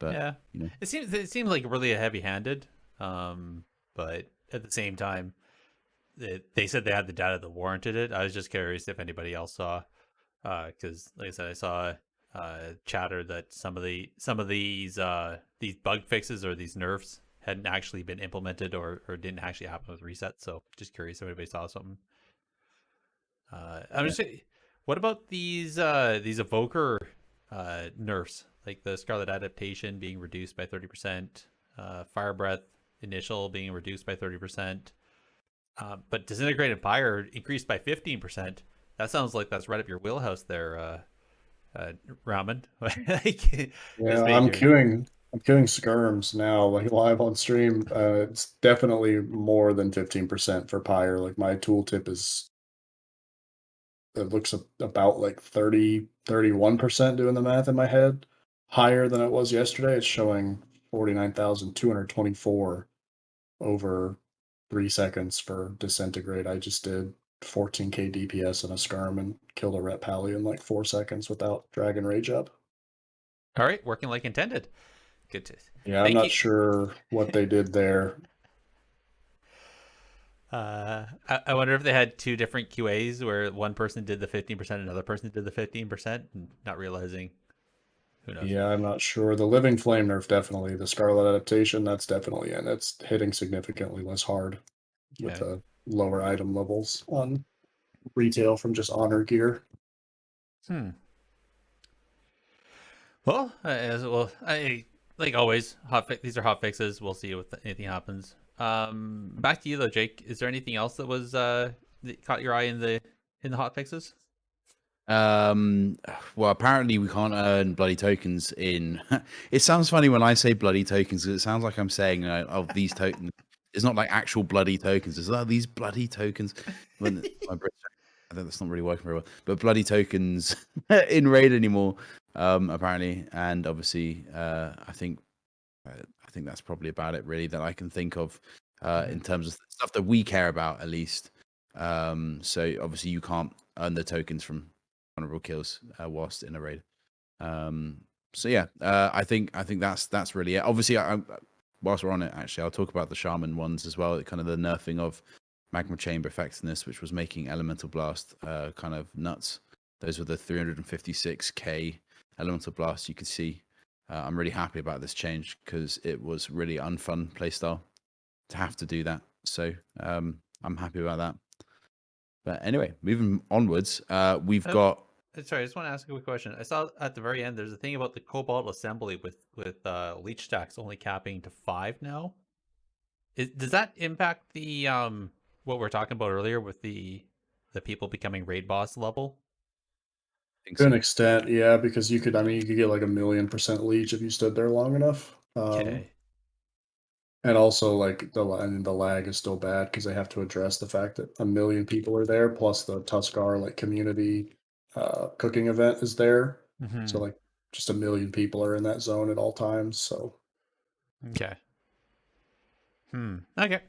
But, yeah, it seems like really heavy-handed, but at the same time, they said they had the data that warranted it. I was just curious if anybody else saw, because like I said, I saw chatter that some of these bug fixes or these nerfs hadn't actually been implemented or didn't actually happen with reset. So just curious if anybody saw something. I'm just saying, what about these evoker nerfs? Like the Scarlet Adaptation being reduced by 30%, Fire Breath initial being reduced by 30%, but Disintegrated Fire increased by 15%. That sounds like that's right up your wheelhouse there, Ramen. Yeah, I'm queuing skirms now, like live on stream. It's definitely more than 15% for Pyre. Like my tooltip it looks about like 31% doing the math in my head. Higher than it was yesterday. It's showing 49,224 over 3 seconds for Disintegrate. I just did 14k DPS in a skirm and killed a Ret Pally in like 4 seconds without Dragon Rage up. All right, working like intended. Good. Yeah, I'm not sure what they did there. I wonder if they had two different QAs where one person did the 15%, another person did the 15%, and not realizing. Who knows? Yeah, I'm not sure. The Living Flame nerf definitely. The Scarlet Adaptation, that's definitely in. It's hitting significantly less hard with the lower item levels on retail from just honor gear. Well, I like always, these are hot fixes. We'll see if anything happens. Back to you though, Jake. Is there anything else that was that caught your eye in the hot fixes? Well, apparently we can't earn bloody tokens in. It sounds funny when I say bloody tokens because it sounds like I'm saying, "Oh, these tokens." It's not like actual bloody tokens. It's like these bloody tokens. I think that's not really working very well. But bloody tokens in raid anymore, apparently, and obviously, I think that's probably about it really that I can think of in terms of stuff that we care about at least. So obviously you can't earn the tokens from honorable kills whilst in a raid. So yeah, I think that's really it. Obviously, whilst we're on it, actually, I'll talk about the shaman ones as well. Kind of the nerfing of magma chamber effectiveness, which was making elemental blast kind of nuts. Those were the 356k elemental blast you could see. I'm really happy about this change because it was really unfun playstyle to have to do that. So I'm happy about that. But anyway, moving onwards, we've got. Sorry, I just want to ask a quick question. I saw at the very end there's a thing about the Cobalt assembly with leech stacks only capping to 5 now. Does that impact the what we're talking about earlier with the people becoming raid boss level? To an extent, yeah, because you could get like 1,000,000% leech if you stood there long enough. Okay. And also, like the lag is still bad because they have to address the fact that 1 million people are there, plus the Tuskar like community cooking event is there. So like just 1 million people are in that zone at all times. So Okay. Okay.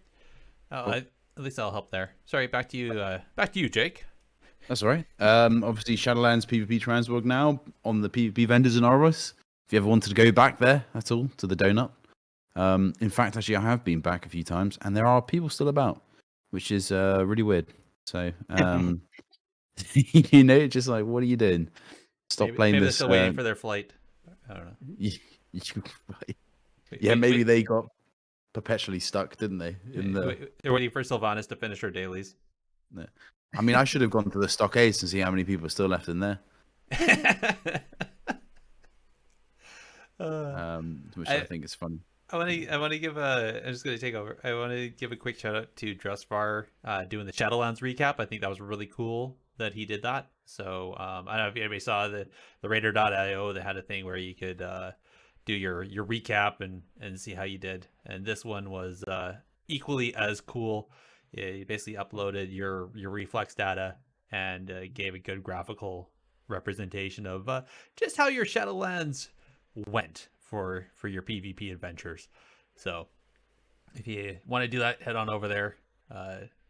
Cool. At least I'll help there. Sorry, back to you. Back to you, Jake. That's all right. Obviously, Shadowlands PvP Transworld now on the PvP vendors in Oros. If you ever wanted to go back there, that's all, to the donut. In fact, actually, I have been back a few times, and there are people still about, which is really weird. So, just like, what are you doing? Stop playing Maybe they're this. still waiting for their flight. I don't know. Yeah, maybe they got perpetually stuck, didn't they? They're waiting for Sylvanas to finish her dailies. Yeah. I mean, I should have gone to the stockades and see how many people are still left in there. Which I think is funny. I want to give a. I'm just going to take over. I want to give a quick shout out to Drustvar doing the Shadowlands recap. I think that was really cool that he did that. So I don't know if anybody saw the Raider.io. They had a thing where you could do your recap and see how you did. And this one was equally as cool. Yeah, you basically uploaded your reflex data and gave a good graphical representation of just how your Shadowlands went for your PvP adventures. So if you want to do that, head on over there.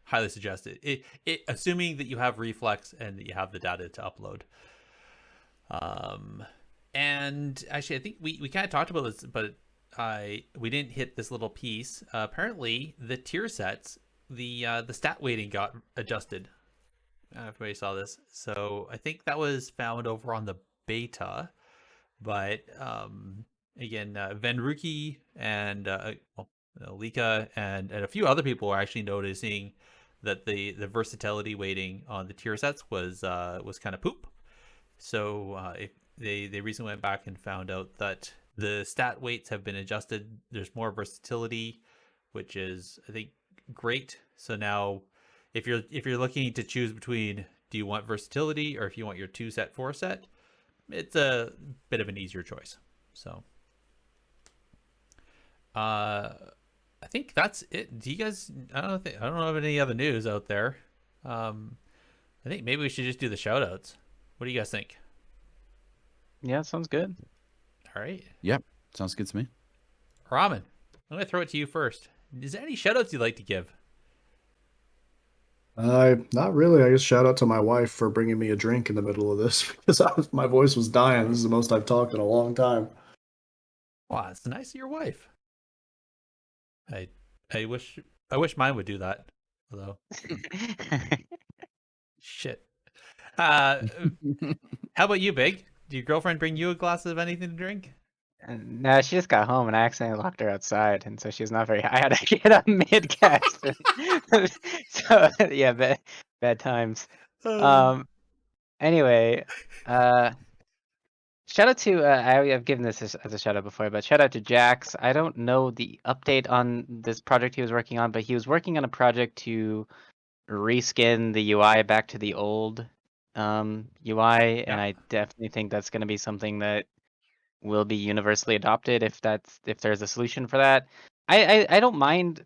Highly suggest it. Assuming that you have reflex and that you have the data to upload. And actually, I think we kind of talked about this, but we didn't hit this little piece. Apparently, the tier sets, the stat weighting got adjusted. I don't know if anybody saw this. So I think that was found over on the beta. But again, Venruki and Lika and a few other people are actually noticing that the versatility weighting on the tier sets was kind of poop. So if they recently went back and found out that the stat weights have been adjusted. There's more versatility, which is, I think, great. So now, if you're looking to choose between, do you want versatility or if you want your 2-set 4-set, it's a bit of an easier choice. So I think that's it. Do you guys, I don't know of any other news out there. I think maybe we should just do the shout outs. What do you guys think? Yeah, sounds good. All right. Yep, sounds good to me. Ramen, I'm going to throw it to you first. Is there any shout outs you'd like to give? Not really. I guess shout out to my wife for bringing me a drink in the middle of this because my voice was dying. This is the most I've talked in a long time. Wow, it's nice of your wife. I wish mine would do that. Although, shit. How about you, Big? Did your girlfriend bring you a glass of anything to drink? No, she just got home and I accidentally locked her outside, and so she's not very. I had to get up mid-cast. So yeah, bad times. Anyway, shout out to I've given this as a shout out before, but shout out to Jax. I don't know the update on this project he was working on, but he was working on a project to reskin the UI back to the old UI, and I definitely think that's going to be something that will be universally adopted if there's a solution for that. I don't mind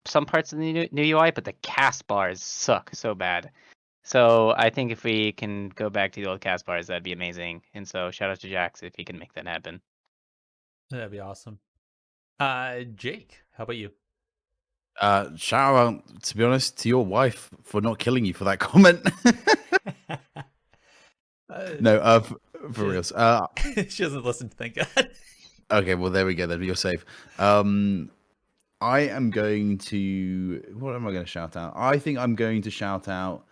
some parts of the new UI, but the cast bars suck so bad. So I think if we can go back to the old cast bars, that'd be amazing. And so shout out to Jax if he can make that happen. That'd be awesome. Jake, how about you? Shout out, to be honest, to your wife for not killing you for that comment. No, for reals. She doesn't listen, thank God. Okay, well there we go. Then you're safe. I am going to. What am I going to shout out? I think I'm going to shout out.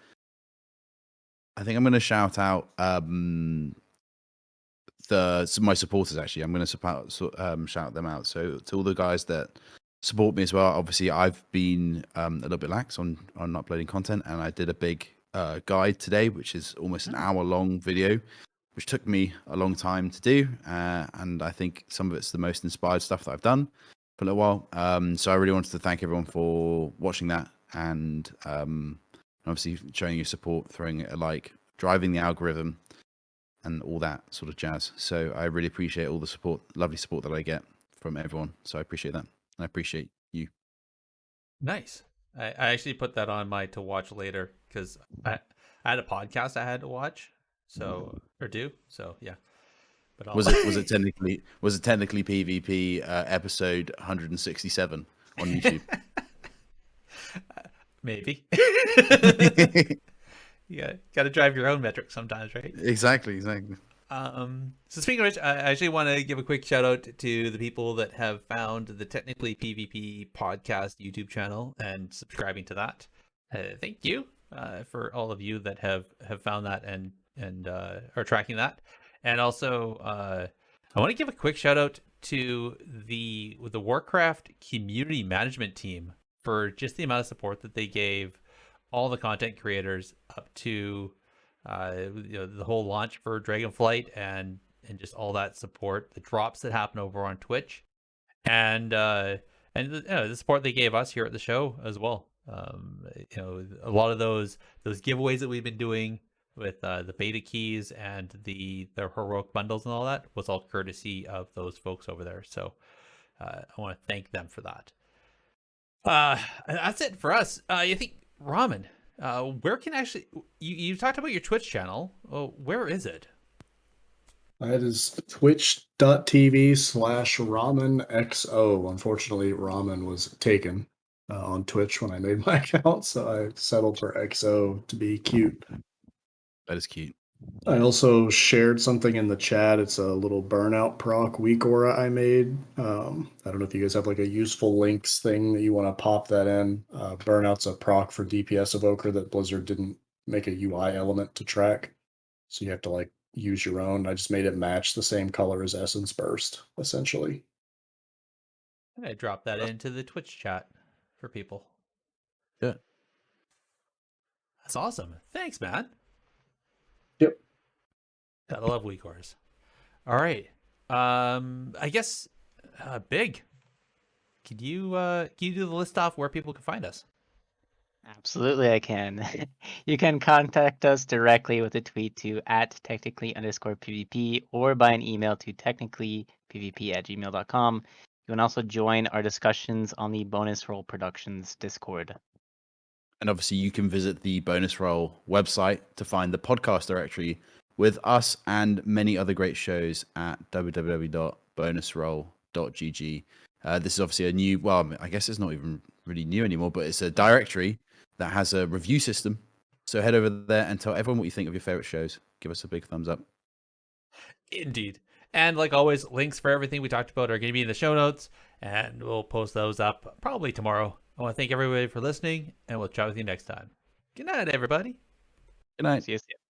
My supporters. Actually, I'm going to shout them out. So to all the guys that support me as well. Obviously, I've been a little bit lax on uploading content, and I did a big guide today, which is almost an hour-long video, which took me a long time to do, and I think some of it's the most inspired stuff that I've done for a little while. So I really wanted to thank everyone for watching that, and obviously showing your support, throwing it a like, driving the algorithm, and all that sort of jazz. So I really appreciate all the support, lovely support that I get from everyone. So I appreciate that. I appreciate you. Nice. I actually put that on my to watch later because I had a podcast I had to watch, so or do so yeah. But I'll... Was it technically PvP episode 167 on YouTube? maybe? Yeah, got to drive your own metrics sometimes, right? Exactly. So speaking of which, I actually want to give a quick shout out to the people that have found the Technically PvP podcast YouTube channel and subscribing to that. Thank you for all of you that have found that and are tracking that. And also, I want to give a quick shout out to the Warcraft community management team for just the amount of support that they gave all the content creators up to the whole launch for Dragonflight and just all that support, the drops that happen over on Twitch, and the support they gave us here at the show as well. A lot of those giveaways that we've been doing with the beta keys and their heroic bundles and all that was all courtesy of those folks over there. So I want to thank them for that. That's it for us. I think Ramen. Where can actually you talked about your Twitch channel? Oh, where is it? That is twitch.tv/RamenXO. Unfortunately, Ramen was taken on Twitch when I made my account, so I settled for XO to be cute. That is cute. I also shared something in the chat. It's a little burnout proc weak aura I made. I don't know if you guys have like a useful links thing that you want to pop that in. Burnout's a proc for DPS Evoker that Blizzard didn't make a UI element to track. So you have to like use your own. I just made it match the same color as Essence Burst, essentially. I dropped that into the Twitch chat for people. Yeah. That's awesome. Thanks, man. Yep. I love weak auras. All right. I guess Big. Can you do the list off where people can find us? Absolutely, I can. You can contact us directly with a tweet to @technically_PvP or by an email to technicallypvp@gmail.com. You can also join our discussions on the Bonus Roll Productions Discord. And obviously, you can visit the Bonus Roll website to find the podcast directory with us and many other great shows at www.bonusroll.gg. This is obviously a new, well, I guess it's not even really new anymore, but it's a directory that has a review system. So head over there and tell everyone what you think of your favorite shows. Give us a big thumbs up. Indeed. And like always, links for everything we talked about are going to be in the show notes, and we'll post those up probably tomorrow. I want to thank everybody for listening, and we'll chat with you next time. Good night, everybody. Good night. See you soon.